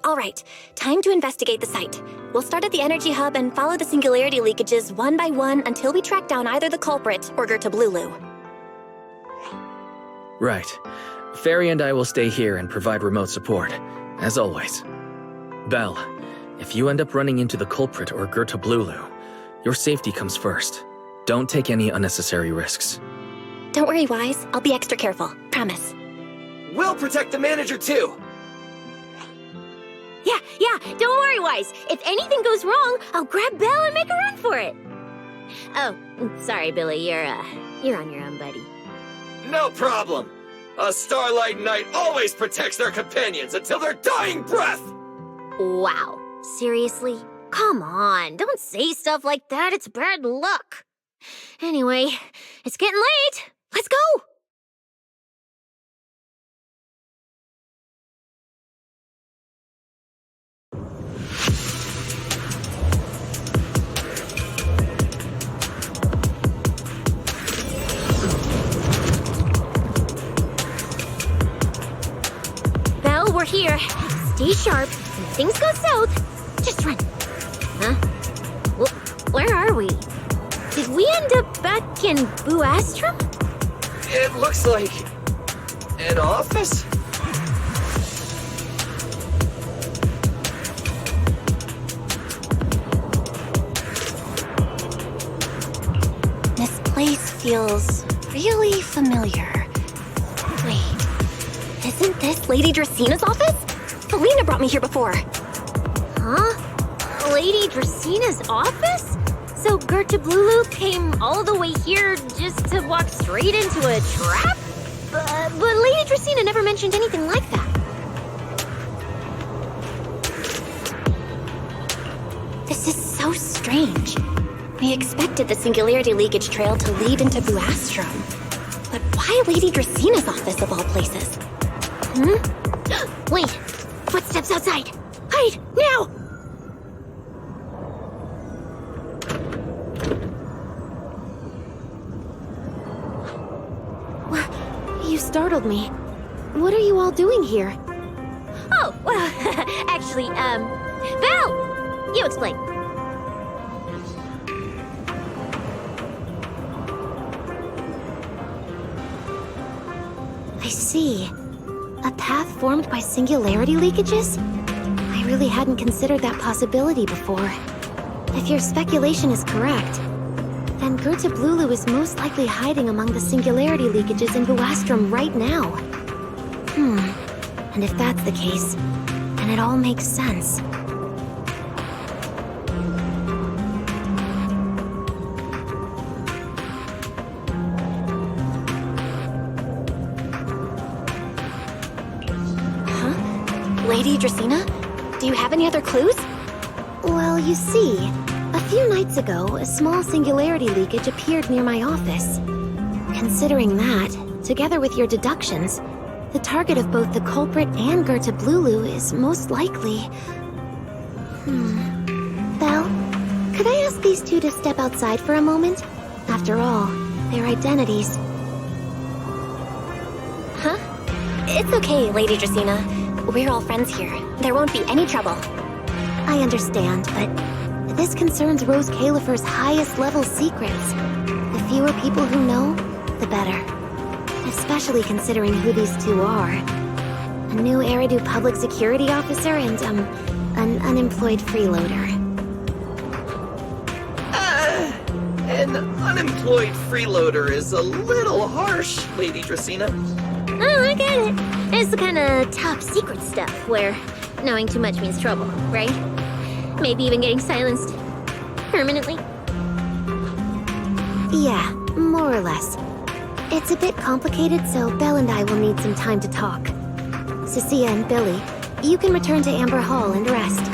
All right, time to investigate the site. We'll start at the energy hub and follow the singularity leakages one by one until we track down either the culprit or Gertablulu. Right. Fairy and I will stay here and provide remote support, as always. Belle, if you end up running into the culprit or Gertablulu, your safety comes first. Don't take any unnecessary risks. Don't worry, Wise. I'll be extra careful. Promise. We'll protect the manager too! Yeah, don't worry, Wise. If anything goes wrong, I'll grab Belle and make a run for it. Oh, sorry, Billy. You're on your own, buddy. No problem. A Starlight Knight always protects their companions until their dying breath! Wow. Seriously? Come on, don't say stuff like that. It's bad luck. Anyway, it's getting late. Let's go! We're here. Stay sharp. When things go south, just run. Huh? Where are we? Did we end up back in Buastrom? It looks like an office? This place feels really familiar. Wait. Isn't this Lady Dracina's office? Felina brought me here before. Huh? Lady Dracina's office? So Gertablulu came all the way here just to walk straight into a trap? But Lady Dracina never mentioned anything like that. This is so strange. We expected the singularity leakage trail to lead into Buastrom. But why Lady Dracina's office of all places? Wait! Footsteps outside! Hide! Now! You startled me. What are you all doing here? Oh, well, actually, Val! You explain. I see. A path formed by singularity leakages? I really hadn't considered that possibility before. If your speculation is correct, then Gertablulu is most likely hiding among the singularity leakages in Buastrom right now. And if that's the case, then it all makes sense. Lady Dracina? Do you have any other clues? Well, you see, a few nights ago, a small singularity leakage appeared near my office. Considering that, together with your deductions, the target of both the culprit and Gertablulu is most likely... Belle, could I ask these two to step outside for a moment? After all, their identities... Huh? It's okay, Lady Dracina. We're all friends here. There won't be any trouble. I understand, but this concerns Rose Califer's highest level secrets. The fewer people who know, the better. Especially considering who these two are. A new Eridu public security officer and, an unemployed freeloader. An unemployed freeloader is a little harsh, Lady Dracina. Oh, I get it. It's the kind of top secret stuff where knowing too much means trouble, right? Maybe even getting silenced permanently. Yeah, more or less. It's a bit complicated, so Belle and I will need some time to talk. Cecilia and Billy, you can return to Amber Hall and rest.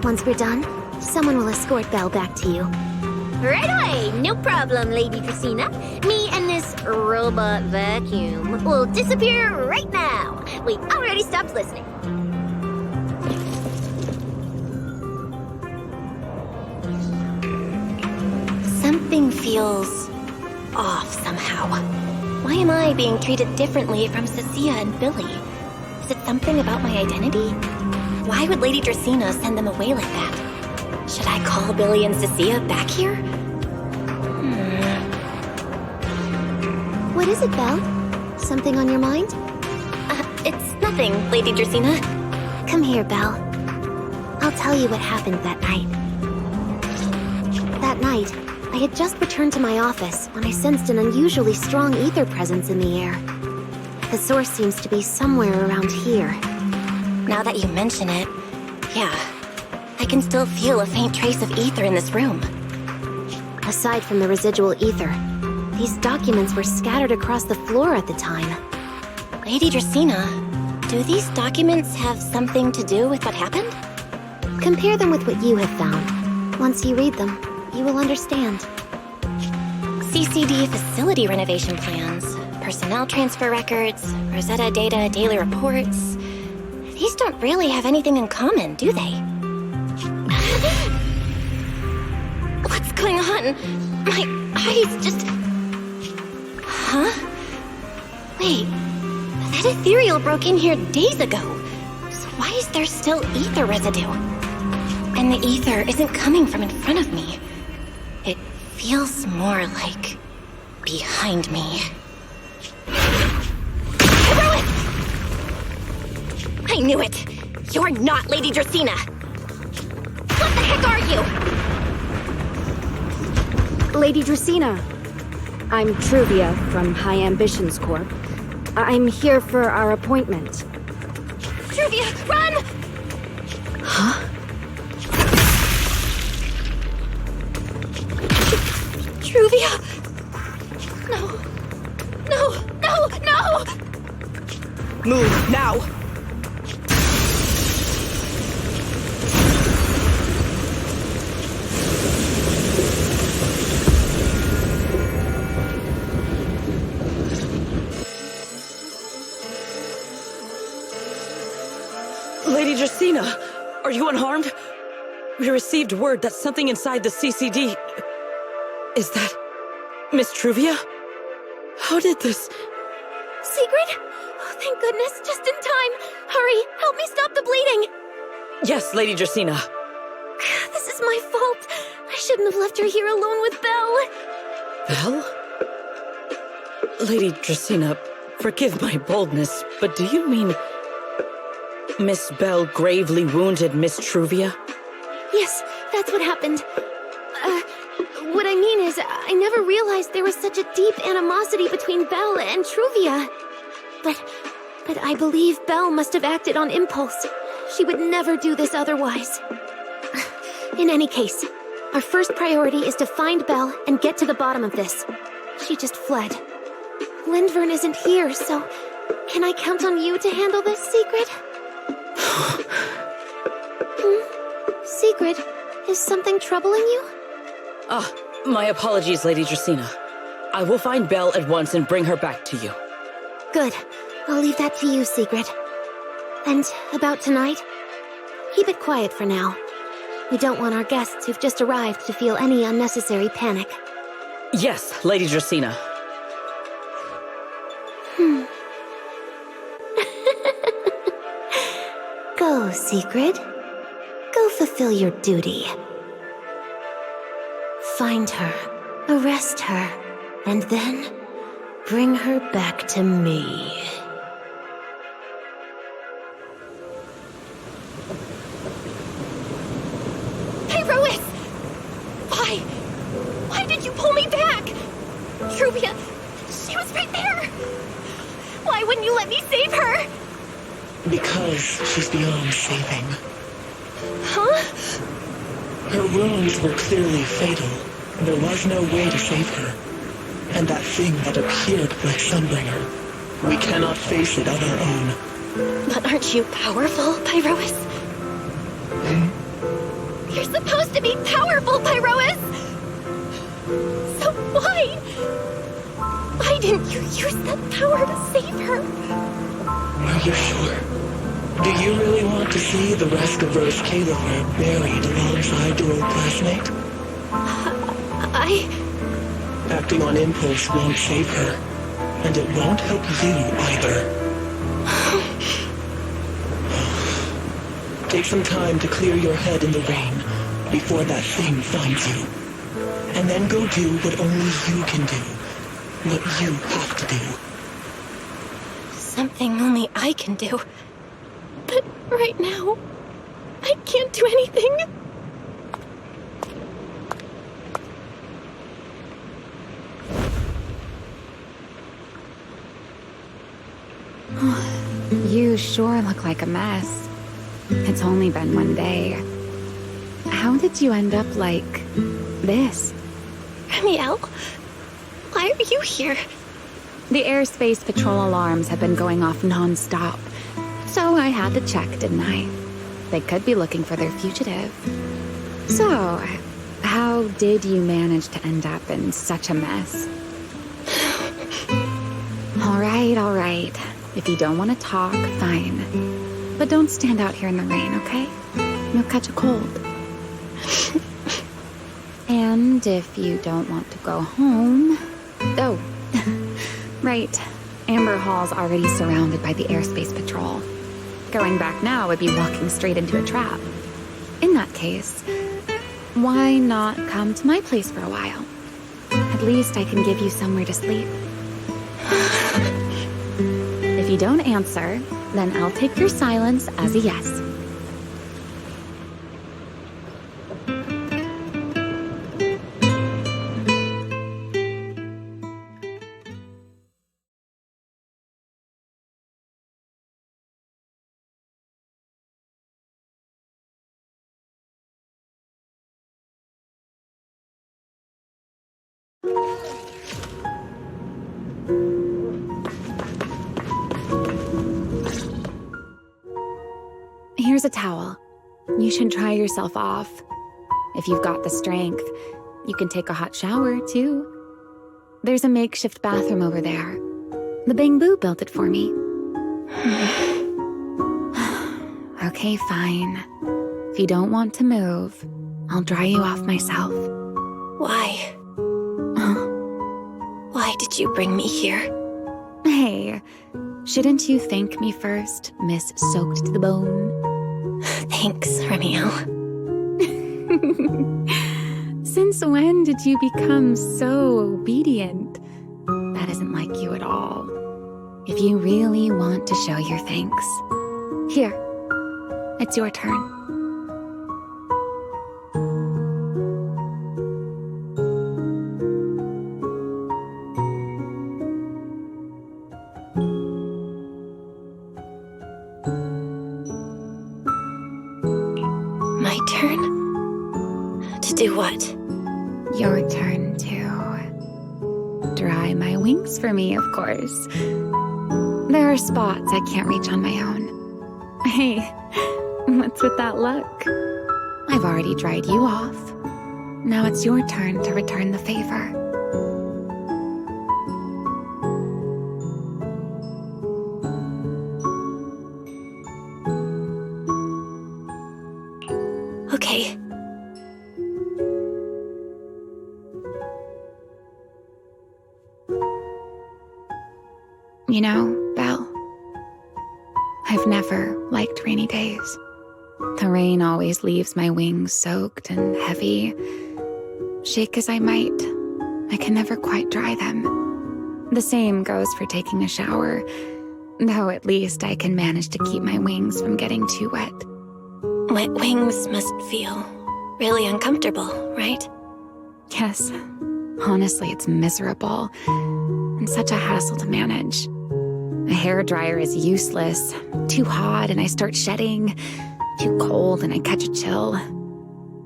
Once we're done, someone will escort Belle back to you. Right away, no problem, Lady Dracaena. Me and this robot vacuum will disappear right now. We already stopped listening. Something feels off somehow. Why am I being treated differently from Cecilia and Billy? Is it something about my identity? Why would Lady Dracaena send them away like that? Should I call Billy and Cecilia back here? What is it, Belle? Something on your mind? It's nothing, Lady Dracaena. Come here, Belle. I'll tell you what happened that night. That night, I had just returned to my office when I sensed an unusually strong ether presence in the air. The source seems to be somewhere around here. Now that you mention it, yeah. I can still feel a faint trace of ether in this room. Aside from the residual ether, these documents were scattered across the floor at the time. Lady Dracaena, do these documents have something to do with what happened? Compare them with what you have found. Once you read them, you will understand. CCD facility renovation plans, personnel transfer records, Rosetta data, daily reports. These don't really have anything in common, do they? What's going on? My eyes just... Huh? Wait, that ethereal broke in here days ago. So why is there still ether residue? And the ether isn't coming from in front of me. It feels more like behind me. I knew it! You're not Lady Dracaena! What the heck are you? Lady Dracaena, I'm Truvia from High Ambitions Corp. I'm here for our appointment. Truvia, run! Huh? Truvia! No. No, no, no! Move, now! Lady Dracaena, are you unharmed? We received word that something inside the CCD... Is that... Miss Truvia? How did this... Secret? Oh, thank goodness, just in time. Hurry, help me stop the bleeding. Yes, Lady Dracaena. This is my fault. I shouldn't have left her here alone with Belle. Belle? Lady Dracaena, forgive my boldness, but do you mean... Miss Belle gravely wounded Miss Truvia? Yes, that's what happened. What I mean is, I never realized there was such a deep animosity between Belle and Truvia. But I believe Belle must have acted on impulse. She would never do this otherwise. In any case, our first priority is to find Belle and get to the bottom of this. She just fled. Lindvern isn't here, so can I count on you to handle this, Secret? Secret, is something troubling you? My apologies, Lady Dracaena. I will find Belle at once and bring her back to you. Good. I'll leave that to you, Secret. And about tonight? Keep it quiet for now. We don't want our guests who've just arrived to feel any unnecessary panic. Yes, Lady Dracaena. Go, Secret. Go fulfill your duty. Find her, arrest her, and then bring her back to me. Hey, Rois! Why did you pull me back? Truvia, she was right there! Why wouldn't you let me save her? Because she's beyond saving. Huh? Her wounds were clearly fatal. There was no way to save her. And that thing that appeared like Sunbringer, we cannot face it on our own. But aren't you powerful, Pyrois? You're supposed to be powerful, Pyrois! So why? Why didn't you use that power to save her? Are you sure? Do you really want to see the rest of Rose Califer buried alongside your old classmate? Acting on impulse won't save her, and it won't help you either. Take some time to clear your head in the rain before that thing finds you. And then go do what only you can do. What you have to do. Something only I can do. But right now, I can't do anything. You sure look like a mess. It's only been one day. How did you end up like this? Ramiel, why are you here? The airspace patrol alarms have been going off non-stop, so I had to check, didn't I? They could be looking for their fugitive. So, how did you manage to end up in such a mess? All right. If you don't want to talk, fine. But don't stand out here in the rain, okay? You'll catch a cold. And if you don't want to go home... Oh, right. Amber Hall's already surrounded by the airspace patrol. Going back now would be walking straight into a trap. In that case, why not come to my place for a while? At least I can give you somewhere to sleep. If you don't answer, then I'll take your silence as a yes. Here's a towel. You should dry yourself off. If you've got the strength, you can take a hot shower, too. There's a makeshift bathroom over there. The Bamboo built it for me. Okay, fine. If you don't want to move, I'll dry you off myself. Why? Why did you bring me here? Hey, shouldn't you thank me first, Miss Soaked to the Bone? Thanks, Ramiel. Since when did you become so obedient? That isn't like you at all. If you really want to show your thanks, here, it's your turn. My turn? To do what? Your turn to dry my wings for me, of course. There are spots I can't reach on my own. Hey, what's with that look? I've already dried you off. Now it's your turn to return the favor. Okay. You know, Belle, I've never liked rainy days. The rain always leaves my wings soaked and heavy. Shake as I might, I can never quite dry them. The same goes for taking a shower, though at least I can manage to keep my wings from getting too wet. Wet wings must feel really uncomfortable, right? Yes. Honestly, it's miserable and such a hassle to manage. A hairdryer is useless. Too hot and I start shedding. Too cold and I catch a chill.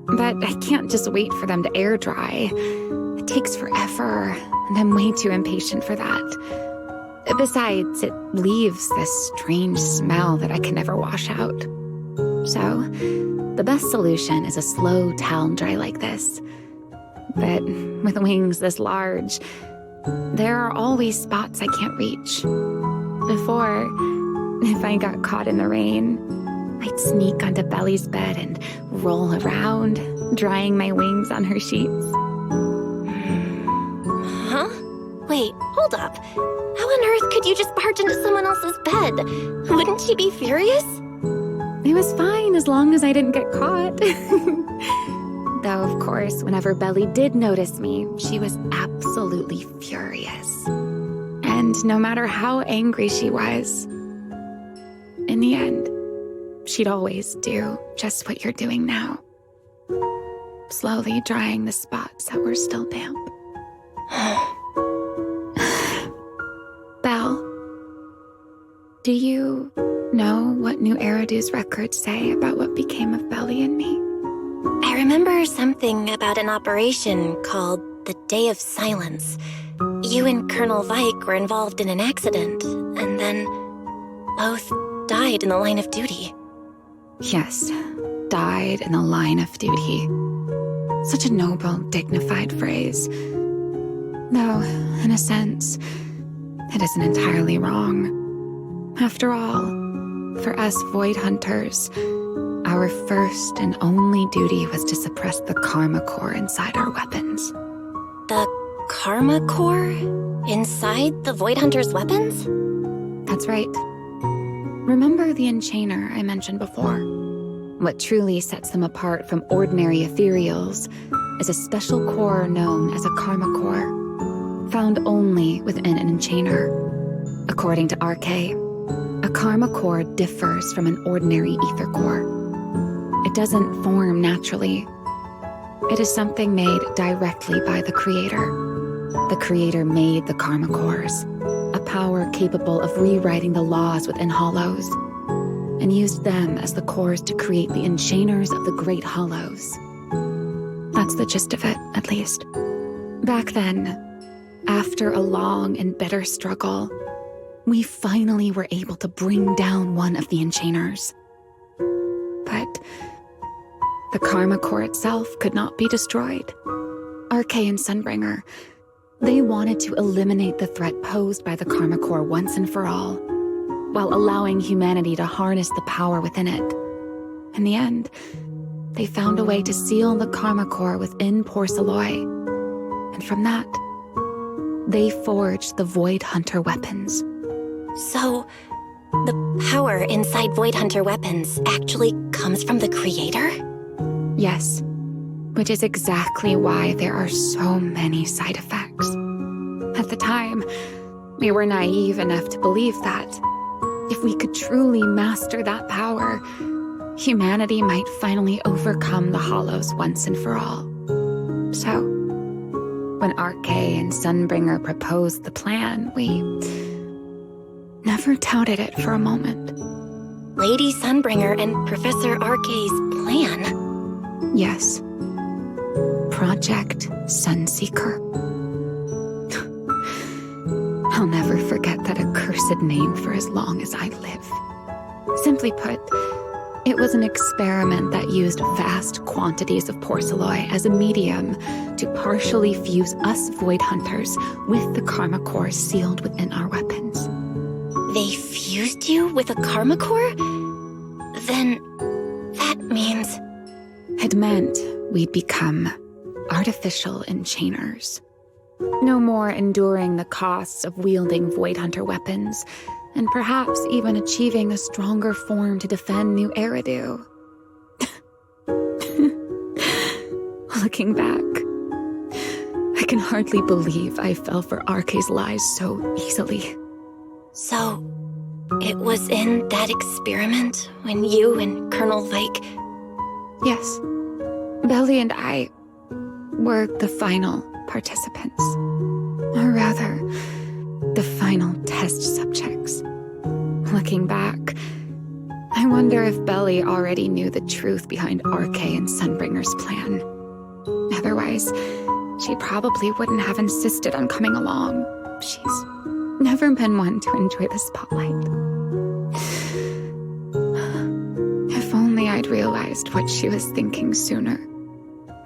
But I can't just wait for them to air dry. It takes forever, and I'm way too impatient for that. Besides, it leaves this strange smell that I can never wash out. So, the best solution is a slow towel dry like this. But with wings this large, there are always spots I can't reach. Before, if I got caught in the rain, I'd sneak onto Belly's bed and roll around, drying my wings on her sheets. Huh? Wait, hold up. How on earth could you just barge into someone else's bed? Wouldn't she be furious? It was fine as long as I didn't get caught. Though, of course, whenever Belly did notice me, she was absolutely furious. And no matter how angry she was, in the end, she'd always do just what you're doing now. Slowly drying the spots that were still damp. Belle, do you know what New Eridu's records say about what became of Belly and me? I remember something about an operation called the Day of Silence. You and Colonel Vike were involved in an accident, and then both died in the line of duty. Yes, died in the line of duty. Such a noble, dignified phrase. Though, in a sense, it isn't entirely wrong. After all, for us Void Hunters, our first and only duty was to suppress the karma core inside our weapons. The karma core? Inside the Void Hunter's weapons? That's right. Remember the enchainer I mentioned before? What truly sets them apart from ordinary ethereals is a special core known as a karma core, found only within an enchainer. According to RK, a karma core differs from an ordinary ether core. It doesn't form naturally. It is something made directly by the Creator. The Creator made the karma cores, a power capable of rewriting the laws within hollows, and used them as the cores to create the enchainers of the Great Hollows. That's the gist of it, at least. Back then, after a long and bitter struggle, we finally were able to bring down one of the enchainers. But the karma core itself could not be destroyed. RK and Sunbringer, they wanted to eliminate the threat posed by the karma core once and for all, while allowing humanity to harness the power within it. In the end, they found a way to seal the karma core within Porceloy. And from that, they forged the Void Hunter weapons. So, the power inside Void Hunter weapons actually comes from the Creator? Yes, which is exactly why there are so many side effects. At the time, we were naive enough to believe that if we could truly master that power, humanity might finally overcome the Hollows once and for all. So, when RK and Sunbringer proposed the plan, we never doubted it for a moment. Lady Sunbringer and Professor RK's plan? Yes. Project Sunseeker. I'll never forget that accursed name for as long as I live. Simply put, it was an experiment that used vast quantities of Porceloy as a medium to partially fuse us Void Hunters with the karma core sealed within our weapons. They fused you with a karma core? Then that means... It meant we'd become artificial enchainers. No more enduring the costs of wielding Void Hunter weapons, and perhaps even achieving a stronger form to defend New Eridu. Looking back, I can hardly believe I fell for RK's lies so easily. So, it was in that experiment when you and Colonel Vike... Yes. Belly and I were the final participants. Or rather, the final test subjects. Looking back, I wonder if Belly already knew the truth behind RK and Sunbringer's plan. Otherwise, she probably wouldn't have insisted on coming along. She's never been one to enjoy the spotlight. If only I'd realized what she was thinking sooner.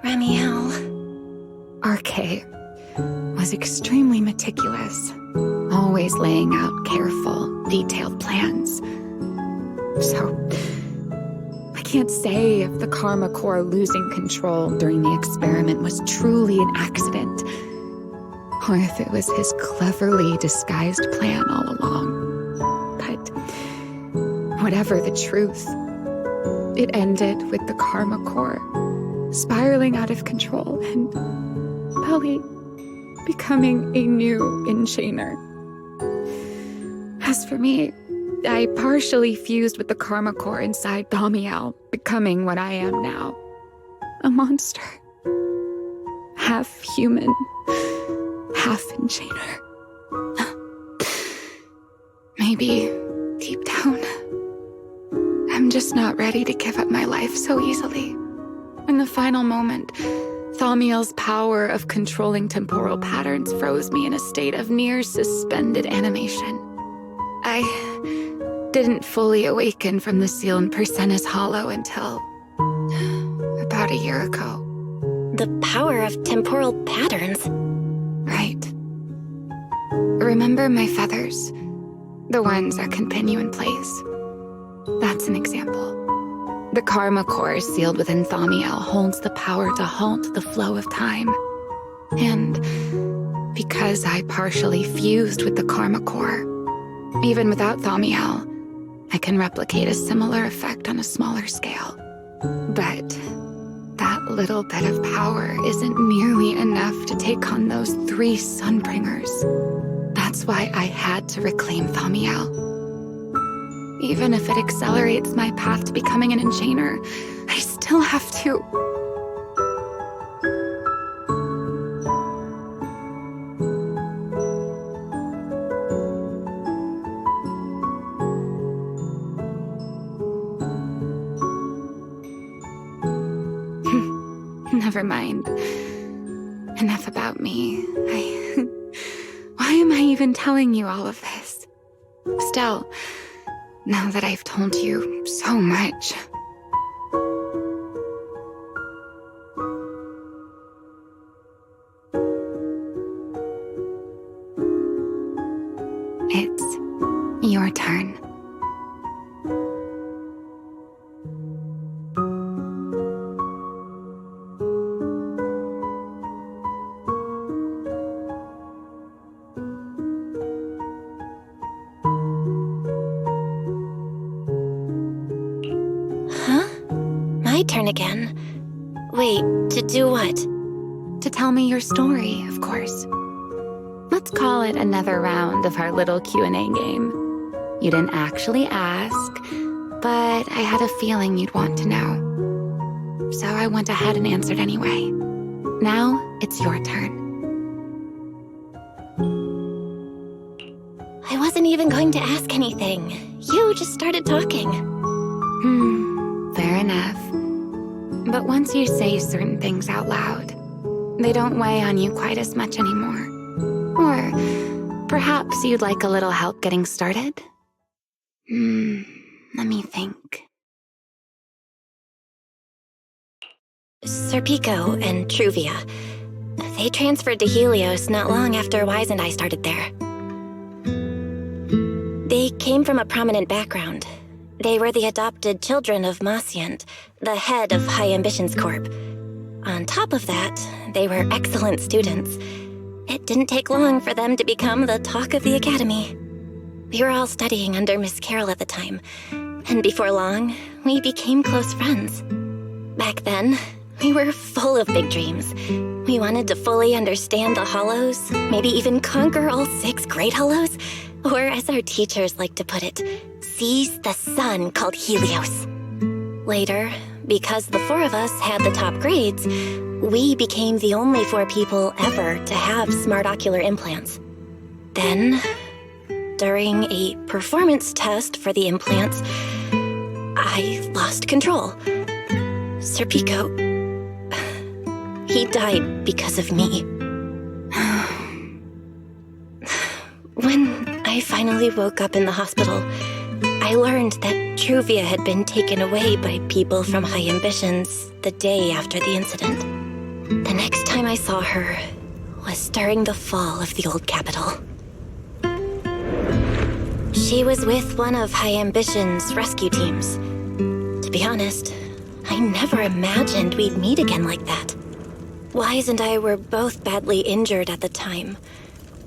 Ramiel. RK was extremely meticulous, always laying out careful, detailed plans. So, I can't say if the Karma Core losing control during the experiment was truly an accident, or if it was his cleverly disguised plan all along. But whatever the truth, it ended with the Karma Core spiraling out of control and Belly becoming a new enchainer. As for me, I partially fused with the Karma Core inside Thaumiel, becoming what I am now. A monster. Half human, half enchainer. Maybe, deep down, I'm just not ready to give up my life so easily. In the final moment, Thaumiel's power of controlling temporal patterns froze me in a state of near suspended animation. I didn't fully awaken from the seal in Persena's Hollow until about a year ago. The power of temporal patterns? Right. Remember my feathers? The ones that can pin you in place? That's an example. The Karma Core sealed within Thaumiel holds the power to halt the flow of time. And because I partially fused with the Karma Core, even without Thaumiel, I can replicate a similar effect on a smaller scale. But that little bit of power isn't nearly enough to take on those 3 Sunbringers. That's why I had to reclaim Thaumiel. Even if it accelerates my path to becoming an enchainer, I still have to... Never mind. Enough about me. Why am I even telling you all of this? Still, now that I've told you so much... It's your turn. Turn again. Wait, to do what? To tell me your story, of course. Let's call it another round of our little Q&A game. You didn't actually ask, but I had a feeling you'd want to know. So I went ahead and answered anyway. Now, it's your turn. I wasn't even going to ask anything. You just started talking. Fair enough. But once you say certain things out loud, they don't weigh on you quite as much anymore. Or perhaps you'd like a little help getting started? Let me think. Serpico and Truvia. They transferred to Helios not long after Wise and I started there. They came from a prominent background. They were the adopted children of Masyant, the head of High Ambitions Corp. On top of that, they were excellent students. It didn't take long for them to become the talk of the academy. We were all studying under Miss Carroll at the time, and before long, we became close friends. Back then, we were full of big dreams. We wanted to fully understand the Hollows, maybe even conquer all 6 Great Hollows, or as our teachers like to put it, seize the sun called Helios. Later, because the 4 of us had the top grades, we became the only 4 people ever to have smart ocular implants. Then, during a performance test for the implants, I lost control. Sir Pico, he died because of me. When I finally woke up in the hospital, I learned that Truvia had been taken away by people from High Ambitions the day after the incident. The next time I saw her was during the fall of the old capital. She was with one of High Ambition's rescue teams. To be honest, I never imagined we'd meet again like that. Wise and I were both badly injured at the time,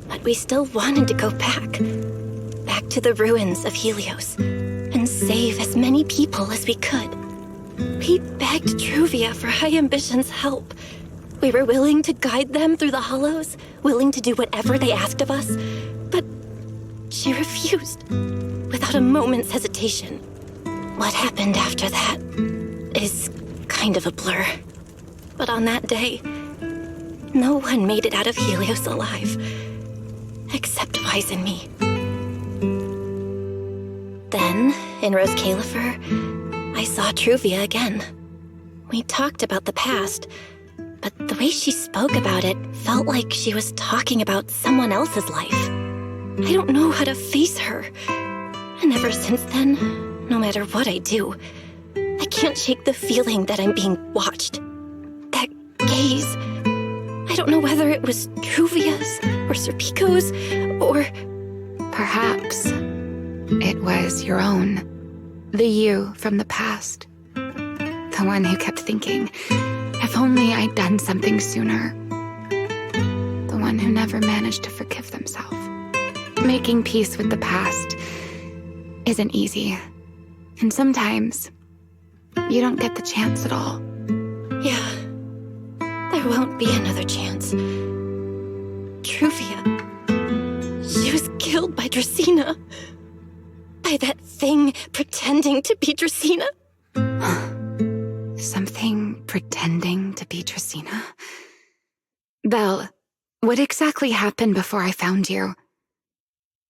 but we still wanted to go back to the ruins of Helios, and save as many people as we could. We begged Truvia for High Ambition's help. We were willing to guide them through the hollows, willing to do whatever they asked of us, but she refused, without a moment's hesitation. What happened after that is kind of a blur. But on that day, no one made it out of Helios alive, except Wise and me. Then, in Rose Califer, I saw Truvia again. We talked about the past, but the way she spoke about it felt like she was talking about someone else's life. I don't know how to face her. And ever since then, no matter what I do, I can't shake the feeling that I'm being watched. That gaze. I don't know whether it was Truvia's or Sir Pico's or... Perhaps it was your own. The you from the past. The one who kept thinking, if only I'd done something sooner. The one who never managed to forgive themselves. Making peace with the past isn't easy. And sometimes you don't get the chance at all. Yeah, there won't be another chance. Truvia, she was killed by Dracena. By that thing pretending to be Dracena. Something pretending to be Dracena? Belle, what exactly happened before I found you?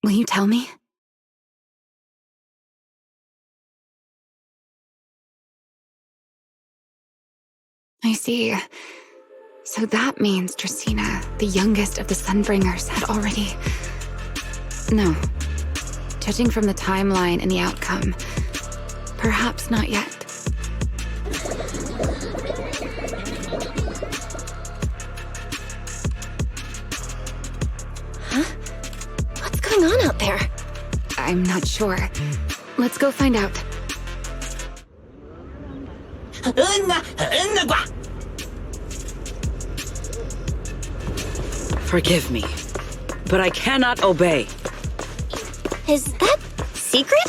Will you tell me? I see. So that means Dracena, the youngest of the Sunbringers, had already... No. Judging from the timeline and the outcome, perhaps not yet. Huh? What's going on out there? I'm not sure. Let's go find out. Forgive me, but I cannot obey. Is that secret?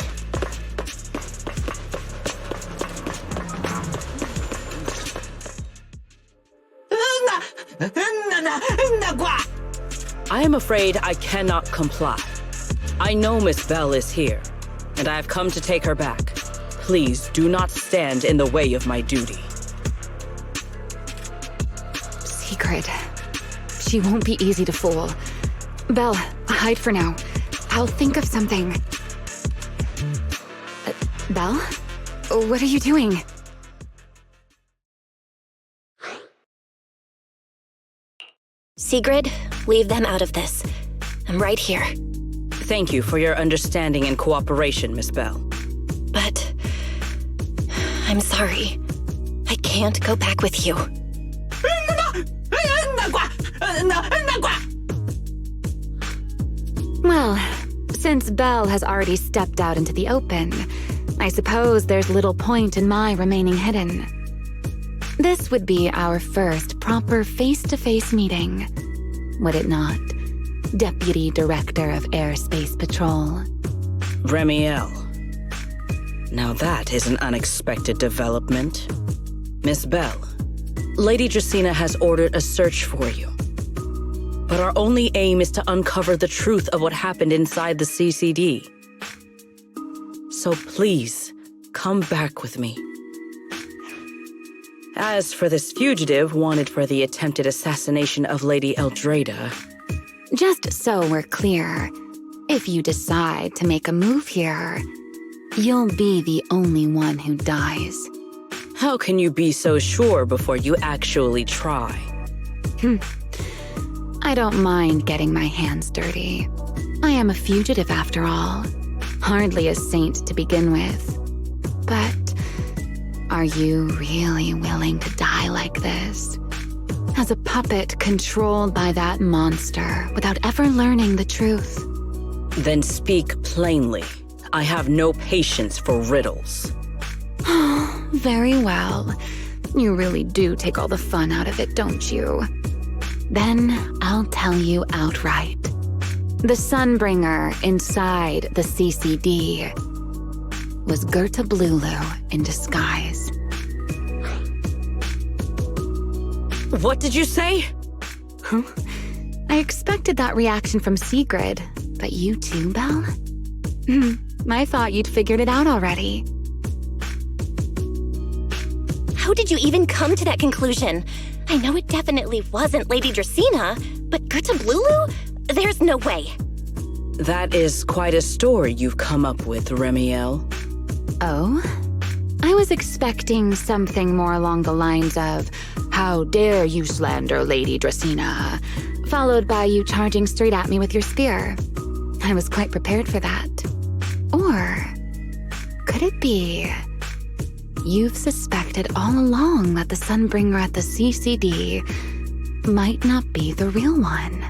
I am afraid I cannot comply. I know Miss Belle is here, and I have come to take her back. Please do not stand in the way of my duty. Secret. She won't be easy to fool. Belle, hide for now. I'll think of something. Belle? What are you doing? Sigrid, leave them out of this. I'm right here. Thank you for your understanding and cooperation, Miss Belle. But... I'm sorry. I can't go back with you. Well, since Belle has already stepped out into the open, I suppose there's little point in my remaining hidden. This would be our first proper face-to-face meeting, would it not, Deputy Director of Airspace Patrol? Remiel. Now that is an unexpected development. Miss Belle, Lady Dracena has ordered a search for you. But our only aim is to uncover the truth of what happened inside the CCD. So please, come back with me. As for this fugitive wanted for the attempted assassination of Lady Eldrada... Just so we're clear, If you decide to make a move here, you'll be the only one who dies. How can you be so sure before you actually try? I don't mind getting my hands dirty. I am a fugitive after all. Hardly a saint to begin with. But are you really willing to die like this? As a puppet controlled by that monster without ever learning the truth? Then speak plainly. I have no patience for riddles. Very well. You really do take all the fun out of it, don't you? Then I'll tell you outright. The Sunbringer inside the CCD was Gerta Blulu in disguise. What did you say? Huh? I expected that reaction from Sigrid, but you too, Belle? I thought you'd figured it out already. How did you even come to that conclusion? I know it definitely wasn't Lady Dracaena, but Gerta Blulu? There's no way. That is quite a story you've come up with, Remiel. Oh? I was expecting something more along the lines of, "How dare you slander Lady Dracaena?" followed by you charging straight at me with your spear. I was quite prepared for that. Or could it be you've suspected all along that the Sunbringer at the CCD might not be the real one?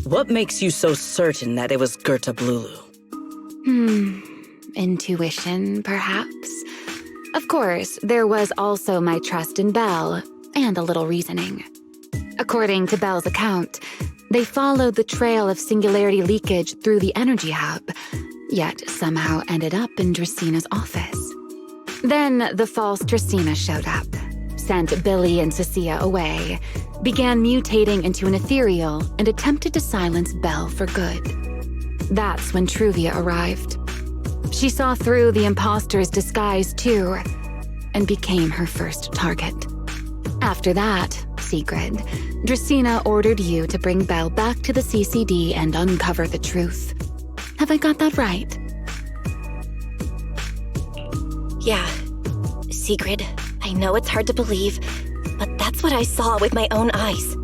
What makes you so certain that it was Gerta Blulu? Intuition, perhaps? Of course, there was also my trust in Belle, and a little reasoning. According to Belle's account, they followed the trail of singularity leakage through the energy hub, yet somehow ended up in Draceena's office. Then the false Dracaena showed up, sent Billy and Cecilia away, began mutating into an ethereal, and attempted to silence Belle for good. That's when Truvia arrived. She saw through the imposter's disguise too, and became her first target. After that, Sigrid, Dracaena ordered you to bring Belle back to the CCD and uncover the truth. Have I got that right? Yeah. Sigrid, I know it's hard to believe, but that's what I saw with my own eyes.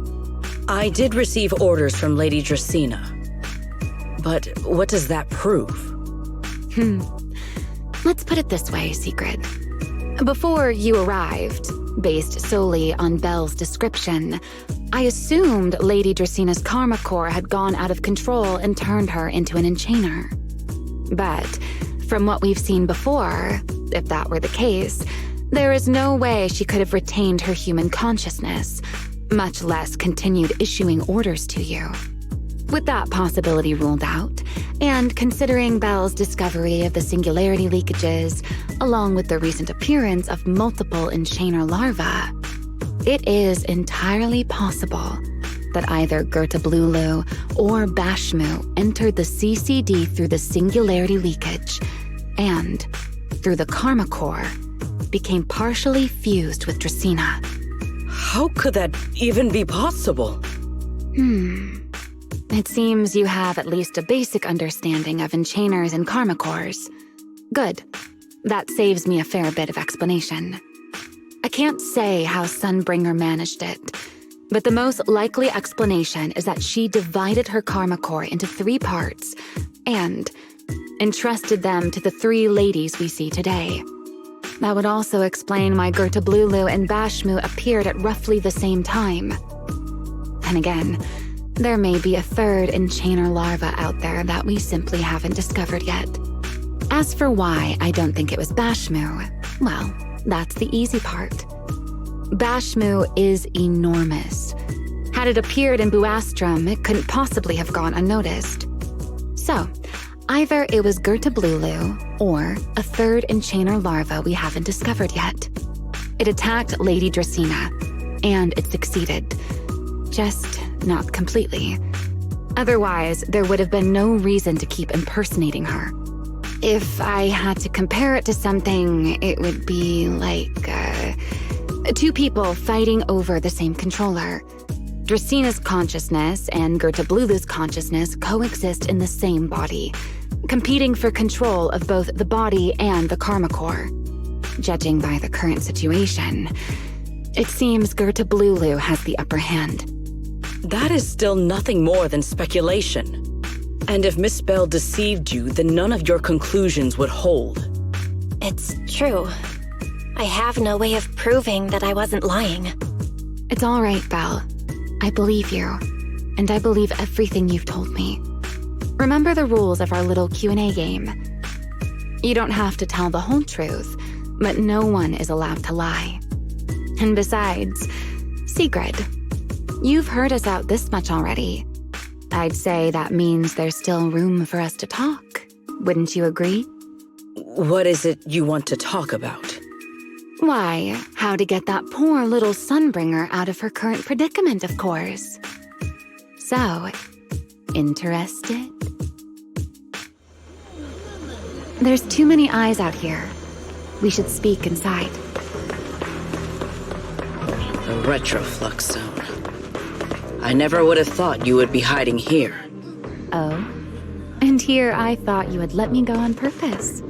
I did receive orders from Lady Dracaena. But what does that prove? Let's put it this way, Sigrid. Before you arrived, based solely on Belle's description, I assumed Lady Draceena's karma core had gone out of control and turned her into an enchainer. But from what we've seen before, if that were the case, there is no way she could have retained her human consciousness, much less continued issuing orders to you. With that possibility ruled out, and considering Belle's discovery of the singularity leakages, along with the recent appearance of multiple enchainer larvae, it is entirely possible that either Gerta Blulu or Bashmu entered the CCD through the singularity leakage, and, through the karma core, became partially fused with Dracaena. How could that even be possible? It seems you have at least a basic understanding of enchainers and karma cores. Good. That saves me a fair bit of explanation. I can't say how Sunbringer managed it, but the most likely explanation is that she divided her karma core into 3 parts and entrusted them to the 3 ladies we see today. That would also explain why Gerta Blulu and Bashmu appeared at roughly the same time. And again, there may be a 3rd enchainer larva out there that we simply haven't discovered yet. As for why I don't think it was Bashmu, well, that's the easy part. Bashmu is enormous. Had it appeared in Buastrum, it couldn't possibly have gone unnoticed. So, either it was Gerta Blulu or a 3rd enchainer larva we haven't discovered yet. It attacked Lady Dracaena, and it succeeded. Just not completely. Otherwise, there would have been no reason to keep impersonating her. If I had to compare it to something, it would be like 2 people fighting over the same controller. Dracena's consciousness and Gertablulu's consciousness coexist in the same body, competing for control of both the body and the karma core. Judging by the current situation, it seems Gertablulu has the upper hand. That is still nothing more than speculation. And if Miss Bell deceived you, then none of your conclusions would hold. It's true. I have no way of proving that I wasn't lying. It's all right, Belle. I believe you, and I believe everything you've told me. Remember the rules of our little Q&A game. You don't have to tell the whole truth, but no one is allowed to lie. And besides, Sigrid, you've heard us out this much already. I'd say that means there's still room for us to talk. Wouldn't you agree? What is it you want to talk about? Why, how to get that poor little Sunbringer out of her current predicament, of course. So, interested? There's too many eyes out here. We should speak inside. The Retroflux Zone. I never would have thought you would be hiding here. Oh? And here I thought you would let me go on purpose.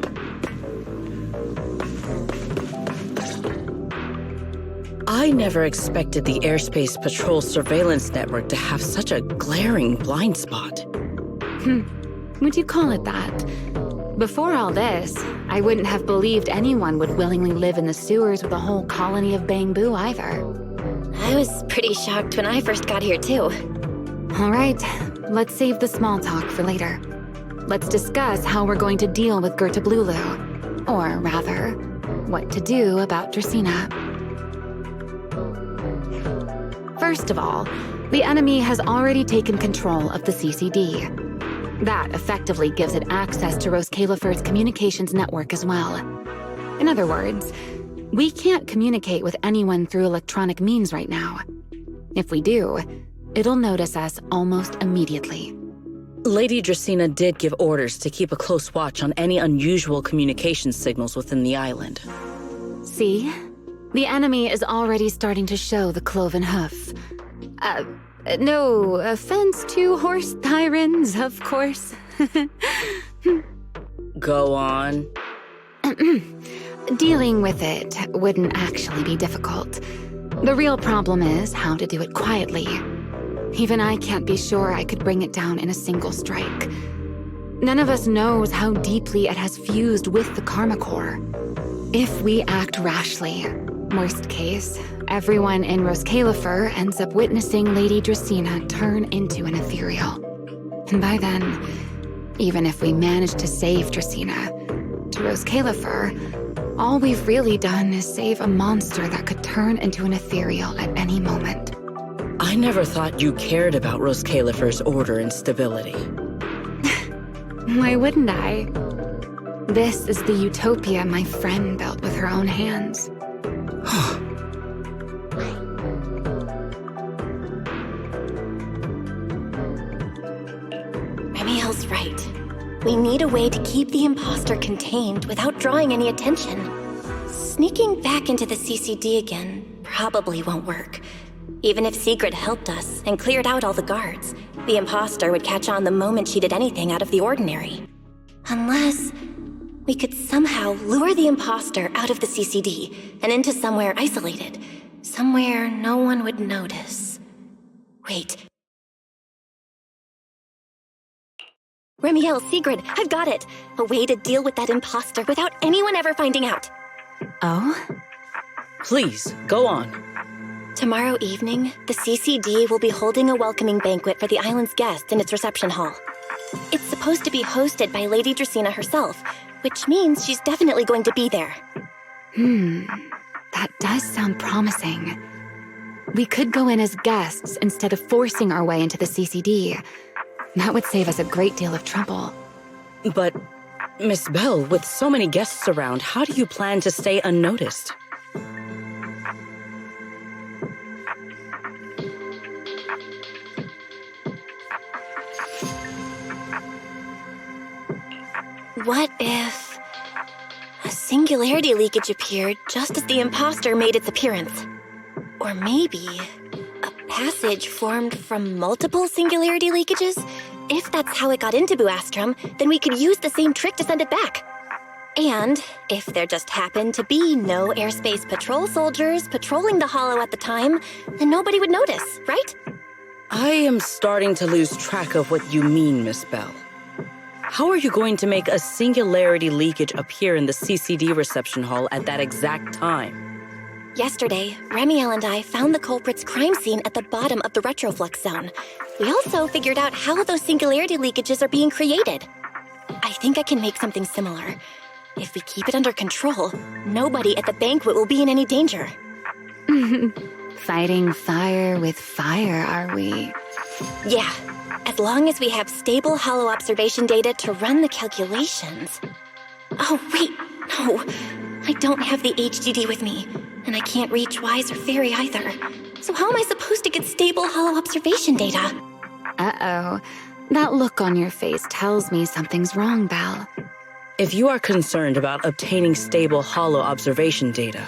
I never expected the Airspace Patrol surveillance network to have such a glaring blind spot. Would you call it that? Before all this, I wouldn't have believed anyone would willingly live in the sewers with a whole colony of Bangbu either. I was pretty shocked when I first got here too. All right, let's save the small talk for later. Let's discuss how we're going to deal with Gertablulu. Or rather, what to do about Dracena. First of all, the enemy has already taken control of the CCD. That effectively gives it access to Roskalifer's communications network as well. In other words, we can't communicate with anyone through electronic means right now. If we do, it'll notice us almost immediately. Lady Dracena did give orders to keep a close watch on any unusual communication signals within the island. See? The enemy is already starting to show the cloven hoof. No offense to horse tyrants, of course. Go on. Dealing with it wouldn't actually be difficult. The real problem is how to do it quietly. Even I can't be sure I could bring it down in a single strike. None of us knows how deeply it has fused with the Karma Core. If we act rashly, worst case, everyone in Roskalifer ends up witnessing Lady Dracena turn into an ethereal. And by then, even if we manage to save Dracena, to Roskalifer, all we've really done is save a monster that could turn into an ethereal at any moment. I never thought you cared about Roskalifer's order and stability. Why wouldn't I? This is the utopia my friend built with her own hands. Remiel's right. We need a way to keep the imposter contained without drawing any attention. Sneaking back into the CCD again probably won't work. Even if Sigrid helped us and cleared out all the guards, the imposter would catch on the moment she did anything out of the ordinary. Unless we could somehow lure the imposter out of the CCD and into somewhere isolated. Somewhere no one would notice. Wait. Remiel, Sigrid, I've got it! A way to deal with that imposter without anyone ever finding out. Oh? Please, go on. Tomorrow evening, the CCD will be holding a welcoming banquet for the island's guests in its reception hall. It's supposed to be hosted by Lady Dracena herself, which means she's definitely going to be there. That does sound promising. We could go in as guests instead of forcing our way into the CCD. That would save us a great deal of trouble. But, Miss Bell, with so many guests around, how do you plan to stay unnoticed? What if a singularity leakage appeared just as the imposter made its appearance? Or maybe a passage formed from multiple singularity leakages? If that's how it got into Buastrom, then we could use the same trick to send it back. And if there just happened to be no airspace patrol soldiers patrolling the hollow at the time, then nobody would notice, right? I am starting to lose track of what you mean, Miss Bell. How are you going to make a singularity leakage appear in the CCD reception hall at that exact time? Yesterday, Remiel and I found the culprit's crime scene at the bottom of the retroflux zone. We also figured out how those singularity leakages are being created. I think I can make something similar. If we keep it under control, nobody at the banquet will be in any danger. Fighting fire with fire, are we? Yeah, as long as we have stable hollow observation data to run the calculations. Oh, wait, no. I don't have the HDD with me, and I can't reach Wise or Fairy either. So how am I supposed to get stable hollow observation data? Uh-oh. That look on your face tells me something's wrong, Belle. If you are concerned about obtaining stable hollow observation data,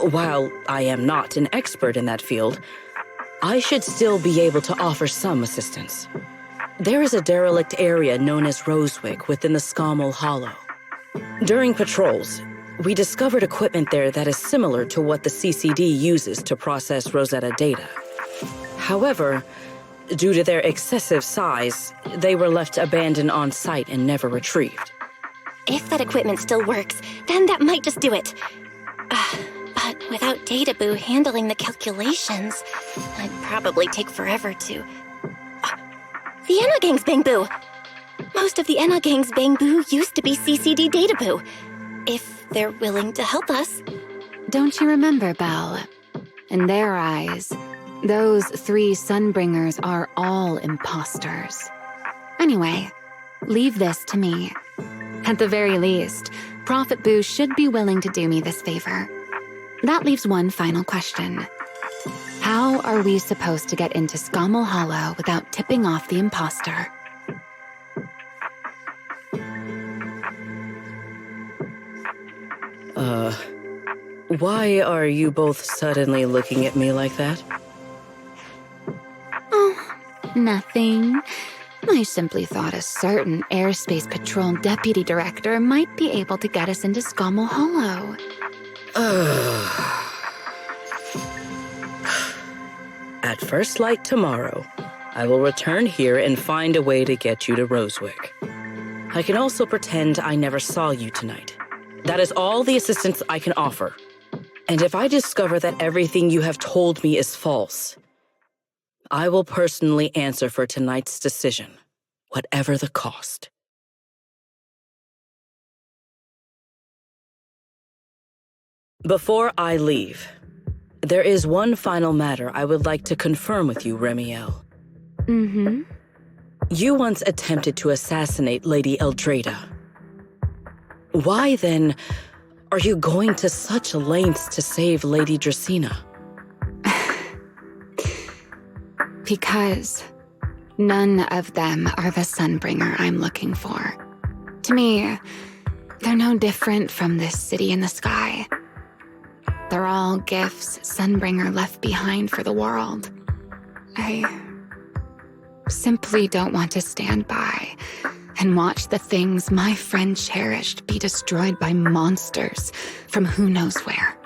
while I am not an expert in that field, I should still be able to offer some assistance. There is a derelict area known as Rosewick within the Scommel Hollow. During patrols, we discovered equipment there that is similar to what the CCD uses to process Rosetta data. However, due to their excessive size, they were left abandoned on site and never retrieved. If that equipment still works, then that might just do it. But without Databoo handling the calculations, it'd probably take forever to... The Enna Gang's Bangboo! Most of the Enna Gang's Bangboo used to be CCD Databoo. If they're willing to help us. Don't you remember, Belle? In their eyes, those 3 Sunbringers are all imposters. Anyway, leave this to me. At the very least, Prophet Boo should be willing to do me this favor. That leaves one final question. How are we supposed to get into Scommel Hollow without tipping off the imposter? Why are you both suddenly looking at me like that? Oh, nothing. I simply thought a certain airspace patrol deputy director might be able to get us into Scommel Hollow. At first light tomorrow, I will return here and find a way to get you to Rosewick. I can also pretend I never saw you tonight. That is all the assistance I can offer. And if I discover that everything you have told me is false, I will personally answer for tonight's decision, whatever the cost. Before I leave, there is one final matter I would like to confirm with you, Remiel. Mm-hmm. You once attempted to assassinate Lady Eldrada. Why, then, are you going to such lengths to save Lady Dracena? Because none of them are the Sunbringer I'm looking for. To me, they're no different from this city in the sky. They're all gifts Sunbringer left behind for the world. I simply don't want to stand by and watch the things my friend cherished be destroyed by monsters from who knows where.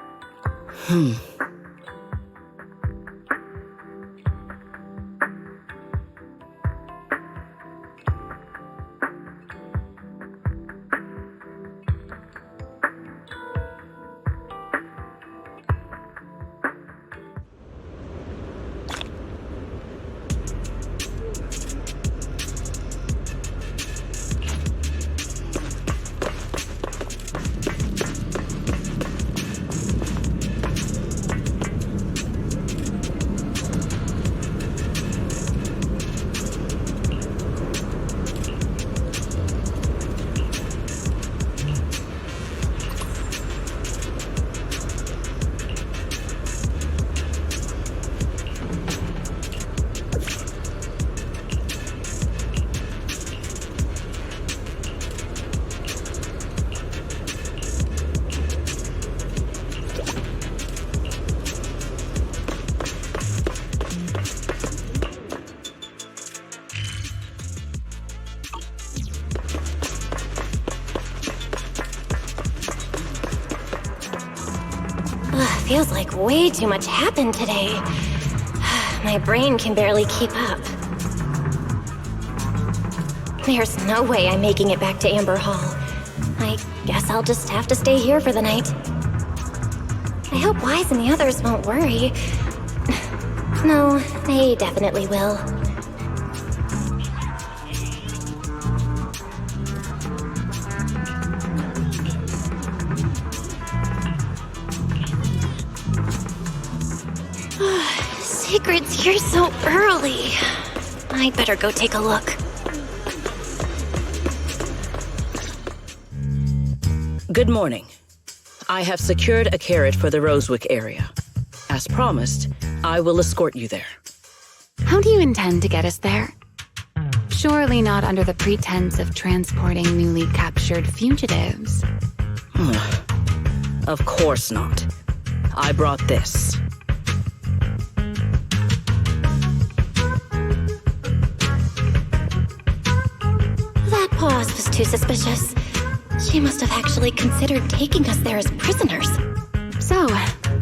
Feels like way too much happened today. My brain can barely keep up. There's no way I'm making it back to Amber Hall. I guess I'll just have to stay here for the night. I hope Wise and the others won't worry. No, they definitely will. Secret's here so early. I'd better go take a look. Good morning. I have secured a carriage for the Rosewick area. As promised, I will escort you there. How do you intend to get us there? Surely not under the pretense of transporting newly captured fugitives. Of course not. I brought this. That pause was too suspicious. She must have actually considered taking us there as prisoners. So,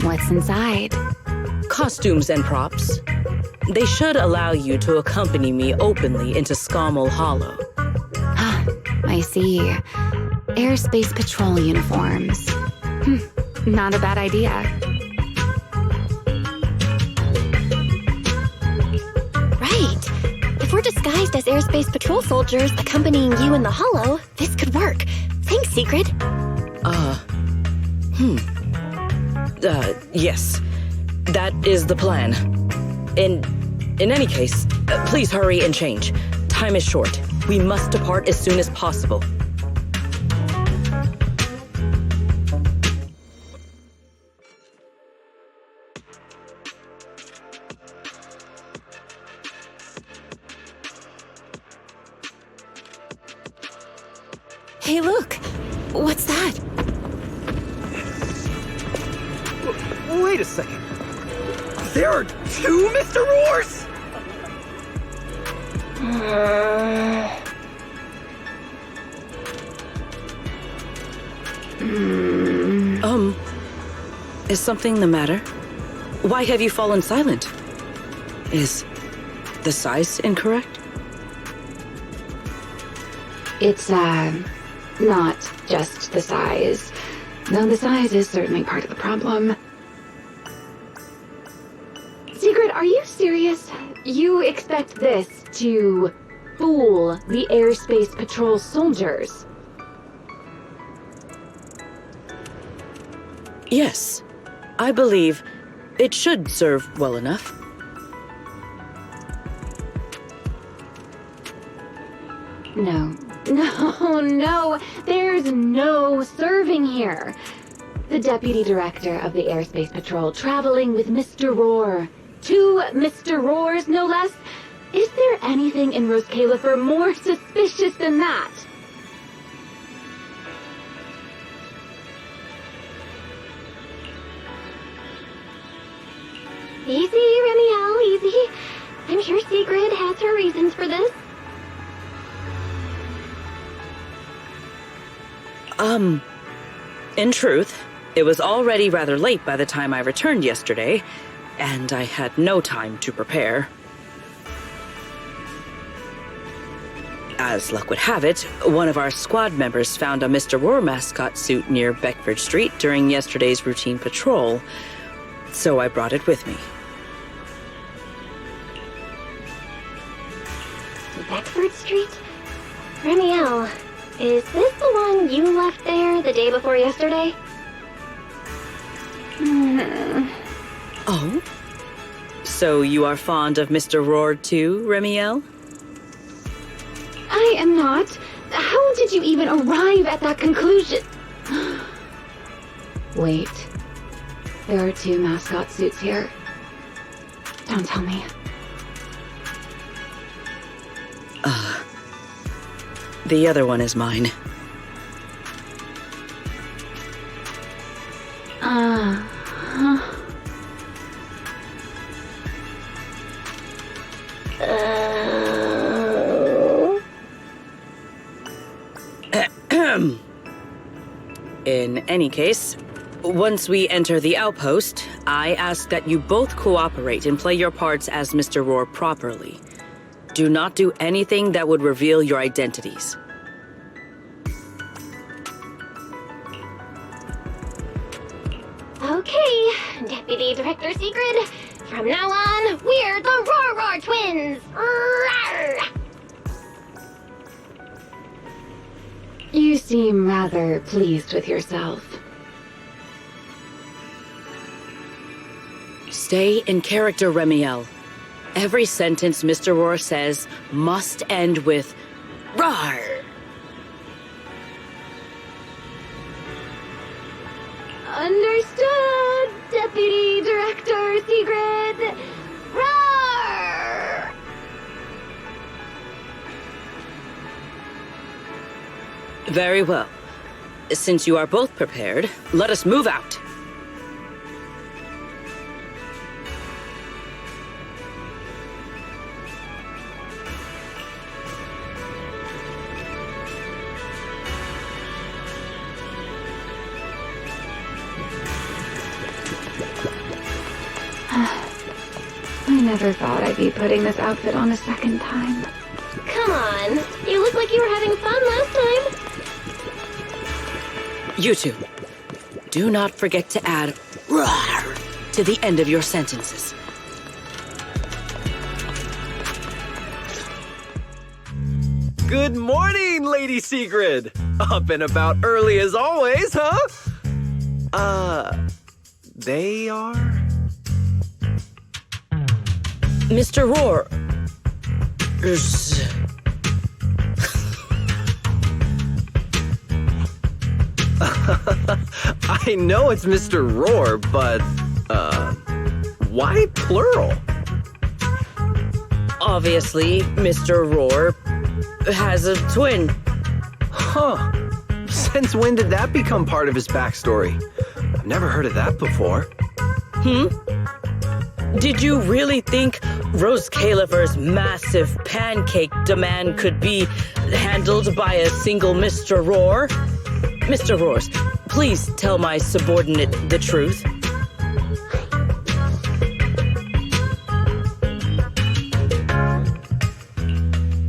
what's inside? Costumes and props. They should allow you to accompany me openly into Scommel Hollow. I see. Airspace patrol uniforms. Not a bad idea. Right. If we're disguised as airspace patrol soldiers accompanying you in the Hollow, this could work. Thanks, Secret. Yes. That is the plan. In any case, please hurry and change. Time is short. We must depart as soon as possible. Hey, look! What's that? Wait a second. There are two Mr. Roars? Is something the matter? Why have you fallen silent? Is the size incorrect? It's, not just the size. Though the size is certainly part of the problem. Secret, are you serious? You expect this to fool the airspace patrol soldiers? Yes. I believe it should serve well enough. No, there's no serving here. The Deputy Director of the Airspace Patrol traveling with Mr. Roar. 2 Mr. Roars, no less. Is there anything in Rose Califer more suspicious than that? Easy, Remiel, easy. I'm sure Sigrid has her reasons for this. In truth, it was already rather late by the time I returned yesterday, and I had no time to prepare. As luck would have it, one of our squad members found a Mr. Roar mascot suit near Beckford Street during yesterday's routine patrol, so I brought it with me. Beckford Street? Remiel, is this the one you left there the day before yesterday? Oh? So you are fond of Mr. Roar too, Remiel? I am not. How did you even arrive at that conclusion? Wait. There are 2 mascot suits here. Don't tell me. The other one is mine. In any case, Once we enter the outpost, I ask that you both cooperate and play your parts as Mr. Roar properly. Do not do anything that would reveal your identities. Okay, Deputy Director Secret. From now on, we're the Roar Roar Twins! Roar! You seem rather pleased with yourself. Stay in character, Remiel. Every sentence Mr. Roar says must end with "Rar." Understood, Deputy Director Secret. Roar! Very well. Since you are both prepared, let us move out. I never thought I'd be putting this outfit on a second time. Come on, you look like you were having fun last time. You two, do not forget to add "rar" to the end of your sentences. Good morning, Lady Sigrid! Up and about early as always, huh? They are? Mr. Roar. I know it's Mr. Roar, but, why plural? Obviously, Mr. Roar has a twin. Huh. Since when did that become part of his backstory? I've never heard of that before. Did you really think Rose Califer's massive pancake demand could be handled by a single Mr. Roar? Mr. Roars, please tell my subordinate the truth.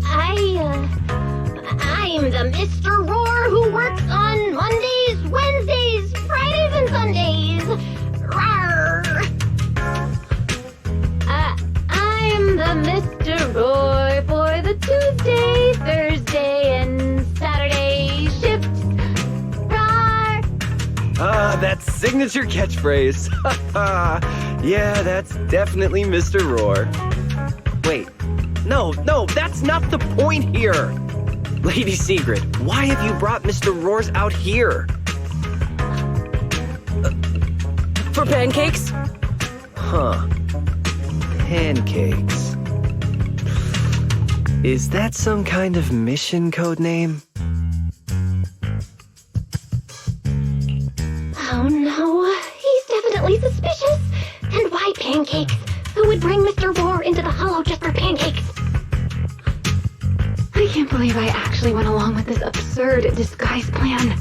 I'm the Mr. Roar who works on Mondays, Wednesdays, Fridays, and Sundays. Rawr. I'm the Mr. Roar for the Tuesday, Thursday, and Saturday shifts. Rawr. That signature catchphrase. Yeah, that's definitely Mr. Roar. Wait, no, that's not the point here. Lady Sigrid, why have you brought Mr. Roars out here? For pancakes? Huh. Pancakes. Is that some kind of mission code name? Oh no, he's definitely suspicious. And why pancakes? Who would bring Mr. Roar into the hollow just for pancakes? I can't believe I actually went along with this absurd disguise plan.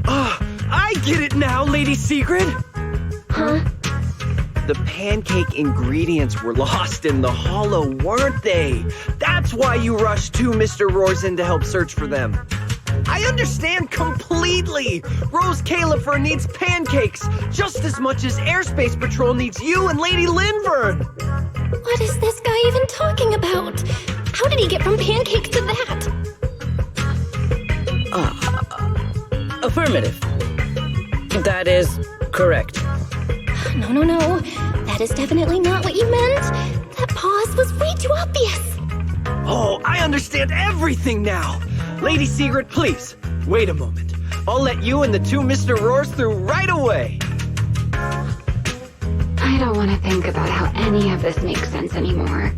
I get it now, Lady Sigrid! Huh? The pancake ingredients were lost in the hollow, weren't they? That's why you rushed two Mr. Roars in to help search for them. I understand completely! Rose Califer needs pancakes just as much as Airspace Patrol needs you and Lady Linvern! What is this guy even talking about? How did he get from pancakes to that? Affirmative. That is correct. No. That is definitely not what you meant. That pause was way too obvious. Oh, I understand everything now! Lady Sigrid, please, wait a moment. I'll let you and the two Mr. Roars through right away. I don't want to think about how any of this makes sense anymore.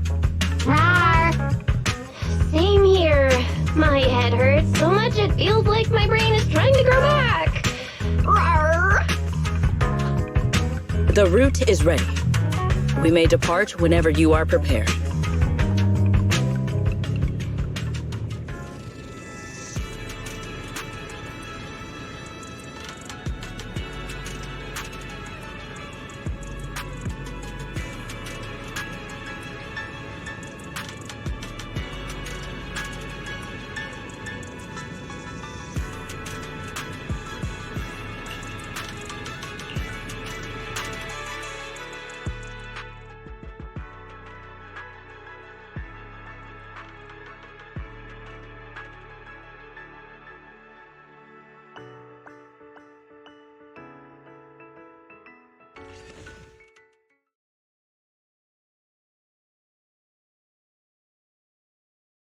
Rawr! Same here. My head hurts so much it feels like my brain is trying to grow back. Rawr! The route is ready. We may depart whenever you are prepared.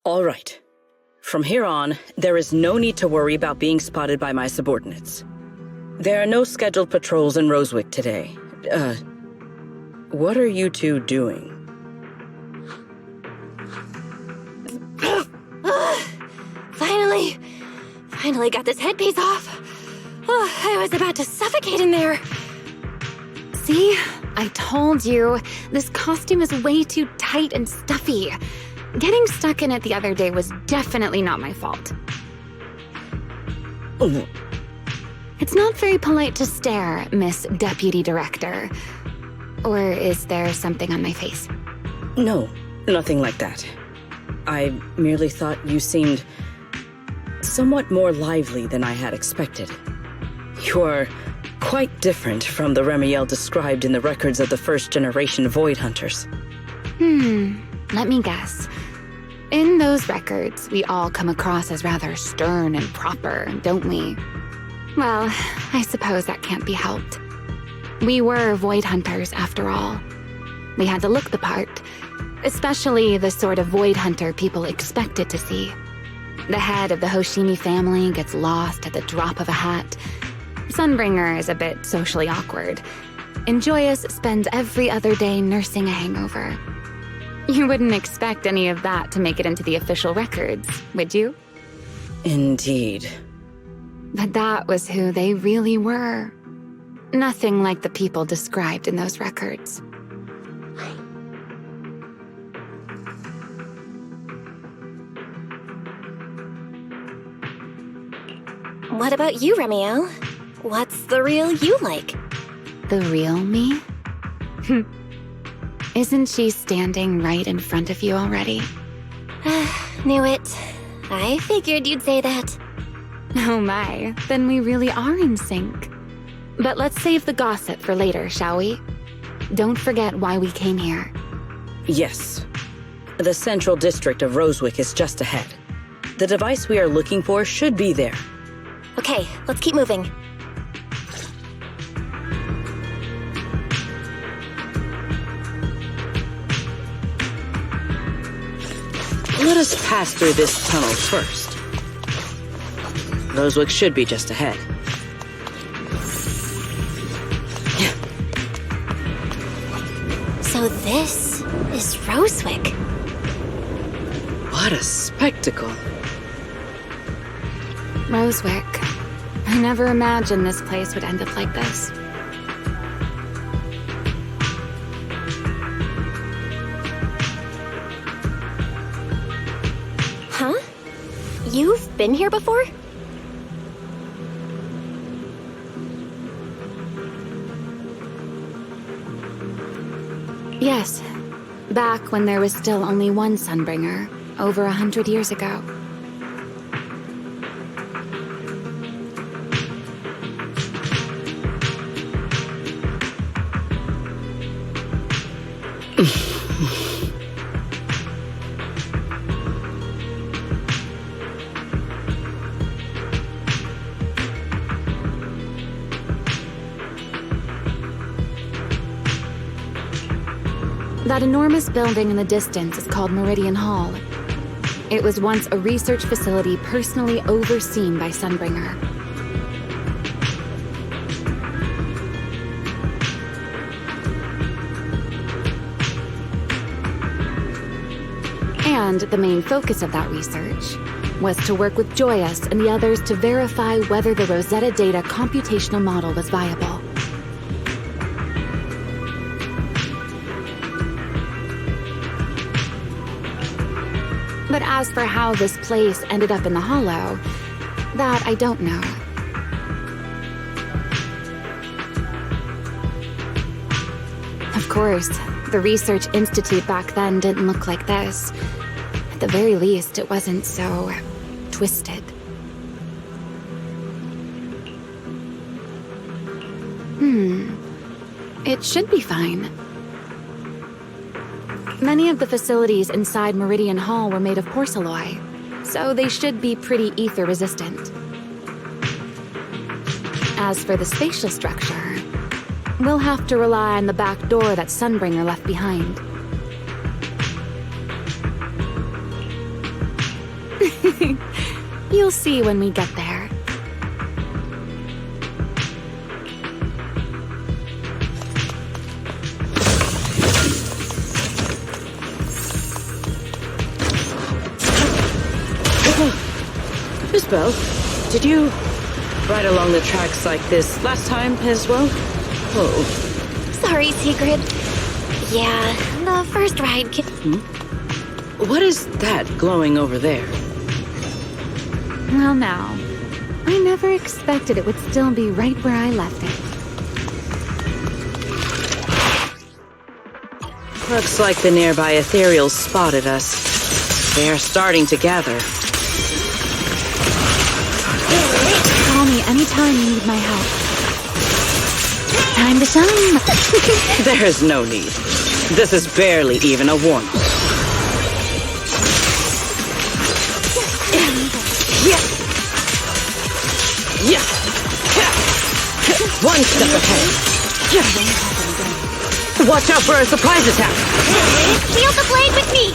All right. From here on, there is no need to worry about being spotted by my subordinates. There are no scheduled patrols in Rosewick today. What are you two doing? Finally got this headpiece off. Oh, I was about to suffocate in there. See? I told you. This costume is way too tight and stuffy. Getting stuck in it the other day was definitely not my fault. Oh. It's not very polite to stare, Miss Deputy Director. Or is there something on my face? No, nothing like that. I merely thought you seemed somewhat more lively than I had expected. You are quite different from the Remiel described in the records of the first-generation Void Hunters. Let me guess. In those records, we all come across as rather stern and proper, don't we? Well, I suppose that can't be helped. We were Void Hunters, after all. We had to look the part, especially the sort of Void Hunter people expected to see. The head of the Hoshimi family gets lost at the drop of a hat. Sunbringer is a bit socially awkward. And Joyous spends every other day nursing a hangover. You wouldn't expect any of that to make it into the official records, would you? Indeed. But that was who they really were. Nothing like the people described in those records. What about you, Remiel? What's the real you like? The real me? Isn't she standing right in front of you already? Knew it. I figured you'd say that. Oh my, then we really are in sync. But let's save the gossip for later, shall we? Don't forget why we came here. Yes. The central district of Rosewick is just ahead. The device we are looking for should be there. Okay, let's keep moving. Let us pass through this tunnel first. Rosewick should be just ahead. So this is Rosewick. What a spectacle. Rosewick. I never imagined this place would end up like this. Huh? You've been here before? Yes. Back when there was still only one Sunbringer, over 100 years ago. That enormous building in the distance is called Meridian Hall. It was once a research facility personally overseen by Sunbringer. And the main focus of that research was to work with Joyous and the others to verify whether the Rosetta Data computational model was viable. But as for how this place ended up in the Hollow, that I don't know. Of course, the Research Institute back then didn't look like this. At the very least, it wasn't so twisted. It should be fine. Many of the facilities inside Meridian Hall were made of porcelain, so they should be pretty ether-resistant. As for the spatial structure, we'll have to rely on the back door that Sunbringer left behind. You'll see when we get there. Miss Bell, did you ride along the tracks like this last time as well? Oh. Sorry, Secret. Yeah, the first ride. What is that glowing over there? Well, now, I never expected it would still be right where I left it. Looks like the nearby ethereals spotted us. They are starting to gather. Call me anytime you need my help. Time to shine. There's no need. This is barely even a warning. One step ahead. Watch out for a surprise attack. Wield the blade with me.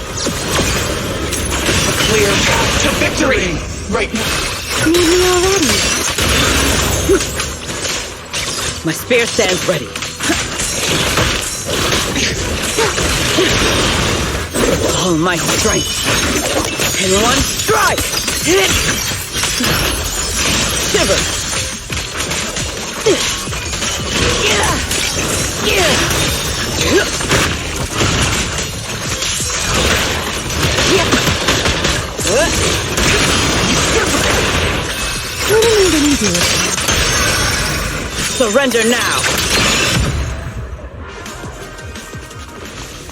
A clear path to victory! Right now. Need me already. My spear stands ready. All my strength. In one strike! Hit! Shiver! What am I gonna do? Surrender now!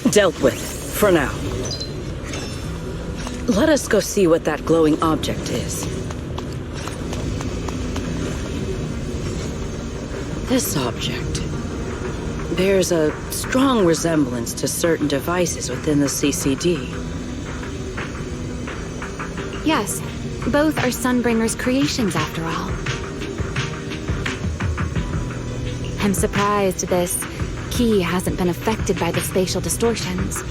Dealt with, for now. Let us go see what that glowing object is. This object bears a strong resemblance to certain devices within the CCD. Yes, both are Sunbringer's creations after all. I'm surprised this key hasn't been affected by the spatial distortions.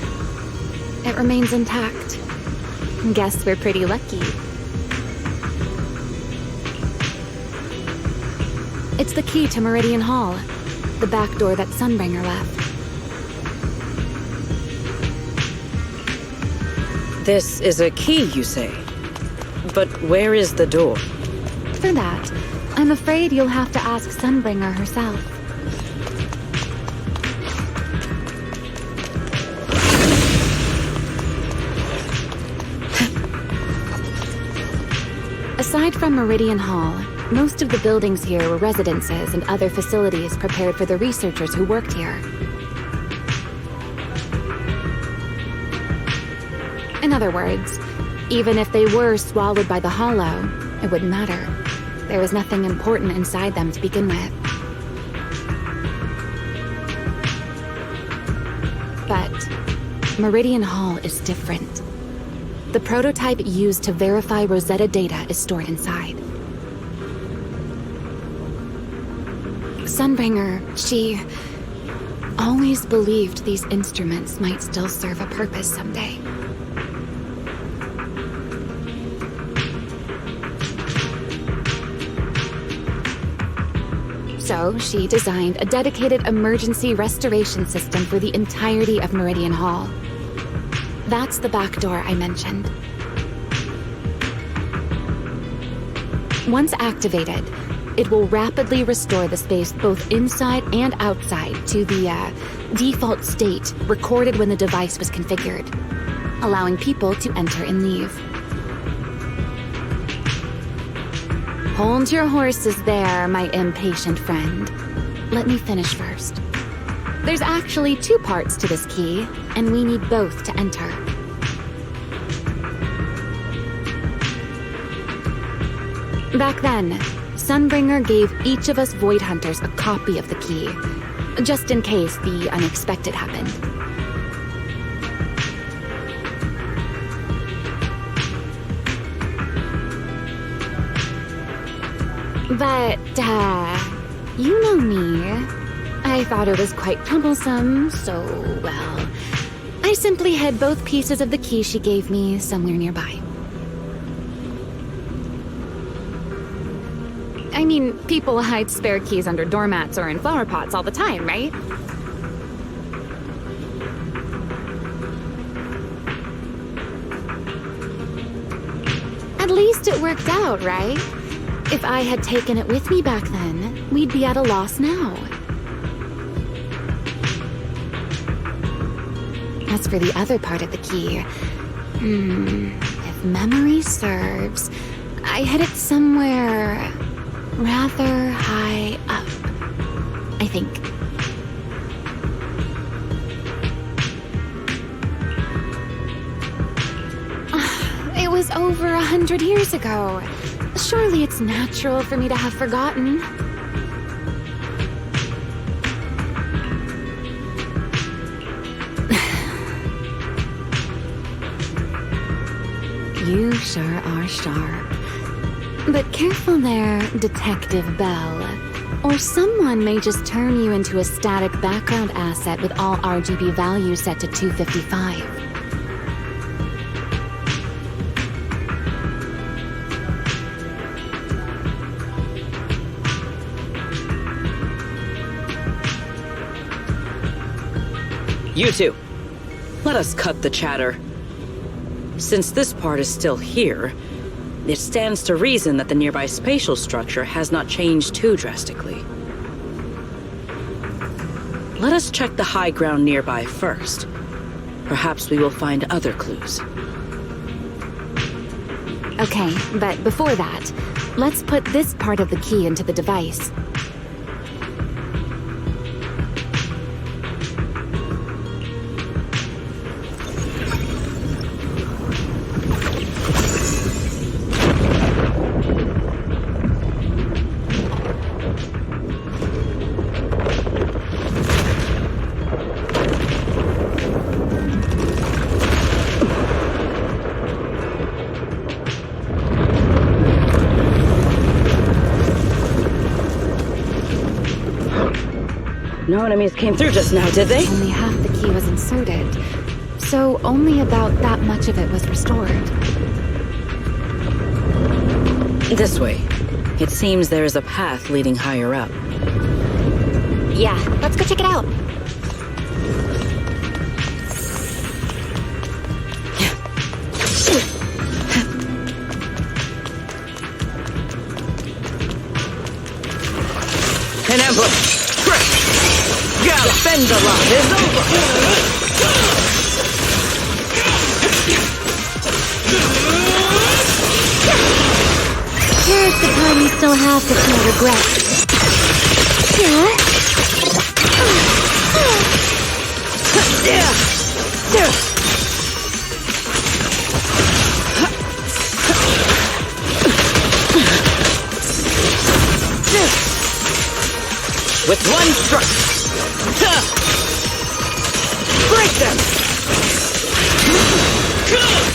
It remains intact. Guess we're pretty lucky. It's the key to Meridian Hall, the back door that Sunbringer left. This is a key, you say? But where is the door? For that, I'm afraid you'll have to ask Sunbringer herself. Aside from Meridian Hall, most of the buildings here were residences and other facilities prepared for the researchers who worked here. In other words, even if they were swallowed by the Hollow, it wouldn't matter. There was nothing important inside them to begin with. But Meridian Hall is different. The prototype used to verify Rosetta data is stored inside. Sunbringer, she always believed these instruments might still serve a purpose someday. So she designed a dedicated emergency restoration system for the entirety of Meridian Hall. That's the back door I mentioned. Once activated, it will rapidly restore the space both inside and outside to the default state recorded when the device was configured, allowing people to enter and leave. Hold your horses there, my impatient friend. Let me finish first. There's actually two parts to this key, and we need both to enter. Back then, Sunbringer gave each of us Void Hunters a copy of the key, just in case the unexpected happened. But, you know me. I thought it was quite troublesome, so, well, I simply hid both pieces of the key she gave me somewhere nearby. I mean, people hide spare keys under doormats or in flower pots all the time, right? At least it worked out, right? If I had taken it with me back then, we'd be at a loss now. As for the other part of the key, if memory serves, I hid it somewhere rather high up, I think. It was over 100 years ago. Surely it's natural for me to have forgotten. You sure are sharp. But careful there, Detective Bell. Or someone may just turn you into a static background asset with all RGB values set to 255. You two, let us cut the chatter. Since this part is still here, it stands to reason that the nearby spatial structure has not changed too drastically. Let us check the high ground nearby first. Perhaps we will find other clues. Okay, but before that, let's put this part of the key into the device. No enemies came through just now, did they? Only half the key was inserted, so only about that much of it was restored. This way. It seems there is a path leading higher up. Yeah, let's go check it out. An ambush! Galapendalon is over! Here's the time you still have to feel regret. With one strike! Break them!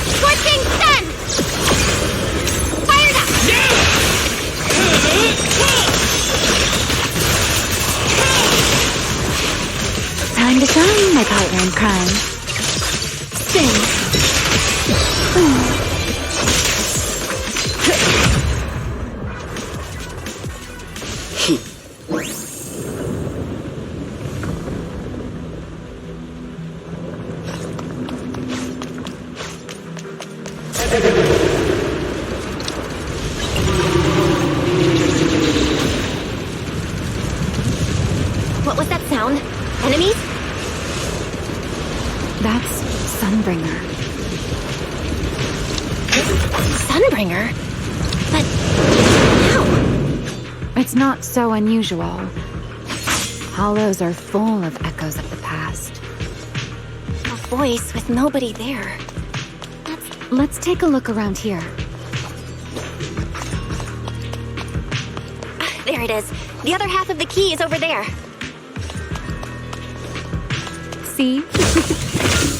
Scorching sun! Fire it up! Time to shine, my partner in crime. Spin. What was that sound? Enemies? That's Sunbringer. Sunbringer? But how? It's not so unusual. Hollows are full of echoes of the past. A voice with nobody there. Let's take a look around here. There it is. The other half of the key is over there. See?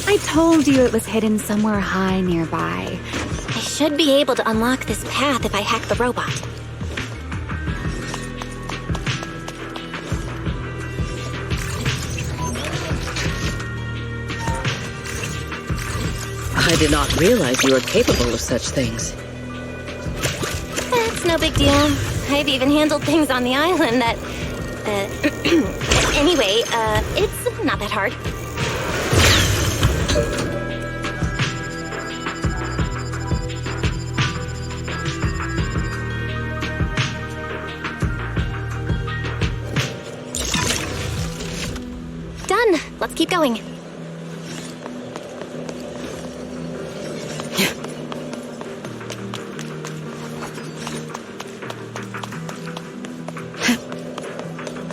I told you it was hidden somewhere high nearby. I should be able to unlock this path if I hack the robot. I did not realize you were capable of such things. That's no big deal. I've even handled things on the island that... Anyway, it's not that hard. Done. Let's keep going.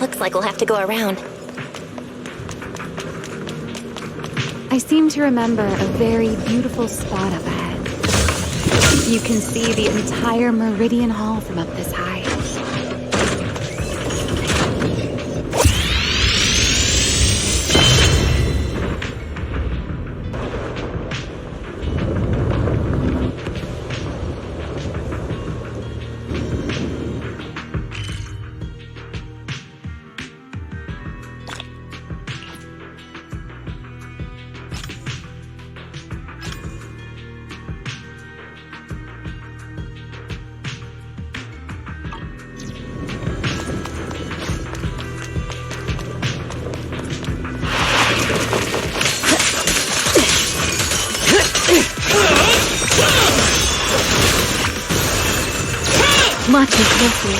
Looks like we'll have to go around. I seem to remember a very beautiful spot up ahead. You can see the entire Meridian Hall from up this high. Watch me closely.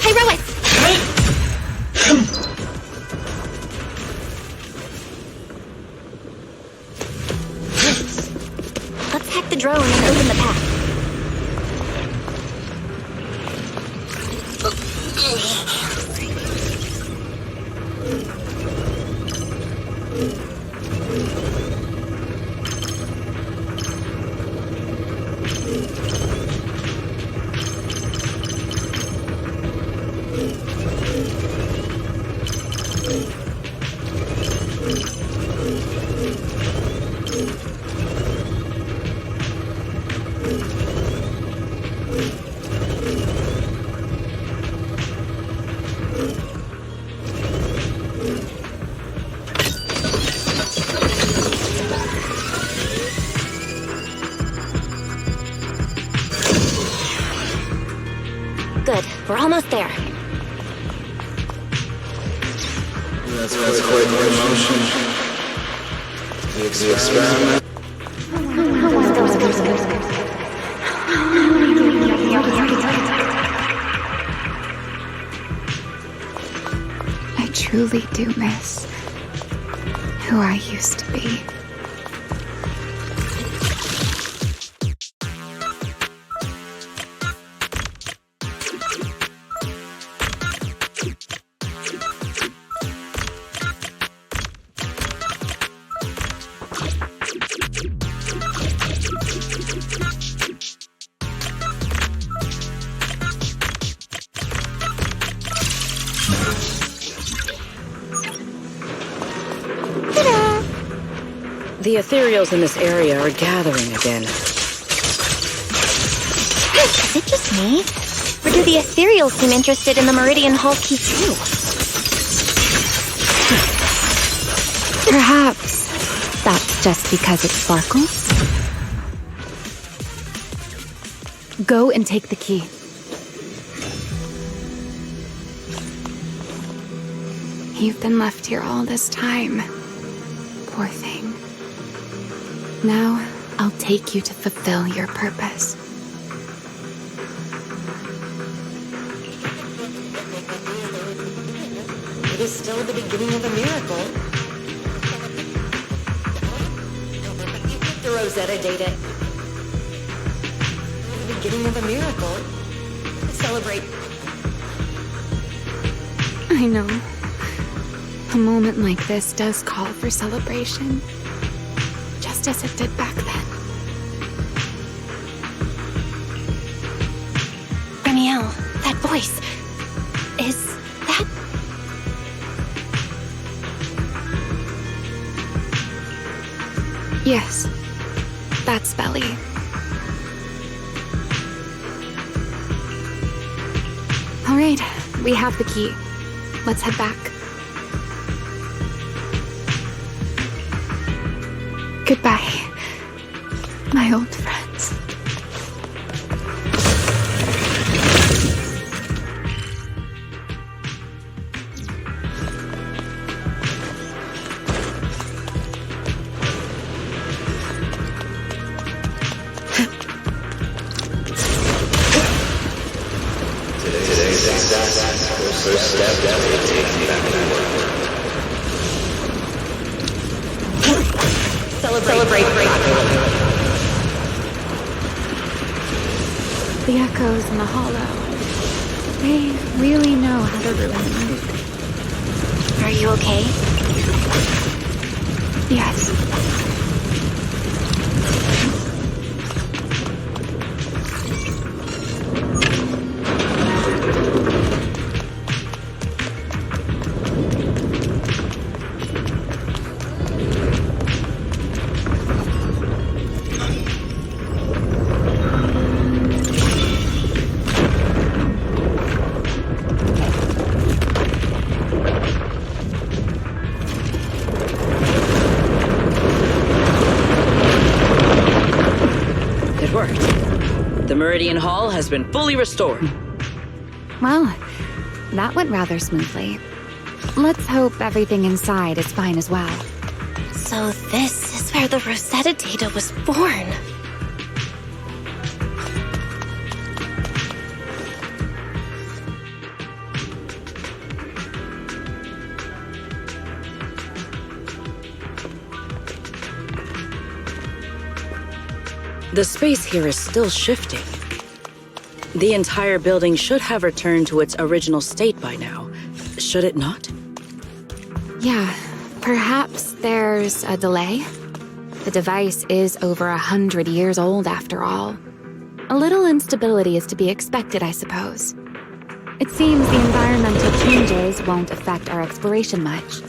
Heroics! Let's hack the drone and open the path. Good. We're almost there. That's quite the emotion. The experiment. I truly do miss who I used to be. The ethereals in this area are gathering again. Is it just me? Or do the ethereals seem interested in the Meridian Hall key too? Perhaps that's just because it sparkles. Go and take the key. You've been left here all this time. Poor thing. Now, I'll take you to fulfill your purpose. It is still the beginning of a miracle. The Rosetta data. The beginning of a miracle. Celebrate. I know. A moment like this does call for celebration. Just as it did back then. Ramiel, that voice. Is that... Yes. That's Belly. All right, we have the key. let's head back. Goodbye, my old friends. Celebrate. The echoes in the hollow. They really know how to ruin me. Are you okay? Yes. Meridian Hall has been fully restored. Well, that went rather smoothly. Let's hope everything inside is fine as well. So this is where the Rosetta data was born. The space here is still shifting. The entire building should have returned to its original state by now, should it not? Yeah, perhaps there's a delay. The device is over 100 years old after all. A little instability is to be expected, I suppose. It seems the environmental changes won't affect our exploration much.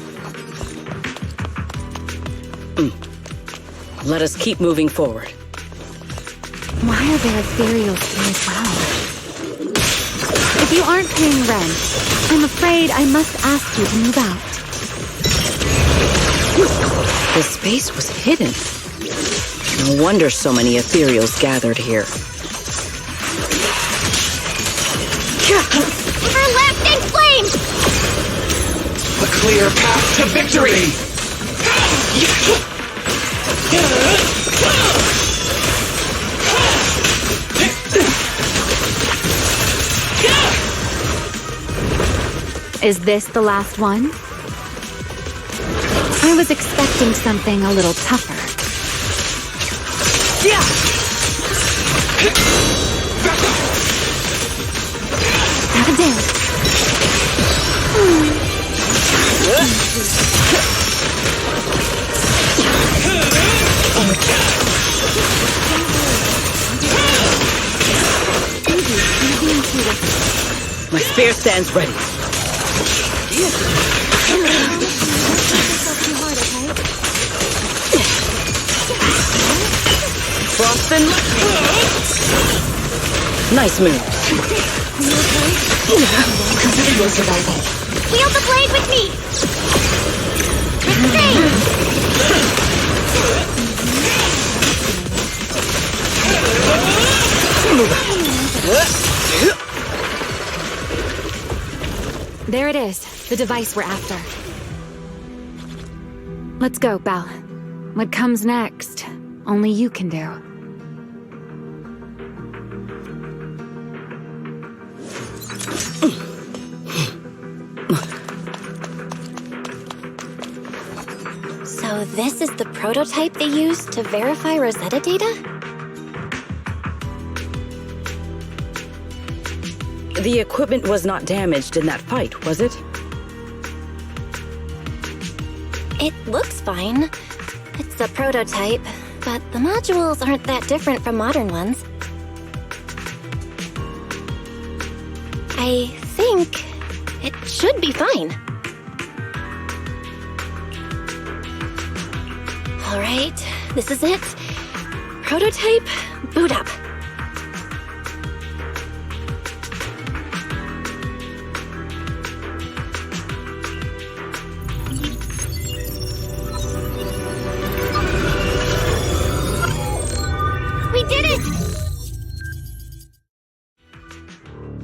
Let us keep moving forward. Why are there ethereals here as well? If you aren't paying rent, I'm afraid I must ask you to move out. The space was hidden. No wonder so many ethereals gathered here. Everlasting flames! A clear path to victory! Is this the last one? I was expecting something a little tougher. That'll do. My spear stands ready. Frost and nice move. Consider your survival. Wield the blade with me! There it is, the device we're after. Let's go, Belle. What comes next, only you can do. So this is the prototype they used to verify Rosetta data? The equipment was not damaged in that fight, was it? It looks fine. It's a prototype, but the modules aren't that different from modern ones. I think it should be fine. All right, this is it. Prototype, boot up.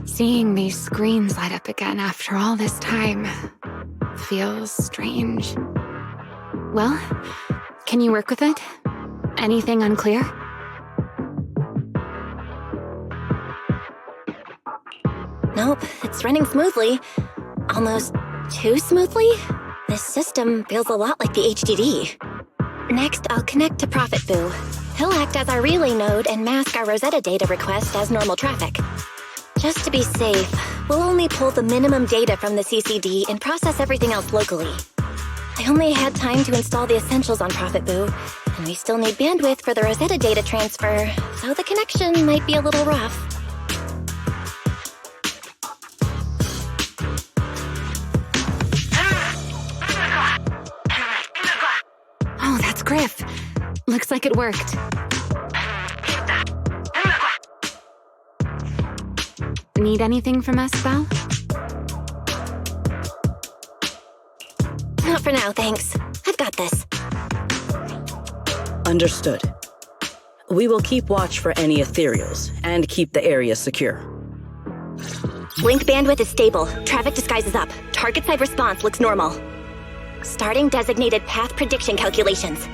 Seeing these screens light up again after all this time feels strange. Well, can you work with it? Anything unclear? Nope, it's running smoothly. Almost too smoothly? This system feels a lot like the HDD. Next, I'll connect to Prophet Boo. He'll act as our relay node and mask our Rosetta data request as normal traffic. Just to be safe, we'll only pull the minimum data from the CCD and process everything else locally. I only had time to install the essentials on Prophet Boo, and we still need bandwidth for the Rosetta data transfer, so the connection might be a little rough. Oh, that's Griff. Looks like it worked. Need anything from us, Belle? Not for now, thanks. I've got this. Understood. We will keep watch for any ethereals and keep the area secure. Link bandwidth is stable. Traffic disguise is up. Target side response looks normal. Starting designated path prediction calculations.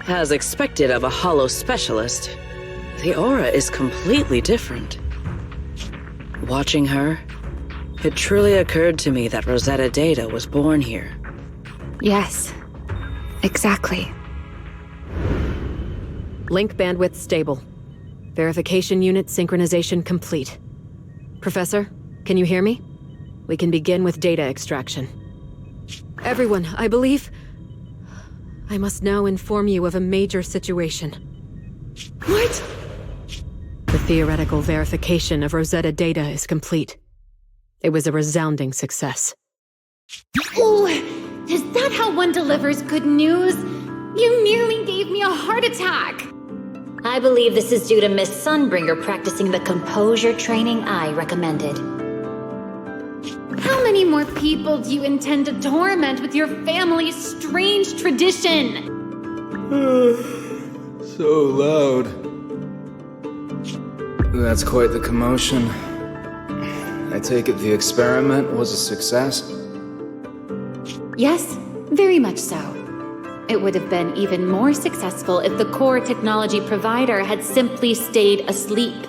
As expected of a holo specialist, the aura is completely different. Watching her, it truly occurred to me that Rosetta Data was born here. Yes, exactly. Link bandwidth stable. Verification unit synchronization complete. Professor, can you hear me? We can begin with data extraction. Everyone, I believe... I must now inform you of a major situation. What? The theoretical verification of Rosetta data is complete. It was a resounding success. Oh, is that how one delivers good news? You nearly gave me a heart attack! I believe this is due to Miss Sunbringer practicing the composure training I recommended. How many more people do you intend to torment with your family's strange tradition? So loud. That's quite the commotion. I take it the experiment was a success? Yes, very much so. It would have been even more successful if the core technology provider had simply stayed asleep.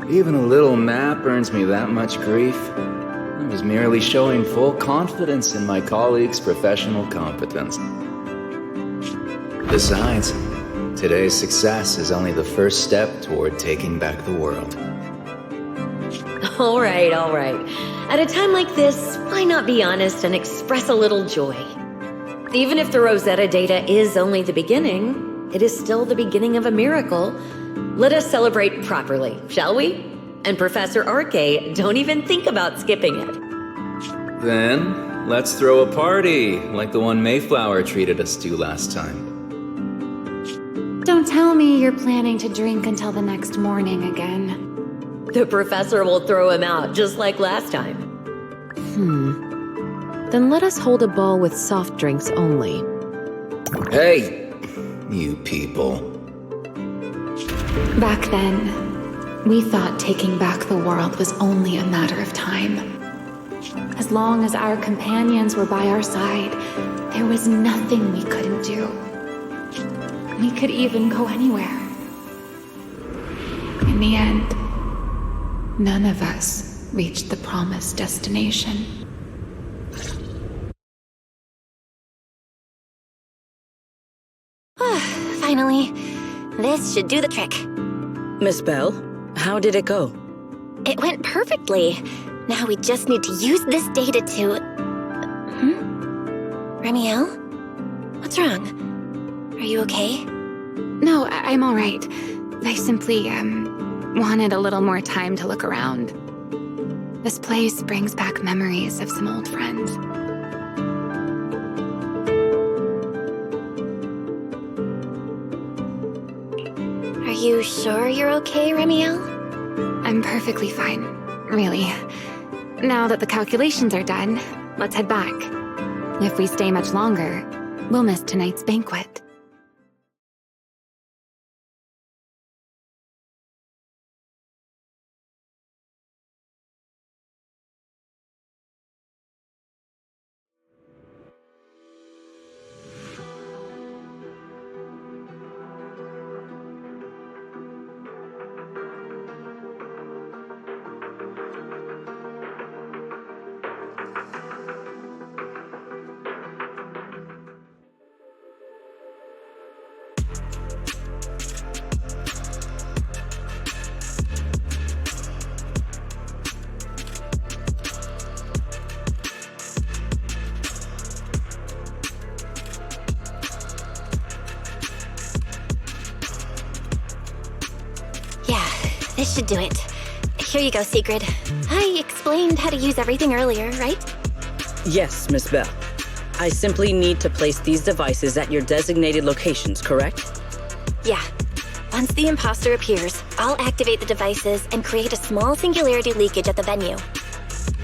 Even a little nap earns me that much grief. I was merely showing full confidence in my colleagues' professional competence. Besides, today's success is only the first step toward taking back the world. All right. At a time like this, why not be honest and express a little joy? Even if the Rosetta data is only the beginning, it is still the beginning of a miracle. Let us celebrate properly, shall we? And Professor Arke, don't even think about skipping it. Then, let's throw a party, like the one Mayflower treated us to last time. Don't tell me you're planning to drink until the next morning again. The professor will throw him out, just like last time. Then let us hold a ball with soft drinks only. Hey, you people. Back then, we thought taking back the world was only a matter of time. As long as our companions were by our side, there was nothing we couldn't do. We could even go anywhere. In the end, none of us reached the promised destination. Finally, this should do the trick. Miss Bell, how did it go? It went perfectly. Now we just need to use this data to... Ramiel? What's wrong? Are you okay? No, I'm all right. I simply, wanted a little more time to look around. This place brings back memories of some old friends. Are you sure you're okay, Ramiel? I'm perfectly fine, really. Now that the calculations are done, let's head back. If we stay much longer, we'll miss tonight's banquet. should do it. Here you go, Sigrid. I explained how to use everything earlier, right? Yes, Miss Bell. I simply need to place these devices at your designated locations, correct? Yeah. Once the imposter appears, I'll activate the devices and create a small singularity leakage at the venue.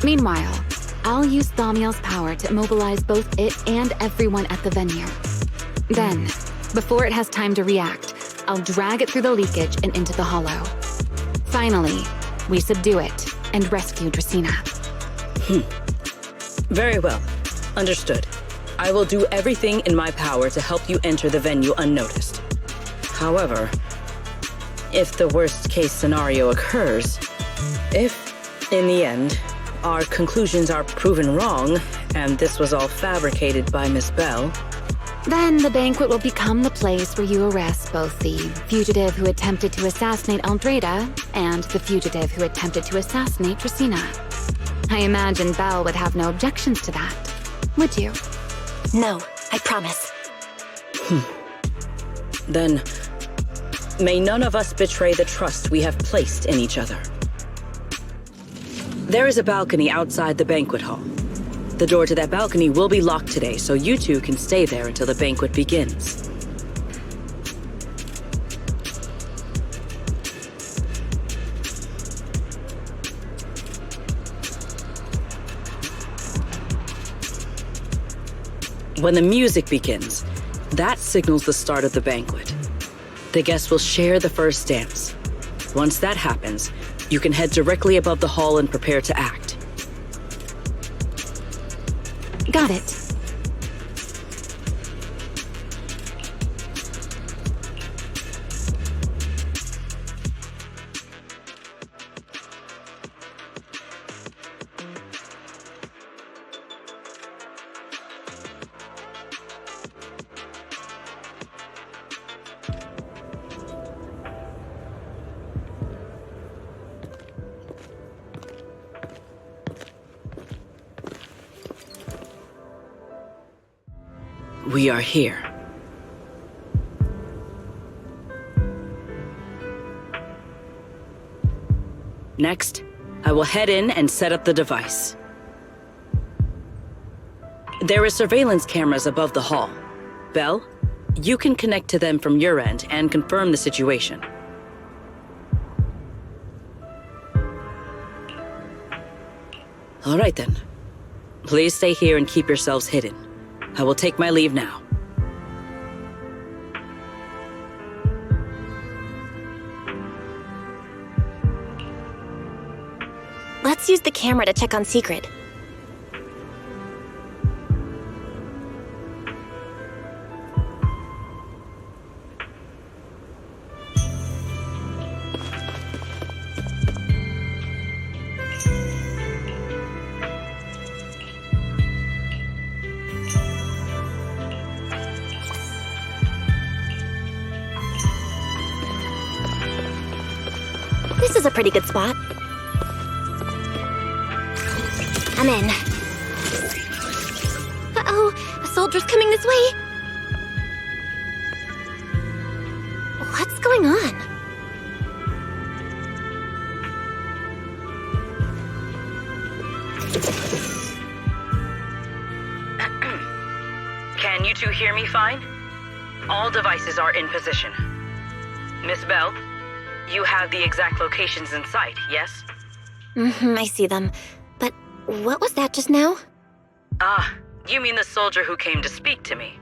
Meanwhile, I'll use Thaumiel's power to immobilize both it and everyone at the venue. Then, before it has time to react, I'll drag it through the leakage and into the hollow. Finally, we subdue it and rescue Dracaena. Very well. Understood. I will do everything in my power to help you enter the venue unnoticed. However, if the worst-case scenario occurs, if, in the end, our conclusions are proven wrong, and this was all fabricated by Miss Bell, then the banquet will become the place where you arrest both the fugitive who attempted to assassinate Aldreda and the fugitive who attempted to assassinate Dracaena. I imagine Belle would have no objections to that, would you? No, I promise. Then, may none of us betray the trust we have placed in each other. There is a balcony outside the banquet hall. The door to that balcony will be locked today, so you two can stay there until the banquet begins. When the music begins, that signals the start of the banquet. The guests will share the first dance. Once that happens, you can head directly above the hall and prepare to act. Got it. We are here. Next, I will head in and set up the device. There are surveillance cameras above the hall. Belle, you can connect to them from your end and confirm the situation. All right then. Please stay here and keep yourselves hidden. I will take my leave now. Let's use the camera to check on Sigrid. This is a pretty good spot. I'm in. Uh-oh, a soldier's coming this way. What's going on? Can you two hear me fine? All devices are in position. Miss Bell, you have the exact locations in sight, yes? I see them. But what was that just now? Ah, you mean the soldier who came to speak to me.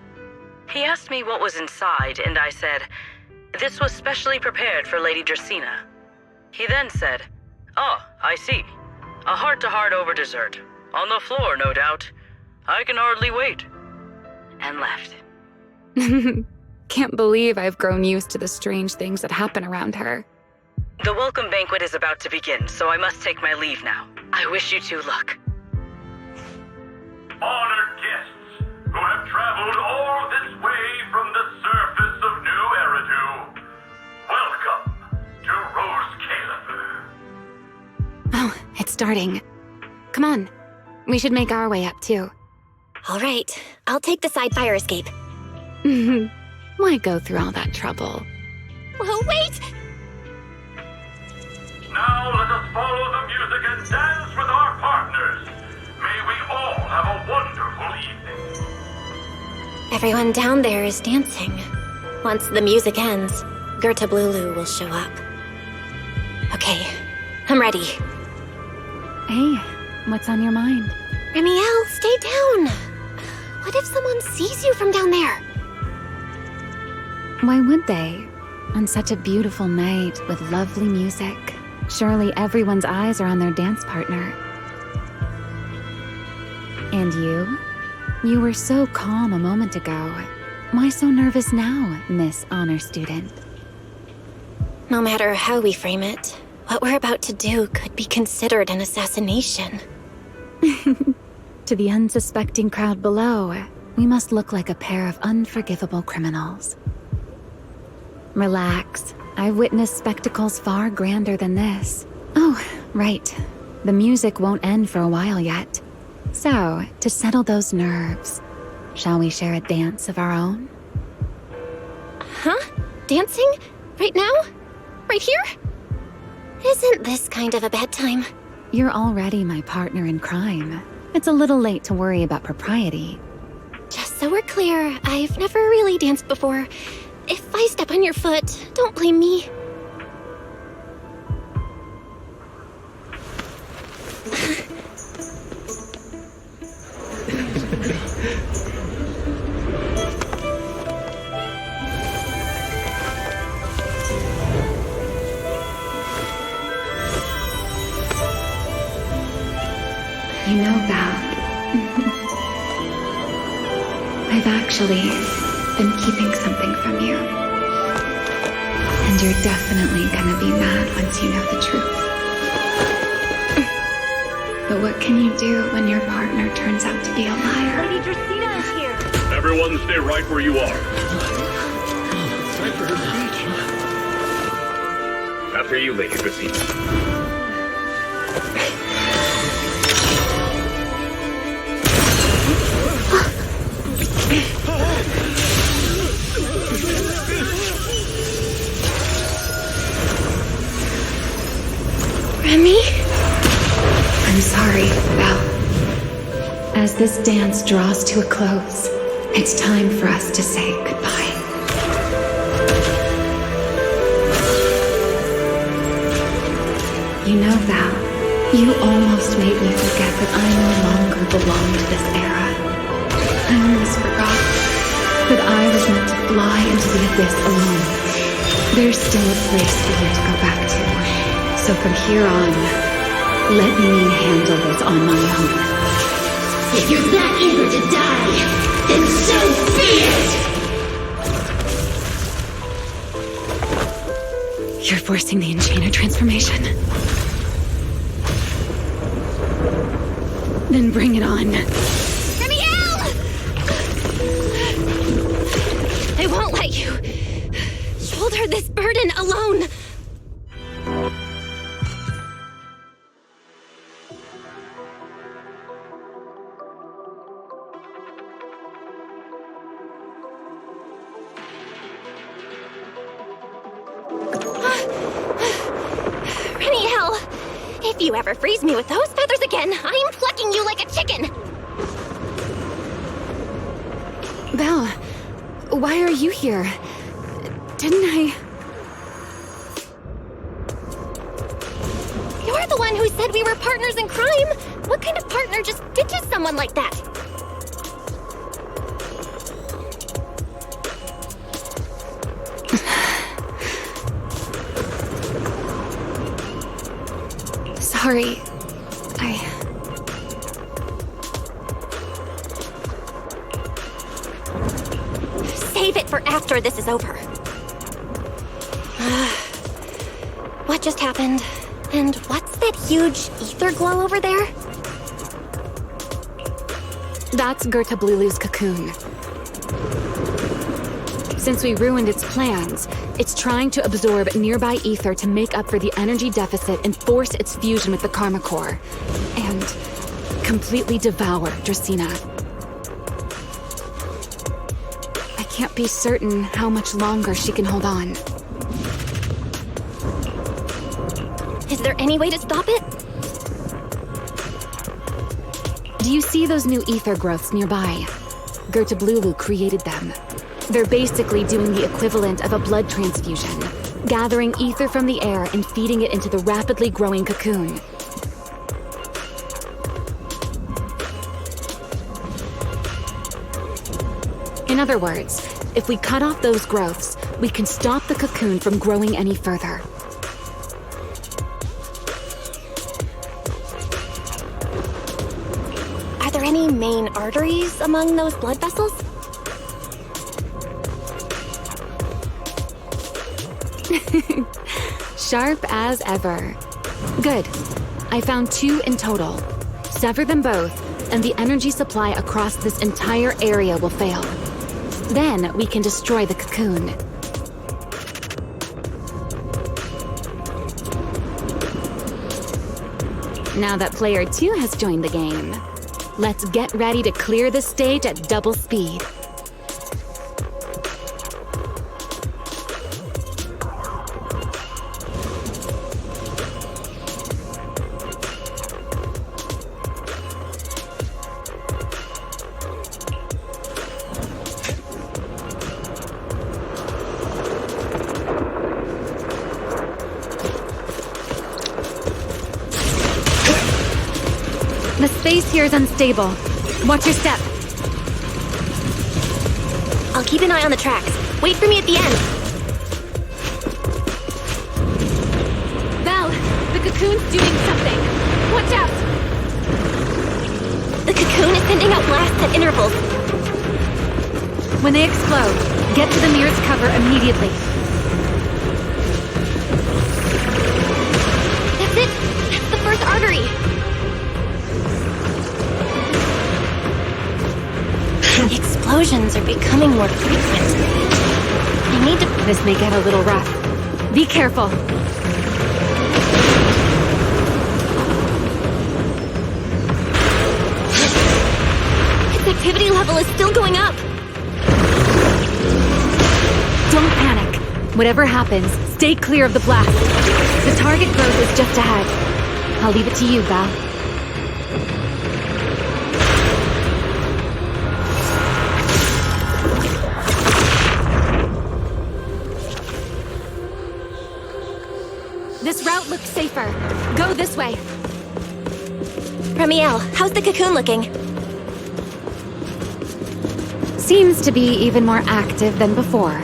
He asked me what was inside, and I said, "This was specially prepared for Lady Dracaena." He then said, "Oh, I see. A heart-to-heart over dessert. On the floor, no doubt. I can hardly wait." And left. Can't believe I've grown used to the strange things that happen around her. The welcome banquet is about to begin, so I must take my leave now. I wish you two luck. Honored guests who have traveled all this way from the surface of New Eridu, welcome to Rose Caliber. Oh, it's starting. Come on. We should make our way up, too. All right, I'll take the side fire escape. Why go through all that trouble? Whoa, wait! Now let us follow the music and dance with our partners. May we all have a wonderful evening. Everyone down there is dancing. Once the music ends, Gerta Blulu will show up. Okay, I'm ready. Hey, what's on your mind? Remiel, stay down. What if someone sees you from down there? Why would they? On such a beautiful night with lovely music, surely everyone's eyes are on their dance partner. And you? You were so calm a moment ago. Why so nervous now, Miss Honor Student? No matter how we frame it, what we're about to do could be considered an assassination. To the unsuspecting crowd below, we must look like a pair of unforgivable criminals. Relax. I've witnessed spectacles far grander than this. Oh, right. The music won't end for a while yet. So, to settle those nerves, shall we share a dance of our own? Huh? Dancing? Right now? Right here? Isn't this kind of a bad time? You're already my partner in crime. It's a little late to worry about propriety. Just so we're clear, I've never really danced before. If I step on your foot, don't blame me. You know, Val, I've actually been keeping something from you. And you're definitely gonna be mad once you know the truth. But what can you do when your partner turns out to be a liar? Lady Dracaena is here. Everyone stay right where you are. Time for her speech. After you, Lady Dracaena. Remy? I'm sorry, Val. As this dance draws to a close, it's time for us to say goodbye. You know, Val, you almost made me forget that I no longer belong to this era. I almost forgot that I was meant to fly into the abyss alone. There's still a place for you to go back to. So from here on, let me handle this on my own. If you're that eager to die, then so be it! You're forcing the Enchainer transformation. Then bring it on. Remiel! I won't let you shoulder this burden alone. Remiel! If you ever freeze me with those feathers again, I'm plucking you like a chicken! Belle, why are you here? Didn't I... You're the one who said we were partners in crime! What kind of partner just ditches someone like that? Sorry. Save it for after this is over. What just happened? And what's that huge ether glow over there? That's Gerta Blulu's cocoon. Since we ruined its plans, it's trying to absorb nearby ether to make up for the energy deficit and force its fusion with the Karma Core. And completely devour Dracaena. I can't be certain how much longer she can hold on. Is there any way to stop it? Do you see those new ether growths nearby? Blulu created them. They're basically doing the equivalent of a blood transfusion, gathering ether from the air and feeding it into the rapidly growing cocoon. In other words, if we cut off those growths, we can stop the cocoon from growing any further. Are there any main arteries among those blood vessels? Sharp as ever. Good. I found 2 in total. Sever them both, and the energy supply across this entire area will fail. Then we can destroy the cocoon. Now that player 2 has joined the game, let's get ready to clear the stage at double speed. The space here is unstable. Watch your step. I'll keep an eye on the tracks. Wait for me at the end. Belle, the cocoon's doing something. Watch out! The cocoon is sending out blasts at intervals. When they explode, get to the nearest cover immediately. That's it! That's the first artery! Explosions are becoming more frequent. I need to... This may get a little rough. Be careful. Its activity level is still going up. Don't panic. Whatever happens, stay clear of the blast. The target growth is just ahead. I'll leave it to you, Val. This route looks safer. Go this way. Ramiel, how's the cocoon looking? Seems to be even more active than before.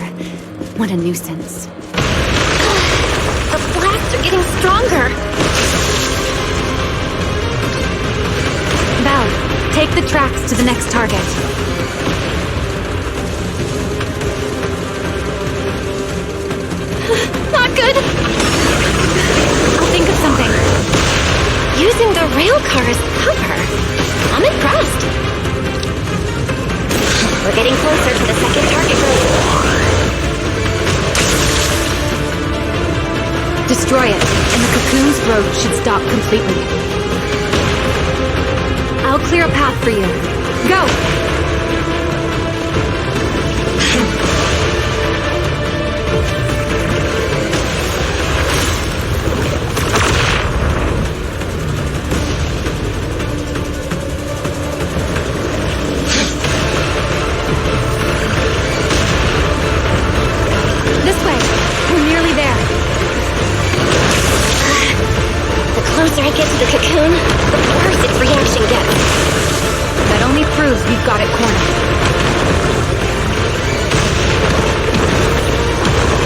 What a nuisance. The blasts are getting stronger. Val, take the tracks to the next target. Not good. I'll think of something. Using the rail car as cover. I'm impressed. We're getting closer to the second target group. Destroy it, and the cocoon's growth should stop completely. I'll clear a path for you. Go! This way. We're nearly there. The closer I get to the cocoon, the worse its reaction gets. That only proves we've got it cornered.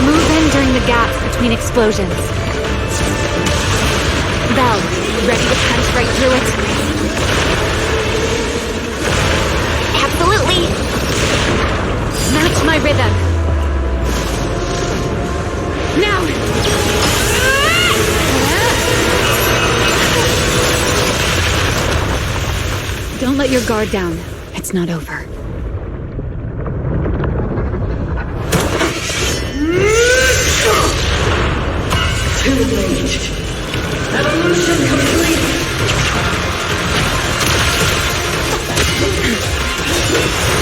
Move in during the gaps between explosions. Belle, ready to punch right through it? Absolutely. Match my rhythm. Now! Don't let your guard down. It's not over. Too late. Evolution complete.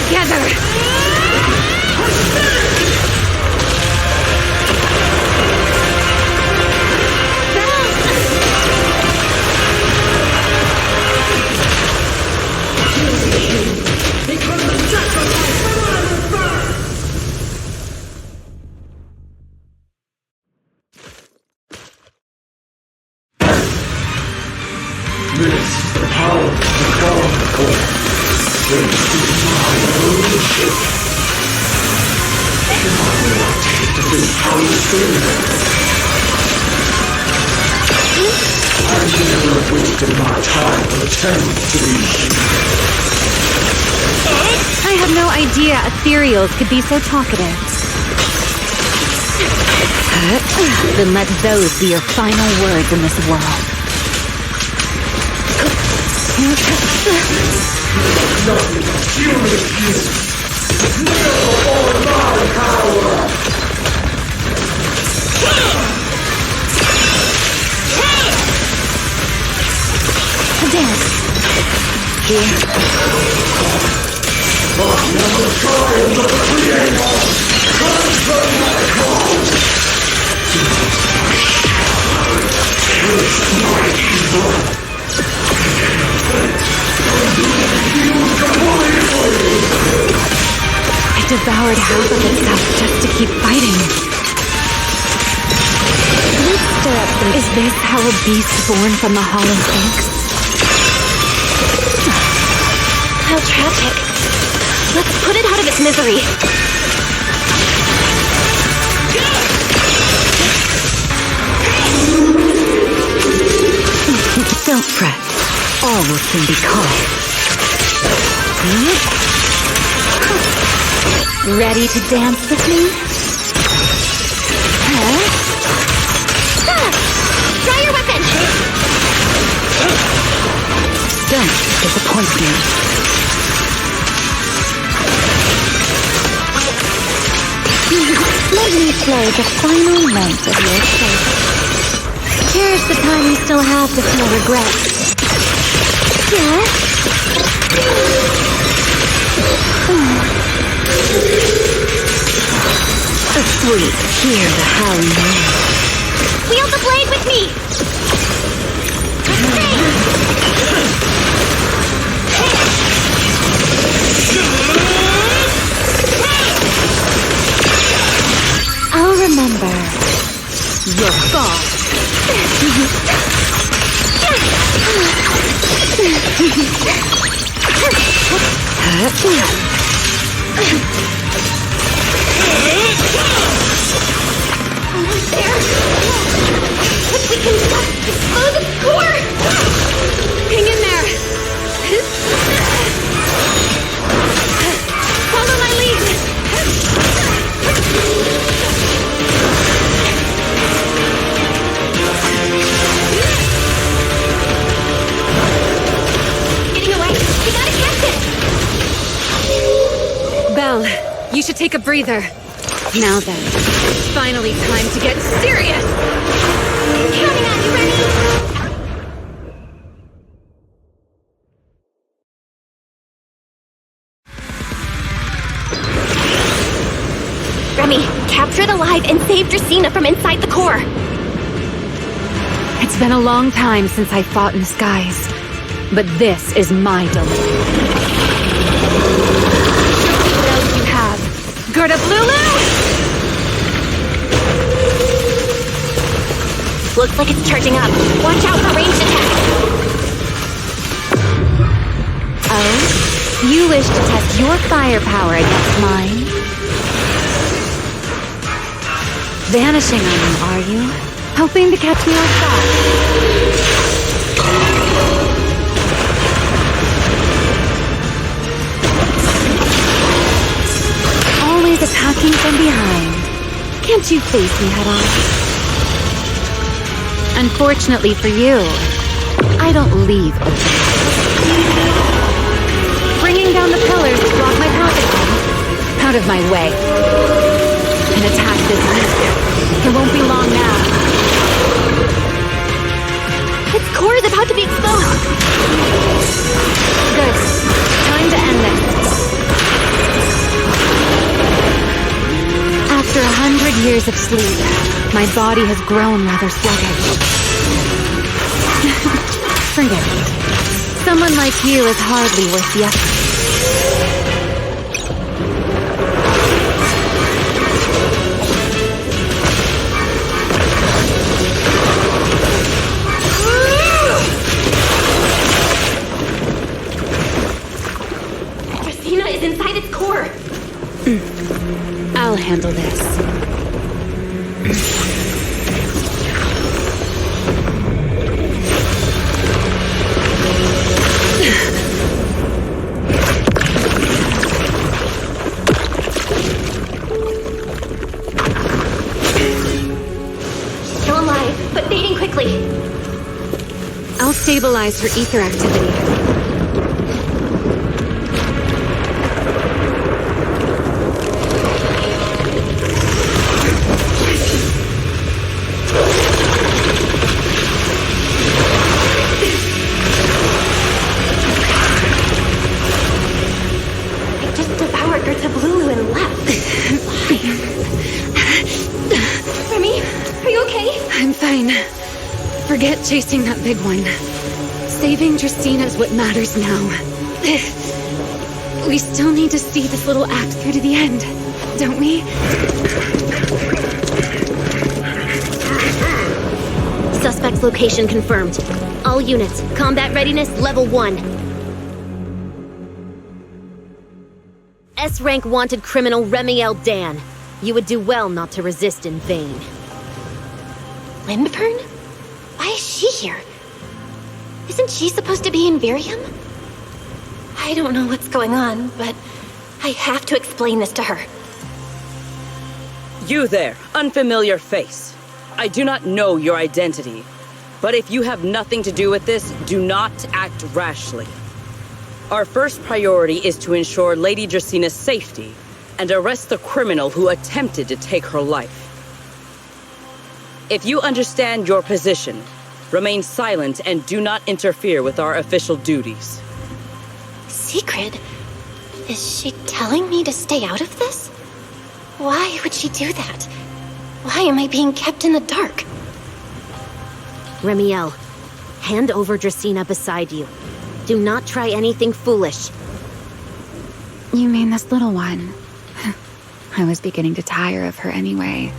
Together! this the power of the Karma Core. This is my ownership. Cannot let take this power further. I never wasted my time pretending to be human. I had no idea ethereals could be so talkative. Then let those be your final words in this world. Nothing human is never on my power. Dance. Here. I am the child of the Creator. Transfer my cause. Twist my evil. It devoured half of itself just to keep fighting. Is this how a beast born from the hollow thinks? How tragic. Let's put it out of its misery. Don't fret. All will soon be calm. Ready to dance with me? Try your weapon! Don't disappoint me. Let me play the final note of your shape. Cherish the time you still have to feel regret. Yes? Asleep, hear the howling wind. Wield the blade with me! I'll remember your fall. Almost there. If we can just dispose of the core! Hang in there. Follow my lead. Getting away. We gotta catch it. Belle, you should take a breather. Now then, it's finally time to get serious! Counting on you, Remy! Remy, captured alive and saved Dracena from inside the core. It's been a long time since I fought in the skies, but this is my domain. What else you have? Gird up, Lulu! Looks like it's charging up. Watch out for ranged attacks. Oh? You wish to test your firepower against mine? Vanishing on me, are you? Hoping to catch me off guard? Always attacking from behind. Can't you face me head on? Unfortunately for you, I don't leave open. Bringing down the pillars to block my path. Out of my way. An attack this weak. It won't be long now. Its core is about to be exposed. Good. Time to end this. After 100 years of sleep, my body has grown rather sluggish. Forget it. Someone like you is hardly worth the effort. handle this. Still alive, but fading quickly. I'll stabilize her ether activity. Forget chasing that big one. Saving Dracaena is what matters now. We still need to see this little act through to the end, don't we? Suspect's location confirmed. All units, combat readiness level 1. S-rank wanted criminal Remiel Dan. You would do well not to resist in vain. Lindburn? Why is she here? Isn't she supposed to be in Virium? I don't know what's going on, but I have to explain this to her. You there, unfamiliar face. I do not know your identity, but if you have nothing to do with this, do not act rashly. Our first priority is to ensure Lady Draceena's safety and arrest the criminal who attempted to take her life. If you understand your position, remain silent and do not interfere with our official duties. Secret? Is she telling me to stay out of this? Why would she do that? Why am I being kept in the dark? Remiel, hand over Dracaena beside you. Do not try anything foolish. You mean this little one? I was beginning to tire of her anyway.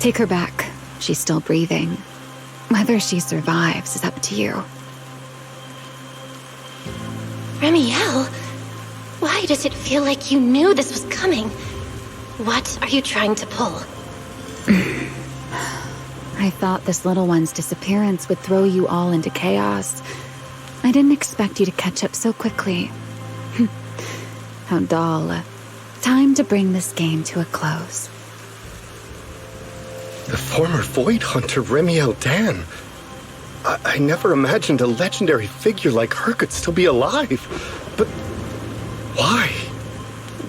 Take her back. She's still breathing. Whether she survives is up to you. Remiel, why does it feel like you knew this was coming? What are you trying to pull? I thought this little one's disappearance would throw you all into chaos. I didn't expect you to catch up so quickly. How dull. Time to bring this game to a close. The former Void Hunter Remiel Dan. I never imagined a legendary figure like her could still be alive. But why?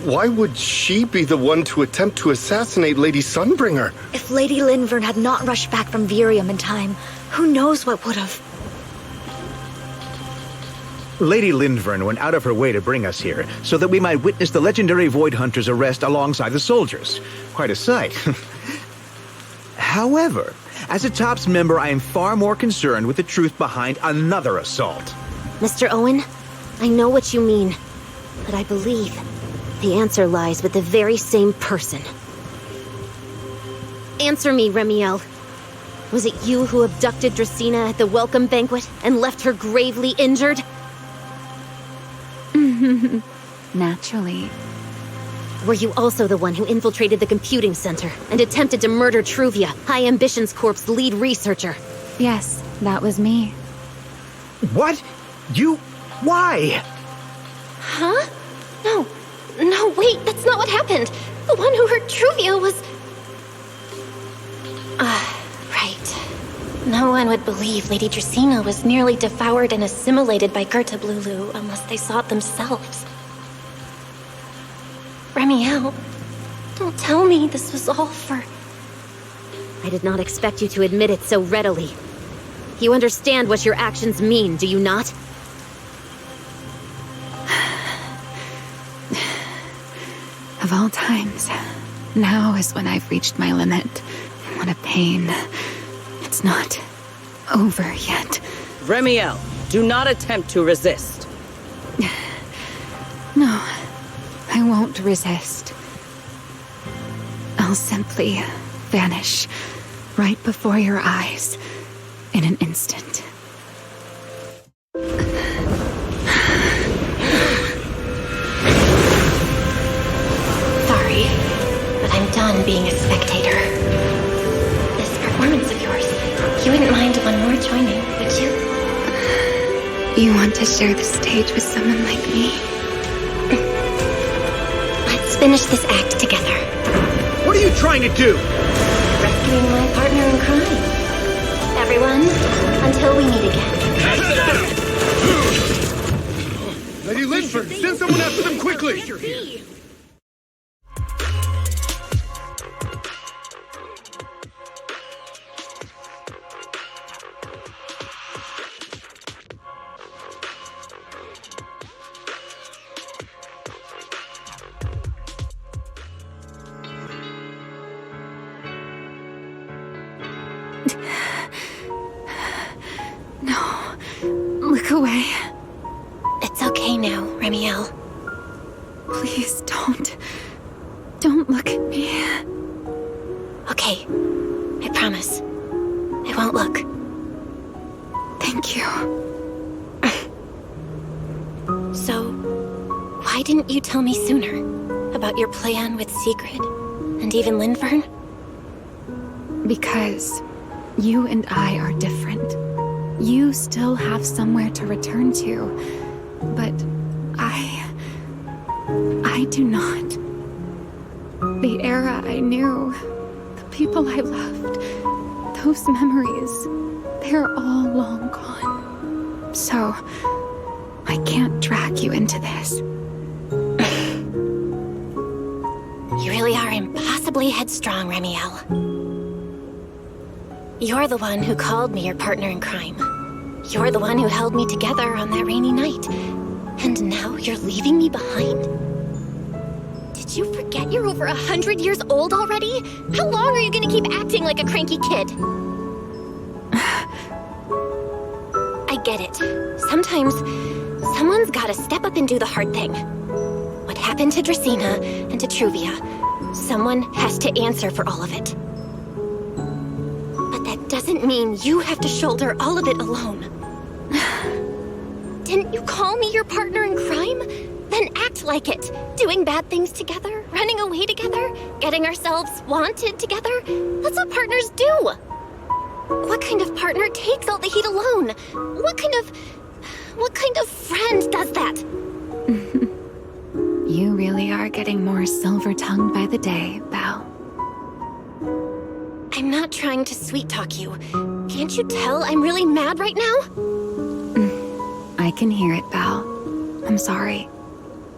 Why would she be the one to attempt to assassinate Lady Sunbringer? If Lady Lindburn had not rushed back from Virium in time, who knows what would have... Lady Lindburn went out of her way to bring us here, so that we might witness the legendary Void Hunter's arrest alongside the soldiers. Quite a sight. However, as a TOPS member, I am far more concerned with the truth behind another assault. Mr. Owen, I know what you mean, but I believe the answer lies with the very same person. Answer me, Remiel. Was it you who abducted Dracaena at the welcome banquet and left her gravely injured? Naturally. Were you also the one who infiltrated the computing center and attempted to murder Truvia, High Ambitions Corp's lead researcher? Yes, that was me. What? You... why? Huh? No, wait, that's not what happened. The one who hurt Truvia was... right. No one would believe Lady Dracaena was nearly devoured and assimilated by Gerta Blulu unless they saw it themselves. Remiel, don't tell me this was all for... I did not expect you to admit it so readily. You understand what your actions mean, do you not? Of all times, now is when I've reached my limit. What a pain. It's not over yet. Remiel, do not attempt to resist. No, I won't resist. I'll simply vanish right before your eyes in an instant. Sorry, but I'm done. to share the stage with someone like me. Let's finish this act together. What are you trying to do? Rescuing my partner in crime. Everyone, until we meet again. Lady Linford, send someone after them quickly! No, look away. It's okay now, Remiel. Please don't. Don't look at me. Okay, I promise. I won't look. Thank you. So, why didn't you tell me sooner about your plan with Sigrid and even Linfern? Because you and I are different. You still have somewhere to return to, but I do not. The era I knew, the people I loved, those memories, they're all long gone. So, I can't drag you into this. You really are impossibly headstrong, Remiel. You're the one who called me your partner in crime. You're the one who held me together on that rainy night. And now you're leaving me behind? Did you forget you're over 100 years old already? How long are you gonna keep acting like a cranky kid? I get it. Sometimes, someone's gotta step up and do the hard thing. What happened to Dracaena and to Truvia? Someone has to answer for all of it. But that doesn't mean you have to shoulder all of it alone. Didn't you call me your partner in crime? Then act like it. Doing bad things together, running away together, getting ourselves wanted together. That's what partners do. What kind of partner takes all the heat alone? What kind of friend does that? You really are getting more silver-tongued by the day, Belle. I'm not trying to sweet-talk you. Can't you tell I'm really mad right now? I can hear it, Belle. I'm sorry.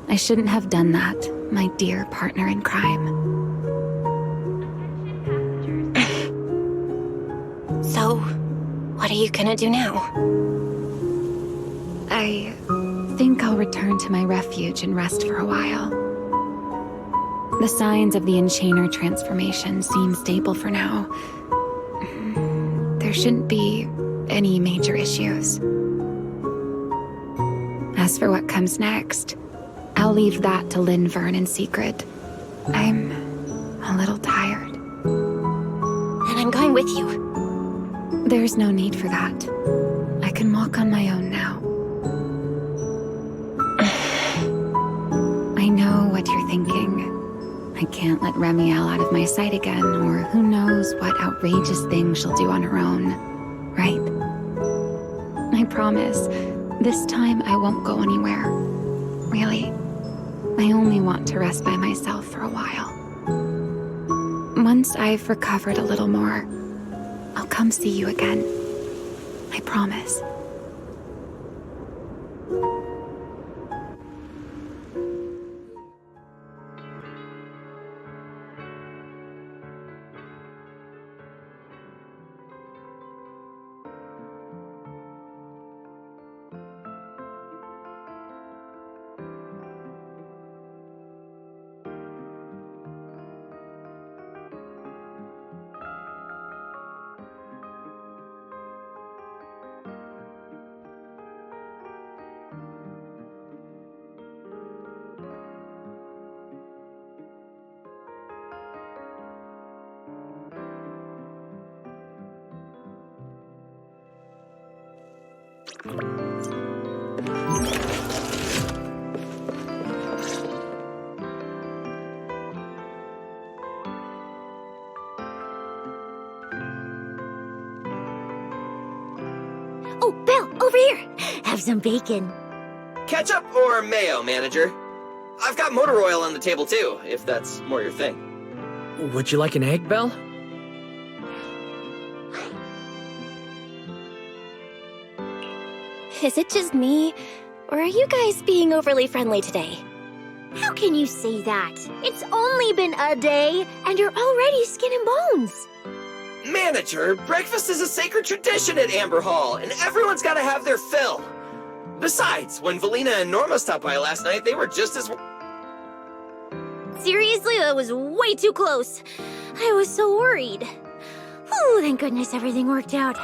I shouldn't have done that, my dear partner in crime. So, what are you gonna do now? I think I'll return to my refuge and rest for a while. The signs of the Enchainer transformation seem stable for now. There shouldn't be any major issues. As for what comes next, I'll leave that to Linfern and Sigrid. I'm a little tired. And I'm going with you. There's no need for that. I can walk on my own now. I know what you're thinking. I can't let Remiel out of my sight again, or who knows what outrageous thing she'll do on her own, right? I promise, this time I won't go anywhere. Really, I only want to rest by myself for a while. Once I've recovered a little more, I'll come see you again. I promise. Oh, Belle, over here! have some bacon. Ketchup or mayo, manager? I've got motor oil on the table too, if that's more your thing. Would you like an egg, Belle? Is it just me, or are you guys being overly friendly today? How can you say that? It's only been a day, and you're already skin and bones. Manager, breakfast is a sacred tradition at Amber Hall, and everyone's gotta have their fill. Besides, when Valina and Norma stopped by last night, they were just as... Seriously, that was way too close. I was so worried. Whew, thank goodness everything worked out.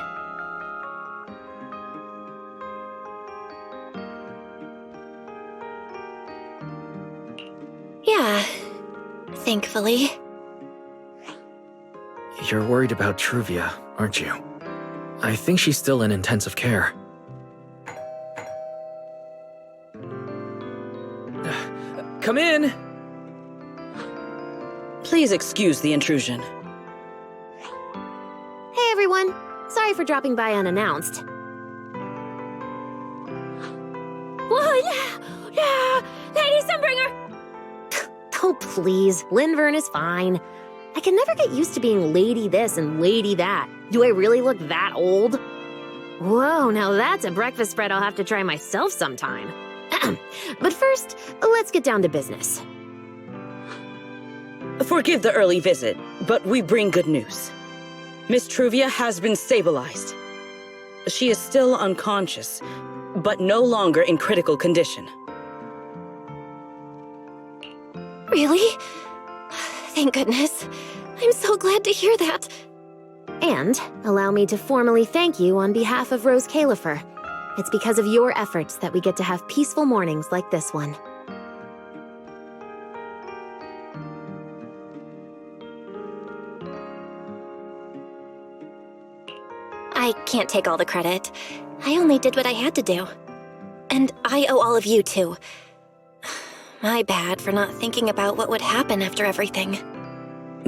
Yeah, thankfully. You're worried about Truvia, aren't you? I think she's still in intensive care. Come in! Please excuse the intrusion. Hey everyone, sorry for dropping by unannounced. What? Lady Sunbringer! Oh please, Linvern is fine. I can never get used to being lady this and lady that. Do I really look that old? Whoa, now that's a breakfast spread I'll have to try myself sometime. But first, let's get down to business. Forgive the early visit, but we bring good news. Miss Truvia has been stabilized. She is still unconscious, but no longer in critical condition. Really? Thank goodness. I'm so glad to hear that. And allow me to formally thank you on behalf of Rose Califer. It's because of your efforts that we get to have peaceful mornings like this one. I can't take all the credit. I only did what I had to do. And I owe all of you, too. My bad for not thinking about what would happen after everything.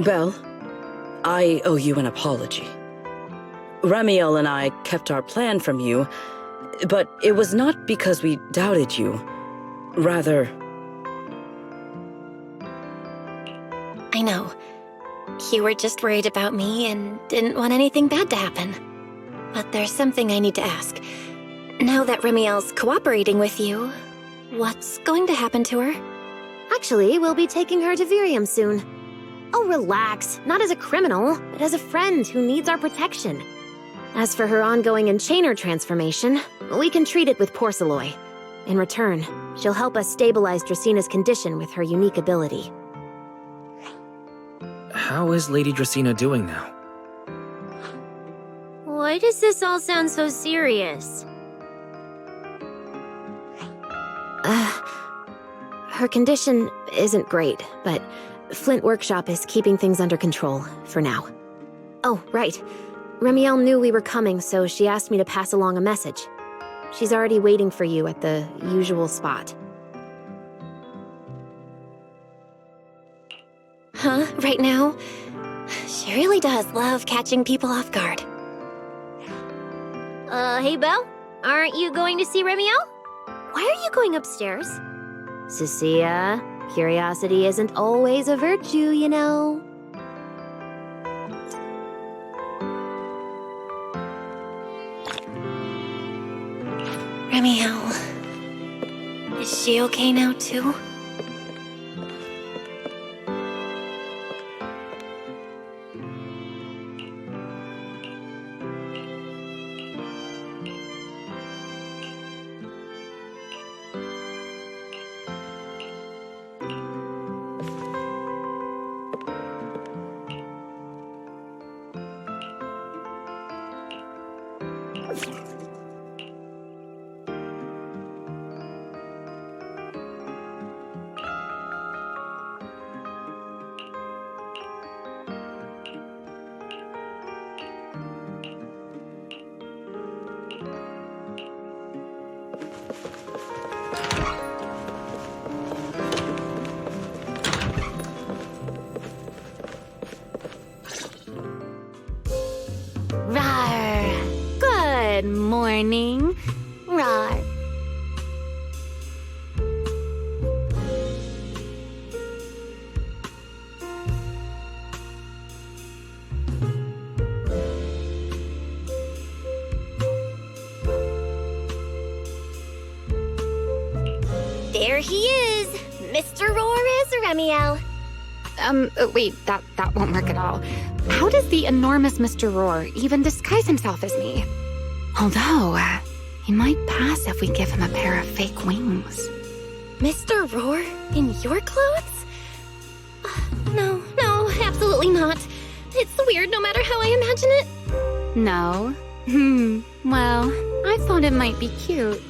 Belle, I owe you an apology. Ramiel and I kept our plan from you, but it was not because we doubted you. Rather... I know. You were just worried about me and didn't want anything bad to happen. But there's something I need to ask. Now that Ramiel's cooperating with you, what's going to happen to her? Actually, we'll be taking her to Virium soon. Oh, relax. Not as a criminal, but as a friend who needs our protection. As for her ongoing enchainer transformation, we can treat it with Porceloy. In return, she'll help us stabilize Dracina's condition with her unique ability. How is Lady Dracina doing now? Why does this all sound so serious? Her condition isn't great, but Flint Workshop is keeping things under control, for now. Oh, right. Ramiel knew we were coming, so she asked me to pass along a message. She's already waiting for you at the usual spot. Huh? Right now? She really does love catching people off guard. Hey, Belle? Aren't you going to see Ramiel? Why are you going upstairs? Cecilia, curiosity isn't always a virtue, you know. Ramiel... Is she okay now, too? There he is, Mr. Rores Remiel. Wait, that won't work at all. How does the enormous Mr. Roar even disguise himself as me? Although, he might pass if we give him a pair of fake wings. Mr. Roar in your clothes? No, absolutely not. It's weird no matter how I imagine it. No? Well, I thought it might be cute.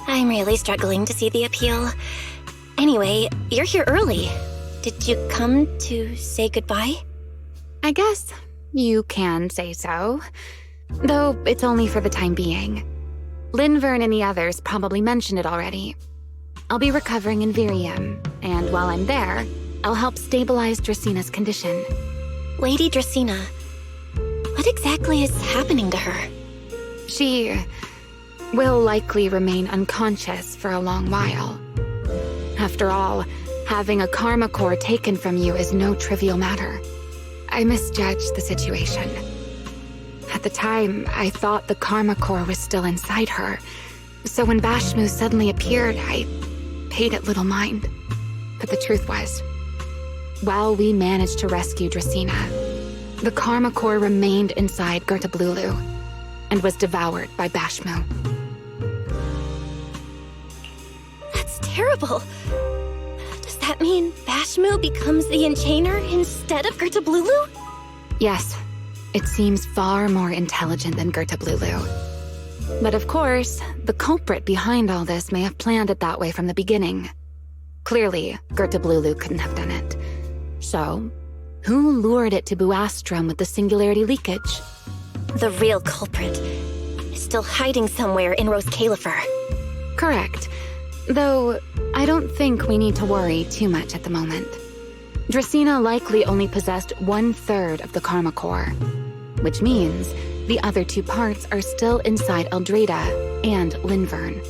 I'm really struggling to see the appeal. Anyway, you're here early. Did you come to say goodbye? I guess you can say so. Though it's only for the time being. Linvern and the others probably mentioned it already. I'll be recovering in Virium, and while I'm there, I'll help stabilize Dracena's condition. Lady Dracena, what exactly is happening to her? She will likely remain unconscious for a long while. After all, having a karma core taken from you is no trivial matter. I misjudged the situation. At the time, I thought the karma core was still inside her, so when Bashmu suddenly appeared, I paid it little mind. But the truth was, while we managed to rescue Dracena, the karma core remained inside Gertablulu and was devoured by Bashmu. That's terrible. Does that mean Bashmu becomes the Enchainer instead of Gertablulu? Yes, it seems far more intelligent than Gertablulu. But of course, the culprit behind all this may have planned it that way from the beginning. Clearly, Gertablulu couldn't have done it. So, who lured it to Buastrom with the singularity leakage? The real culprit is still hiding somewhere in Rose Califer. Correct. Though, I don't think we need to worry too much at the moment. Dracena likely only possessed 1/3 of the karma core, which means the other 2 parts are still inside Eldrada and Linvern.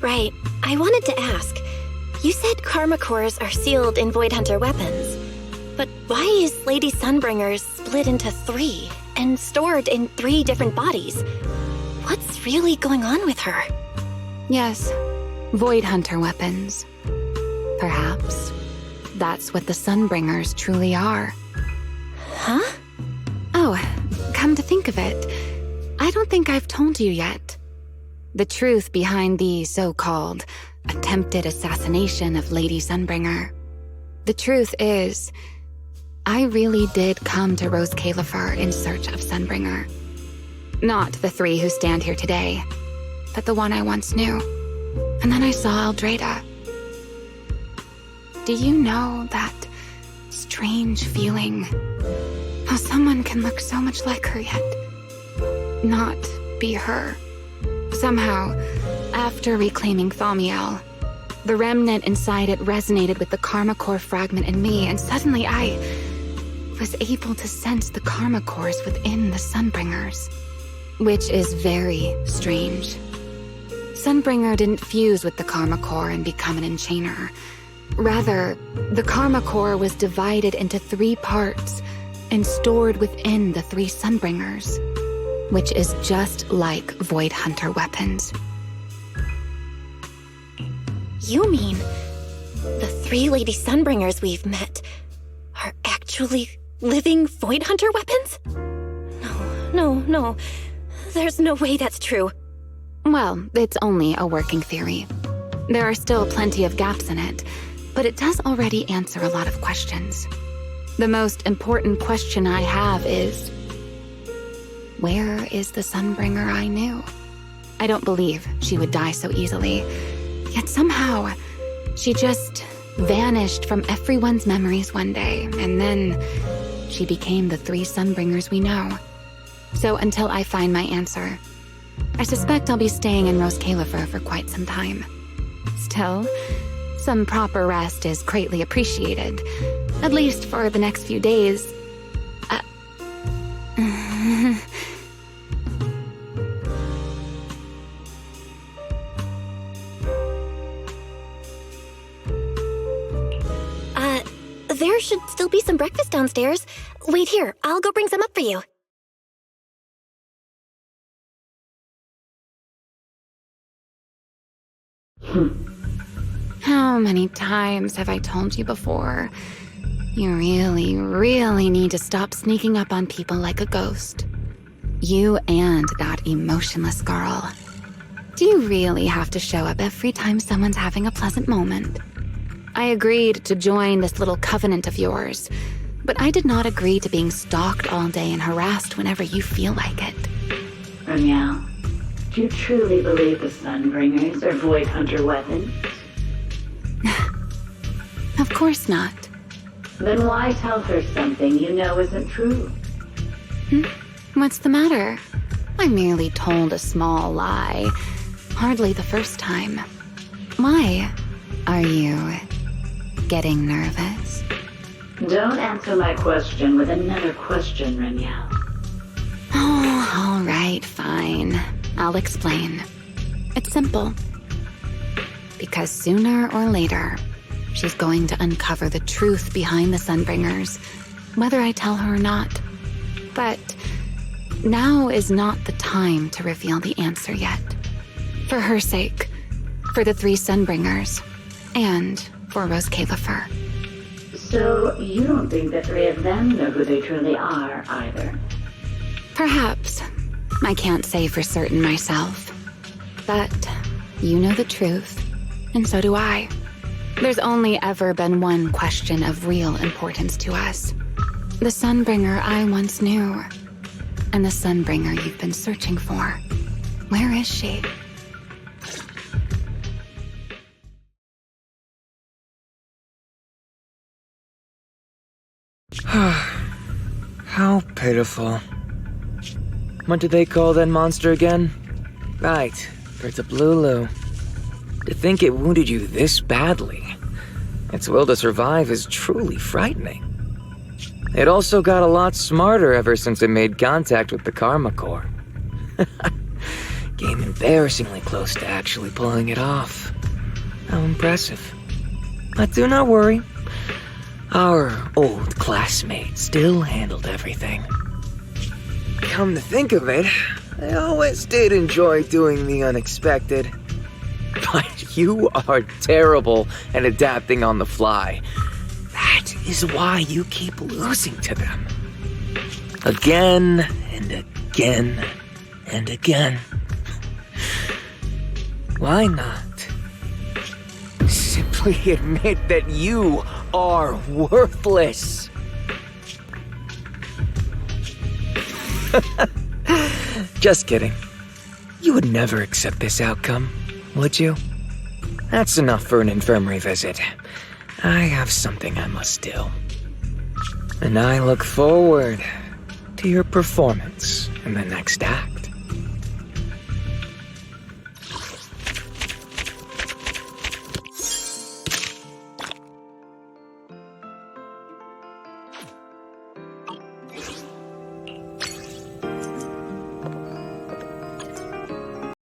Right. I wanted to ask. You said karma cores are sealed in Void Hunter weapons. But why is Lady Sunbringer's split into 3 and stored in 3 different bodies? What's really going on with her? Yes, Void Hunter weapons. Perhaps that's what the Sunbringers truly are. Huh? Oh, come to think of it, I don't think I've told you yet. The truth behind the so-called attempted assassination of Lady Sunbringer. The truth is, I really did come to Rose Califer in search of Sunbringer. Not the 3 who stand here today, but the one I once knew. And then I saw Eldrada. Do you know that strange feeling? How someone can look so much like her yet not be her. Somehow, after reclaiming Thaumiel, the remnant inside it resonated with the karma core fragment in me, and suddenly I was able to sense the karma cores within the Sunbringers, which is very strange. Sunbringer didn't fuse with the karma core and become an enchainer. Rather, the karma core was divided into 3 parts and stored within the 3 Sunbringers, which is just like Void Hunter weapons. You mean the 3 Lady Sunbringers we've met are actually living Void Hunter weapons? No. There's no way that's true. Well, it's only a working theory. There are still plenty of gaps in it, but it does already answer a lot of questions. The most important question I have is, where is the Sunbringer I knew? I don't believe she would die so easily. Yet somehow, she just vanished from everyone's memories one day, and then she became the 3 Sunbringers we know. So until I find my answer, I suspect I'll be staying in Rose Califer for quite some time. Still, some proper rest is greatly appreciated, at least for the next few days. There should still be some breakfast downstairs. Wait here, I'll go bring some up for you. How many times have I told you before? You really, really need to stop sneaking up on people like a ghost. You and that emotionless girl. Do you really have to show up every time someone's having a pleasant moment? I agreed to join this little covenant of yours, but I did not agree to being stalked all day and harassed whenever you feel like it. Remiel, do you truly believe the Sunbringers are Void Hunter weapons? Of course not. Then why tell her something you know isn't true? What's the matter? I merely told a small lie. Hardly the first time. Why? Are you getting nervous? Don't answer my question with another question, Remiel. Oh, all right, fine. I'll explain. It's simple. Because sooner or later, she's going to uncover the truth behind the Sunbringers, whether I tell her or not. But now is not the time to reveal the answer yet. For her sake, for the 3 Sunbringers, and for Rose Califer. So you don't think the 3 of them know who they truly are, either? Perhaps. I can't say for certain myself. But you know the truth, and so do I. There's only ever been one question of real importance to us. The Sunbringer I once knew, and the Sunbringer you've been searching for. Where is she? How pitiful. What do they call that monster again? Right, it's a Blulu. To think it wounded you this badly. Its will to survive is truly frightening. It also got a lot smarter ever since it made contact with the Karma Core. Came embarrassingly close to actually pulling it off. How impressive. But do not worry. Our old classmate still handled everything. Come to think of it, I always did enjoy doing the unexpected. But you are terrible at adapting on the fly. That is why you keep losing to them. Again and again and again. Why not? Simply admit that you are worthless. Just kidding. You would never accept this outcome, would you? That's enough for an infirmary visit. I have something I must do. And I look forward to your performance in the next act.